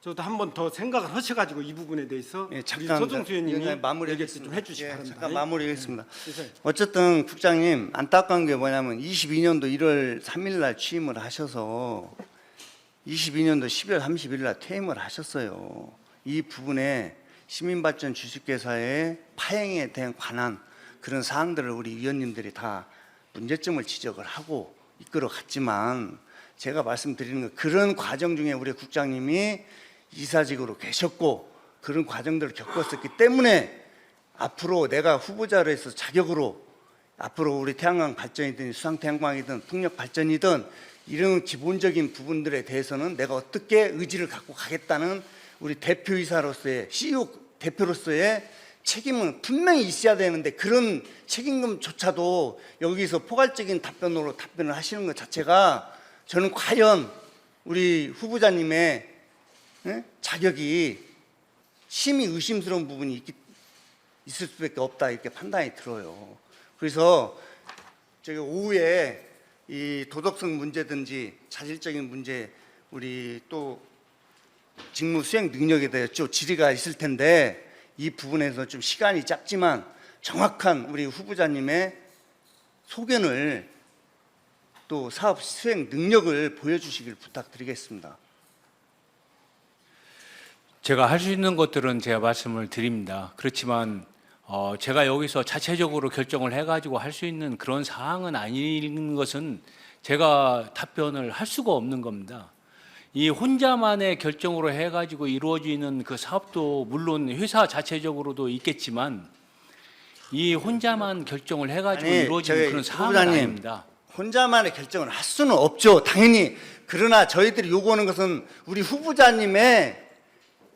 저도 한 번 더 생각을 하셔가지고 이 부분에 대해서 예, 우리 잠깐 서정수 의원님이 얘기 마무리하겠습니다. 좀 해주시기 예, 바랍니다. 잠깐 마무리하겠습니다. 그래서 어쨌든 국장님 안타까운 게 뭐냐면 22년도 1월 3일 날 취임을 하셔서 22년도 12월 30일 날 퇴임을 하셨어요. 이 부분에 시민발전 주식회사의 파행에 대한 관한 그런 사항들을 우리 위원님들이 다 문제점을 지적을 하고 이끌어 갔지만 제가 말씀드리는 건 그런 과정 중에 우리 국장님이 이사직으로 계셨고 그런 과정들을 겪었었기 때문에 앞으로 내가 후보자로 해서 자격으로 앞으로 우리 태양광 발전이든 수상태양광이든 풍력 발전이든 이런 기본적인 부분들에 대해서는 내가 어떻게 의지를 갖고 가겠다는 우리 대표이사로서의 CEO 대표로서의 책임은 분명히 있어야 되는데 그런 책임감조차도 여기서 포괄적인 답변으로 답변을 하시는 것 자체가 저는 과연 우리 후보자님의 자격이 심히 의심스러운 부분이 있을 수밖에 없다 이렇게 판단이 들어요. 그래서 저기 오후에 이 도덕성 문제든지 자질적인 문제 우리 또 직무 수행 능력에 대해 좀 질의가 있을 텐데 이 부분에서 좀 시간이 짧지만 정확한 우리 후보자님의 소견을 또 사업 수행 능력을 보여주시길 부탁드리겠습니다. 제가 할 수 있는 것들은 제가 말씀을 드립니다. 그렇지만 제가 여기서 자체적으로 결정을 해가지고 할 수 있는 그런 사항은 아닌 것은 제가 답변을 할 수가 없는 겁니다. 이 혼자만의 결정으로 해가지고 이루어지는 그 사업도 물론 회사 자체적으로도 있겠지만 이 혼자만 결정을 해가지고 아니, 이루어지는 저희 그런 사항은 후보자님, 아닙니다. 혼자만의 결정을 할 수는 없죠. 당연히. 그러나 저희들이 요구하는 것은 우리 후보자님의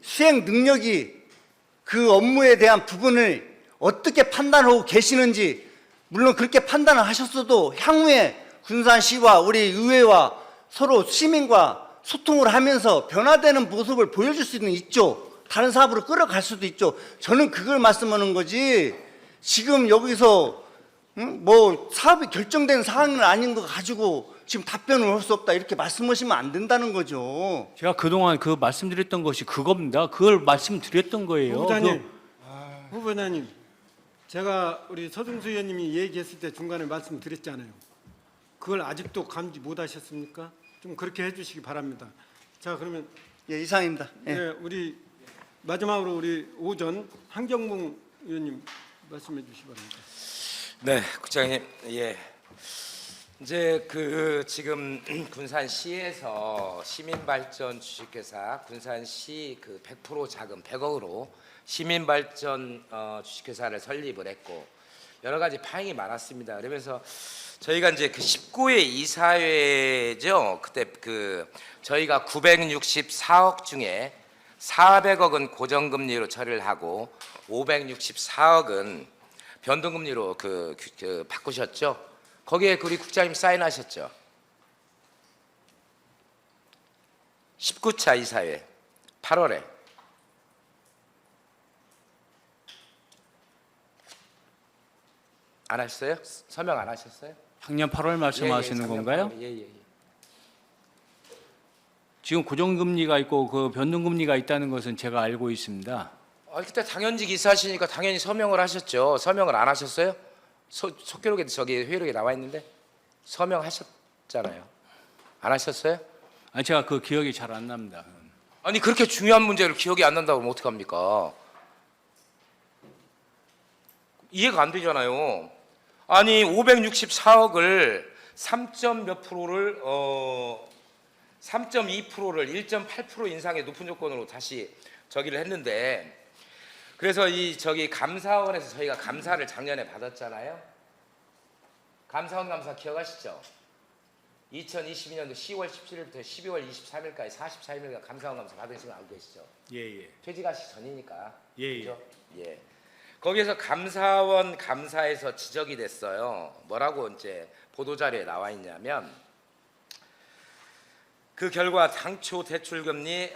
수행 능력이 그 업무에 대한 부분을 어떻게 판단하고 계시는지 물론 그렇게 판단을 하셨어도 향후에 군산시와 우리 의회와 서로 시민과 소통을 하면서 변화되는 모습을 보여줄 수는 있죠. 다른 사업으로 끌어갈 수도 있죠. 저는 그걸 말씀하는 거지 지금 여기서 뭐 사업이 결정된 사항은 아닌 거 가지고 지금 답변을 할 수 없다 이렇게 말씀하시면 안 된다는 거죠. 제가 그동안 그 말씀드렸던 것이 그겁니다. 그걸 말씀드렸던 거예요. 후보자님, 후보자님, 제가 우리 서승수 의원님이 얘기했을 때 중간에 말씀드렸잖아요. 그걸 아직도 감지 못하셨습니까? 좀 그렇게 해주시기 바랍니다. 자, 그러면 예, 이상입니다. 예. 네, 우리 마지막으로 우리 오전 한경봉 의원님 말씀해 주시기 바랍니다. 네, 국장님, 예, 이제 그 지금 군산시에서 시민발전 주식회사 군산시 그 100% 자금 100억으로 시민발전 주식회사를 설립을 했고 여러 가지 파행이 많았습니다. 그러면서 저희가 이제 그 19회 이사회죠. 그때 그 저희가 964억 중에 400억은 고정금리로 처리를 하고 564억은 변동금리로 그 바꾸셨죠. 거기에 우리 국장님 사인하셨죠. 19차 이사회 8월에 안 하셨어요? 서명 안 하셨어요? 작년 8월 말씀하시는 건가요? 예. 지금 고정금리가 있고 그 변동금리가 있다는 것은 제가 알고 있습니다. 그때 당연직 이사하시니까 당연히 서명을 하셨죠. 서명을 안 하셨어요? 속기록에 저기 회의록에 나와 있는데 서명하셨잖아요. 안 하셨어요? 아니 제가 그 기억이 잘 안 납니다. 아니 그렇게 중요한 문제를 기억이 안 난다고 그러면 어떡합니까? 이해가 안 되잖아요. 아니 564억을 3몇 프로를 3.2%를 1.8% 인상의 높은 조건으로 다시 저기를 했는데 그래서 이 저기 감사원에서 저희가 감사를 작년에 받았잖아요. 감사원 감사 기억하시죠? 2022년도 10월 17일부터 12월 23일까지 44일간 감사원 감사 받은 시간 알고 계시죠? 예. 퇴직하시기 전이니까. 예. 그죠? 예. 거기에서 감사원 감사에서 지적이 됐어요. 뭐라고 이제 보도자료에 나와 있냐면 그 결과 당초 대출금리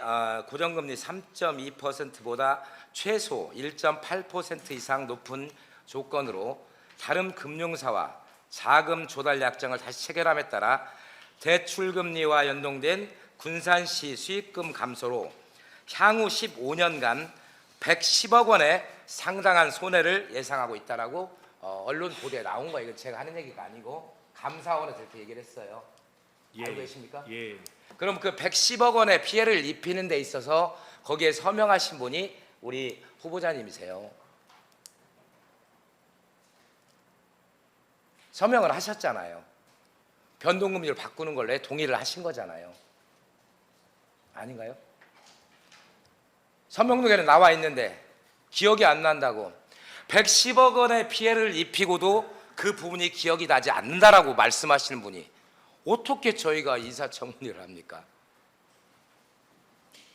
고정금리 3.2%보다 최소 1.8% 이상 높은 조건으로 다른 금융사와 자금 조달 약정을 다시 체결함에 따라 대출금리와 연동된 군산시 수익금 감소로 향후 15년간 110억 원의 상당한 손해를 예상하고 있다라고 언론 보도에 나온 거예요. 이거 제가 하는 얘기가 아니고 감사원에서 이렇게 얘기를 했어요. 알고 계십니까? 예. 그럼 그 110억 원의 피해를 입히는 데 있어서 거기에 서명하신 분이 우리 후보자님이세요. 서명을 하셨잖아요. 변동금리를 바꾸는 걸로 동의를 하신 거잖아요. 아닌가요? 서명록에는 나와 있는데 기억이 안 난다고 110억 원의 피해를 입히고도 그 부분이 기억이 나지 않는다라고 말씀하시는 분이 어떻게 저희가 인사청문회를 합니까?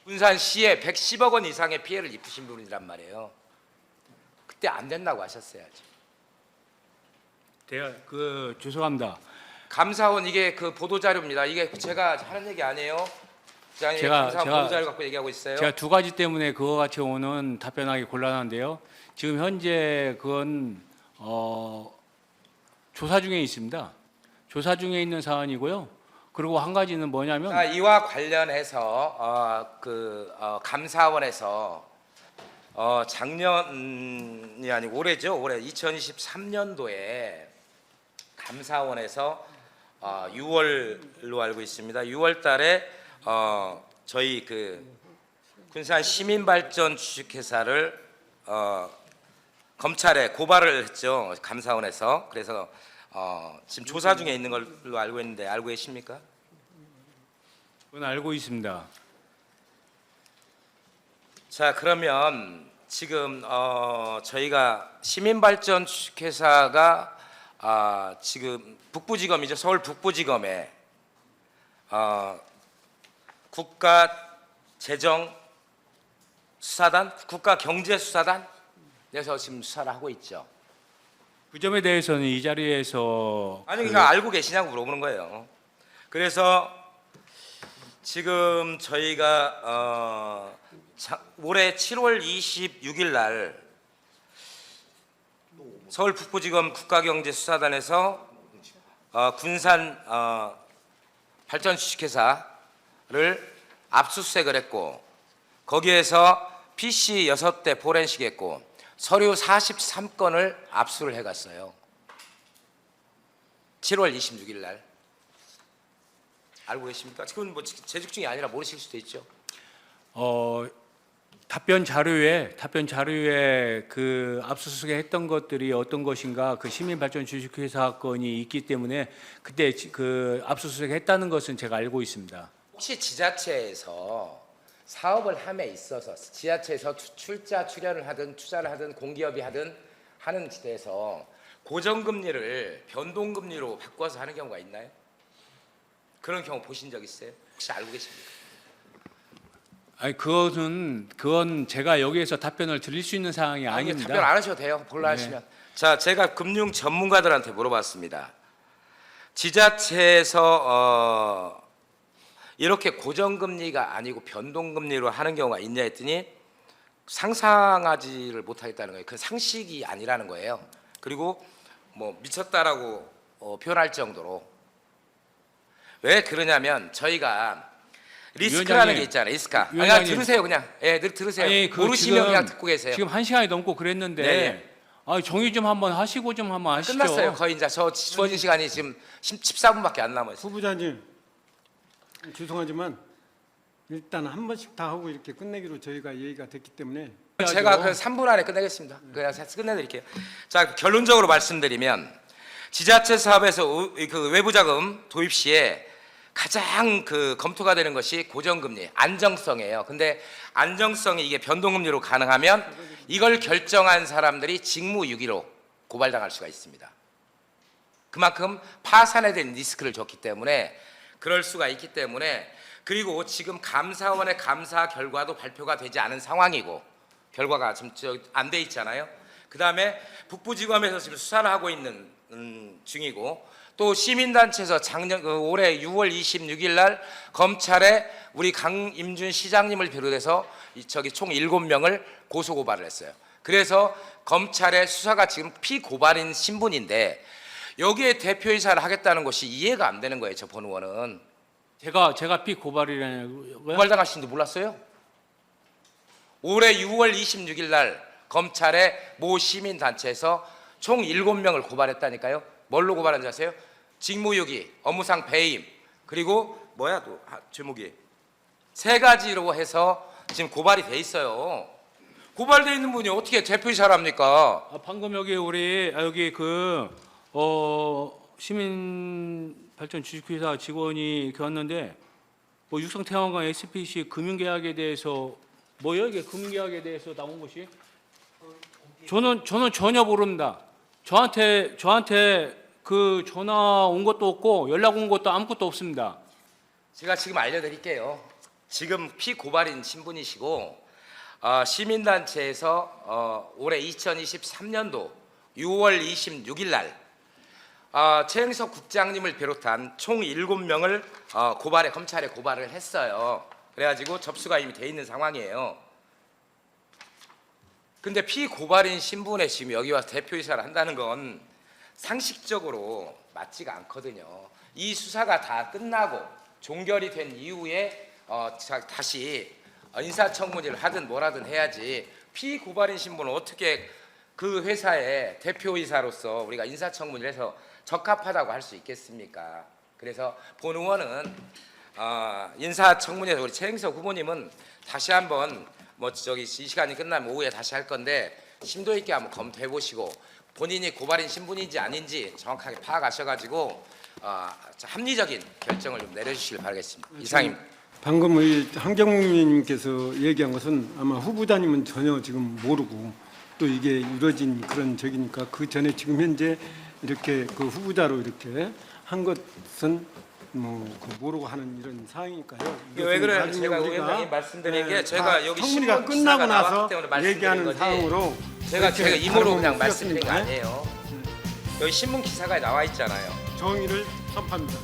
군산시에 110억 원 이상의 피해를 입으신 분이란 말이에요. 그때 안 된다고 하셨어야지. 죄송합니다. 감사원 이게 그 보도자료입니다. 이게 제가 하는 얘기 아니에요. 감사원 보도자료 갖고 얘기하고 있어요. 제가 두 가지 때문에 그거 같이 오는 답변하기 곤란한데요. 지금 현재 그건 조사 중에 있습니다. 조사 중에 있는 사안이고요. 그리고 한 가지는 뭐냐면 이와 관련해서 감사원에서 작년이 아니고 올해죠. 올해 2023년도에 감사원에서 6월로 알고 있습니다. 6월달에 저희 그 군산 시민발전 주식회사를 검찰에 고발을 했죠. 감사원에서. 그래서 지금 조사 중에 있는 걸로 알고 있는데 알고 계십니까? 그건 알고 있습니다. 자, 그러면 지금 저희가 시민발전 주식회사가 지금 북부지검이죠. 서울 북부지검에 국가재정수사단, 국가경제수사단에서 지금 수사를 하고 있죠. 그 점에 대해서는 이 자리에서 아니 그러니까 알고 계시냐고 물어보는 거예요. 그래서 지금 저희가 올해 7월 26일 날 서울 북부지검 국가경제수사단에서 군산 발전 주식회사를 압수수색을 했고 거기에서 PC 6대 포렌식했고 서류 43건을 압수를 해갔어요. 7월 26일 날. 알고 계십니까? 그건 뭐 재직 중이 아니라 모르실 수도 있죠. 답변 자료에 그 압수수색 했던 것들이 어떤 것인가 그 시민발전 주식회사 건이 있기 때문에 그때 그 압수수색 했다는 것은 제가 알고 있습니다. 혹시 지자체에서 사업을 함에 있어서 지자체에서 출자 출연을 하든 투자를 하든 공기업이 하든 하는 데서 고정금리를 변동금리로 바꿔서 하는 경우가 있나요? 그런 경우 보신 적 있어요? 혹시 알고 계십니까? 아니 그건 제가 여기에서 답변을 드릴 수 있는 사항이 아닙니다. 답변 안 하셔도 돼요. 곤란하시면. 자, 제가 금융 전문가들한테 물어봤습니다. 지자체에서 이렇게 고정금리가 아니고 변동금리로 하는 경우가 있냐 했더니 상상하지를 못하겠다는 거예요. 그 상식이 아니라는 거예요. 그리고 뭐 미쳤다라고 표현할 정도로. 왜 그러냐면 저희가 리스크라는 게 있잖아요. 리스크가. 그냥 위원장님. 들으세요 그냥. 예, 들으세요. 아니, 그 모르시면 지금- 그냥 듣고 계세요. 지금 1시간이 넘고 그랬는데 네. 정의 좀 한번 하시고 좀 한번 하시죠. 끝났어요. 거의 이제 저 주어진 시간이 지금 14분밖에 안 남았어요. 후보자님 죄송하지만 일단 한 번씩 다 하고 이렇게 끝내기로 저희가 얘기가 됐기 때문에 제가 그 3분 안에 끝내겠습니다. 그냥 끝내드릴게요. 자, 결론적으로 말씀드리면 지자체 사업에서 그 외부자금 도입 시에 가장 그 검토가 되는 것이 고정금리, 안정성이에요. 근데 안정성이 이게 변동금리로 가능하면 이걸 결정한 사람들이 직무유기로 고발당할 수가 있습니다. 그만큼 파산에 대한 리스크를 줬기 때문에 그럴 수가 있기 때문에 그리고 지금 감사원의 감사 결과도 발표가 되지 않은 상황이고 결과가 지금 안 돼 있잖아요. 그 다음에 북부지검에서 지금 수사를 하고 있는 중이고 또 시민단체에서 올해 6월 26일 날 검찰에 우리 강임준 시장님을 비롯해서 총 7명을 고소고발을 했어요. 그래서 검찰의 수사가 지금 피고발인 신분인데 여기에 대표이사를 하겠다는 것이 이해가 안 되는 거예요. 저 본 의원은. 제가 피고발이라는 거요? 고발당하신 줄 몰랐어요? 올해 6월 26일 날 검찰의 모 시민단체에서 총 7명을 고발했다니까요. 뭘로 고발한지 아세요? 직무유기, 업무상 배임, 그리고 뭐야 또 제목이 3가지로 해서 지금 고발이 돼 있어요. 고발돼 있는 분이 어떻게 대표이사를 합니까? 방금 여기 여기 시민발전 주식회사 직원이 왔는데 뭐 육성태양광 SPC 금융계약에 대해서 뭐요 이게 금융계약에 대해서 나온 것이 저는 전혀 모릅니다. 저한테 그 전화 온 것도 없고 연락 온 것도 아무것도 없습니다. 제가 지금 알려드릴게요. 지금 피고발인 신분이시고 시민단체에서 올해 2023년도 6월 26일 날 최영석 국장님을 비롯한 총 7명을 검찰에 고발을 했어요. 그래가지고 접수가 이미 돼 있는 상황이에요. 근데 피고발인 신분에 지금 여기 와서 대표이사를 한다는 건 상식적으로 맞지가 않거든요. 이 수사가 다 끝나고 종결이 된 이후에 다시 인사청문회를 하든 뭐라든 해야지 피고발인 신분을 어떻게 그 회사의 대표이사로서 우리가 인사청문회를 해서 적합하다고 할 수 있겠습니까? 그래서 본 의원은 인사청문회에서 우리 최영석 후보님은 다시 한번 이 시간이 끝나면 오후에 다시 할 건데 심도 있게 한번 검토해 보시고 본인이 고발인 신분인지 아닌지 정확하게 파악하셔가지고 합리적인 결정을 좀 내려주시길 바라겠습니다. 이상입니다. 방금 한경민님께서 얘기한 것은 아마 후보자님은 전혀 지금 모르고 또 이게 이루어진 그런 적이니까 그 전에 지금 현재 이렇게 그 후보자로 이렇게 한 것은 모르고 하는 이런 상황이니까요. 왜 그래요? 나중에 제가 우리가, 의원님이 말씀드린 게 제가 여기 청문회가 신문 기사가 끝나고 나서 나왔기 때문에 말씀드린 얘기하는 거지. 사항으로 제가 그렇게 임으로 그냥 다름은 말씀드린 거 없었으니까 아니에요. 여기 신문 기사가 나와 있잖아요. 정의를 선포합니다.